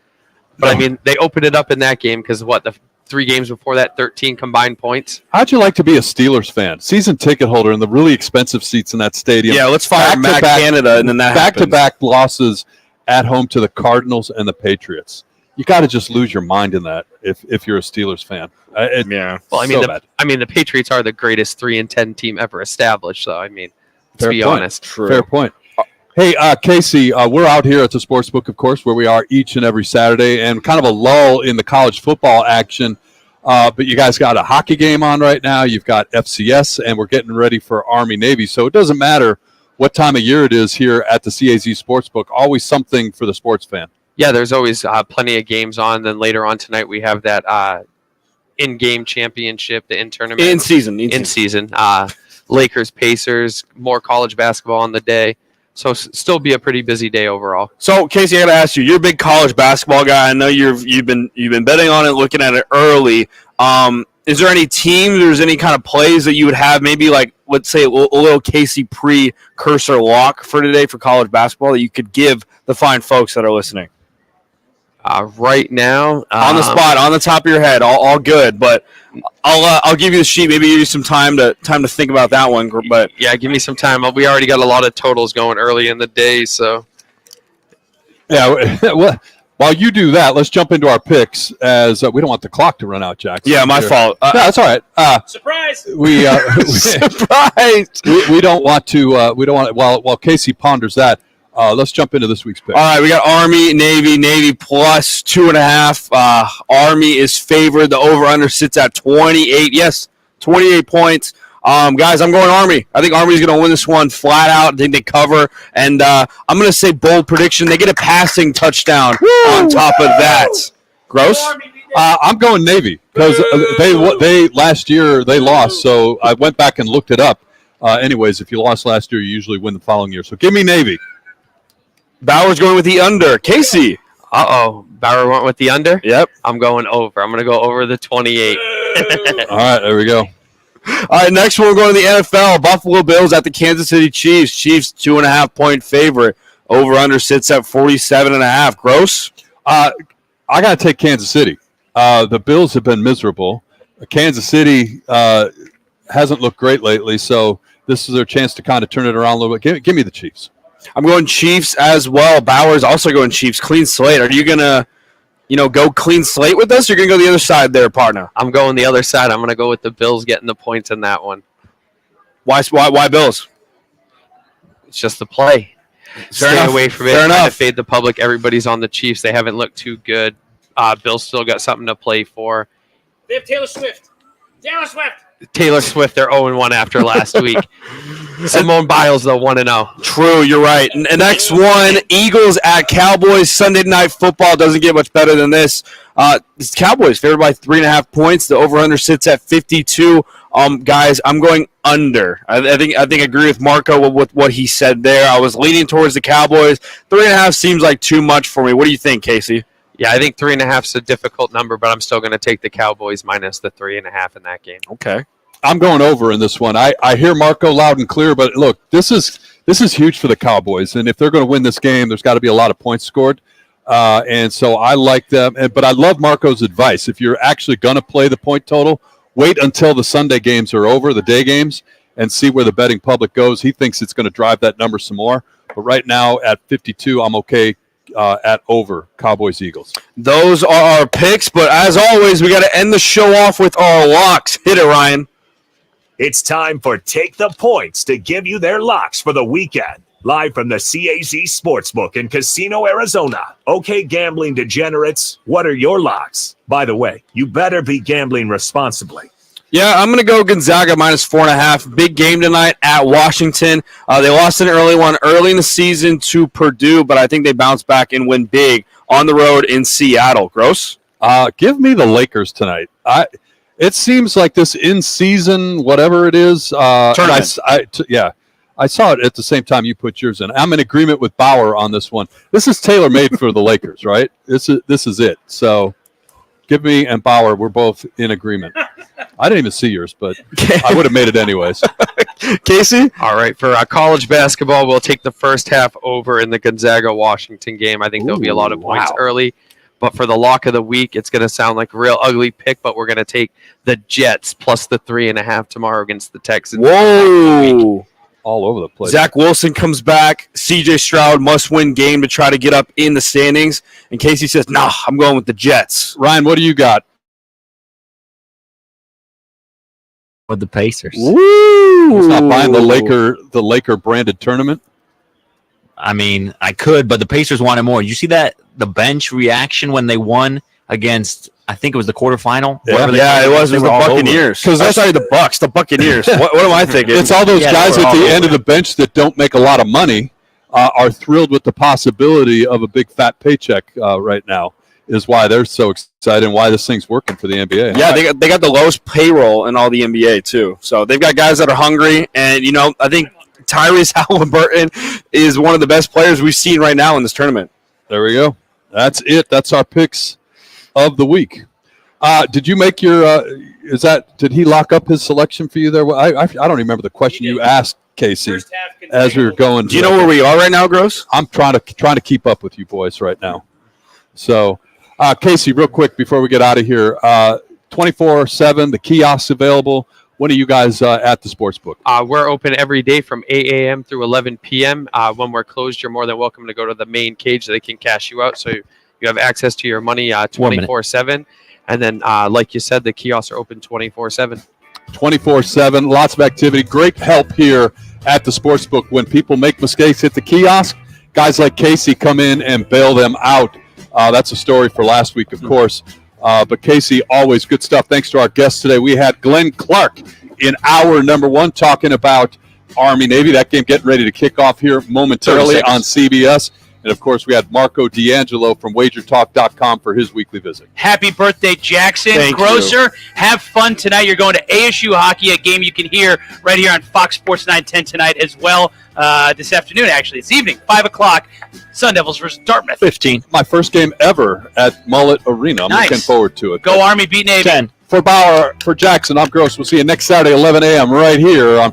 But, I mean, they opened it up in that game because, the 3 games before that, 13 combined points. How'd you like to be a Steelers fan? Season ticket holder in the really expensive seats in that stadium. Yeah, let's fire Matt Canada, and then that back-to-back losses at home to the Cardinals and the Patriots. You got to just lose your mind in that if you're a Steelers fan. Yeah. Well, I mean, the Patriots are the greatest 3-10 team ever established. So, I mean, let's be honest. Fair point. Hey, Casey, we're out here at the Sportsbook, of course, where we are each and every Saturday, and kind of a lull in the college football action. But you guys got a hockey game on right now. You've got FCS, and we're getting ready for Army-Navy. So it doesn't matter what time of year it is here at the CAZ Sportsbook. Always something for the sports fan. Yeah, there's always plenty of games on. Then later on tonight, we have that in-game championship, the in-tournament. In season. Lakers, Pacers, more college basketball on the day. So still be a pretty busy day overall. So Casey, I got to ask you. You're a big college basketball guy. I know you've been betting on it, looking at it early. Is there any teams or is any kind of plays that you would have? Maybe like let's say a little Casey precursor lock for today for college basketball that you could give the fine folks that are listening. Right now, on the spot, on the top of your head, all good. But I'll give you the sheet. Maybe give you some time to think about that one. But yeah, give me some time. We already got a lot of totals going early in the day, so yeah. Well, while you do that, let's jump into our picks. As we don't want the clock to run out, Jackson. Yeah, my fault. No, that's all right. Surprise! Surprise! We don't want to. We don't want. While Casey ponders that. Let's jump into this week's pick. All right, we got Army, Navy plus 2.5. Army is favored. The over-under sits at 28. Yes, 28 points. Guys, I'm going Army. I think Army's going to win this one flat out. I think they cover. And I'm going to say bold prediction. They get a passing touchdown on top of that. Gross? I'm going Navy because they last year they lost. So I went back and looked it up. Anyways, if you lost last year, you usually win the following year. So give me Navy. Bauer's going with the under. Casey. Bauer went with the under? Yep. I'm going over. I'm going to go over the 28. All right, there we go. All right, next one, we're going to the NFL. Buffalo Bills at the Kansas City Chiefs. Chiefs 2.5-point favorite. Over-under sits at 47.5. Gross? I got to take Kansas City. The Bills have been miserable. Kansas City hasn't looked great lately, so this is their chance to kind of turn it around a little bit. Give me the Chiefs. I'm going Chiefs as well. Bauer's also going Chiefs. Clean slate. Are you going to, go clean slate with us? Or you're going to go the other side there, partner? I'm going the other side. I'm going to go with the Bills getting the points in that one. Why Bills? It's just the play. Stay away from it. Fair enough. Try to fade the public. Everybody's on the Chiefs. They haven't looked too good. Bills still got something to play for. They have Taylor Swift. Taylor Swift, they're 0-1 after last week. Simone Biles, though, 1-0. True, you're right. And next one, Eagles at Cowboys. Sunday Night Football doesn't get much better than this. It's Cowboys favored by 3.5 points. The over/under sits at 52. Guys, I'm going under. I think I agree with Marco with what he said there. I was leaning towards the Cowboys. 3.5 seems like too much for me. What do you think, Casey? Yeah, I think 3.5 is a difficult number, but I'm still going to take the Cowboys minus the 3.5 in that game. Okay. I'm going over in this one. I hear Marco loud and clear, but look, this is huge for the Cowboys, and if they're going to win this game, there's got to be a lot of points scored, and so I like them. But I love Marco's advice. If you're actually going to play the point total, Wait until the Sunday games are over, the day games, and see where the betting public goes. He thinks it's going to drive that number some more. But right now at 52, I'm okay at over Cowboys-Eagles. Those are our picks, but as always, we got to end the show off with our locks. Hit it, Ryan. It's time for Take the Points to give you their locks for the weekend. Live from the CAZ Sportsbook in Casino, Arizona. Okay, gambling degenerates, what are your locks? By the way, you better be gambling responsibly. Yeah, I'm going to go Gonzaga -4.5. Big game tonight at Washington. They lost an early one early in the season to Purdue, but I think they bounce back and win big on the road in Seattle. Gross? Give me the Lakers tonight. It seems like this in-season, whatever it is. Tournament. I saw it at the same time you put yours in. I'm in agreement with Bauer on this one. This is tailor-made for the Lakers, right? This is it. So give me and Bauer, we're both in agreement. I didn't even see yours, but I would have made it anyways. Casey? All right, for college basketball, we'll take the first half over in the Gonzaga-Washington game. I think there'll be a lot of points early. But for the lock of the week, it's going to sound like a real ugly pick, but we're going to take the Jets plus the 3.5 tomorrow against the Texans. Whoa! All over the place. Zach Wilson comes back. C.J. Stroud must-win game to try to get up in the standings. And Casey says, nah, I'm going with the Jets. Ryan, what do you got? With the Pacers. Woo! He's not buying the Laker branded tournament. I mean, I could, but the Pacers wanted more. You see the bench reaction when they won against, I think it was the quarterfinal? Yeah, it was the Buccaneers. Sorry, the Bucks, the Buccaneers. what am I thinking? It's all those guys at the end of the bench that don't make a lot of money are thrilled with the possibility of a big fat paycheck right now. Is why they're so excited and why this thing's working for the NBA. Yeah, they got the lowest payroll in all the NBA too. So they've got guys that are hungry, and I think Tyrese Halliburton is one of the best players we've seen right now in this tournament. There we go. That's it. That's our picks of the week. Did you make your? Did he lock up his selection for you there? I don't remember the question you asked, Casey, as we were going. Do you know where we are right now, Gross? I'm trying to keep up with you boys right now. So. Casey, real quick before we get out of here, 24/7, the kiosks available. When are you guys at the sportsbook? We're open every day from 8 a.m. through 11 p.m. When we're closed, you're more than welcome to go to the main cage so they can cash you out. So you have access to your money 24/7. And then, like you said, the kiosks are open 24/7. 24/7, lots of activity. Great help here at the sportsbook. When people make mistakes at the kiosk, guys like Casey come in and bail them out. That's a story for last week, of course. But Casey, always good stuff. Thanks to our guests today. We had Glenn Clark in hour number 1 talking about Army-Navy. That game getting ready to kick off here momentarily on CBS. And, of course, we had Marco D'Angelo from WagerTalk.com for his weekly visit. Happy birthday, Jackson. Thank Grosser, you. have fun tonight. You're going to ASU hockey, a game you can hear right here on Fox Sports 910 tonight as well. This afternoon, actually. It's evening, 5 o'clock. Sun Devils versus Dartmouth. 15. My first game ever at Mullet Arena. I'm Nice. looking forward to it. Go Army, beat Navy. 10. For Bauer, for Jackson, I'm Gross. We'll see you next Saturday, 11 a.m. right here on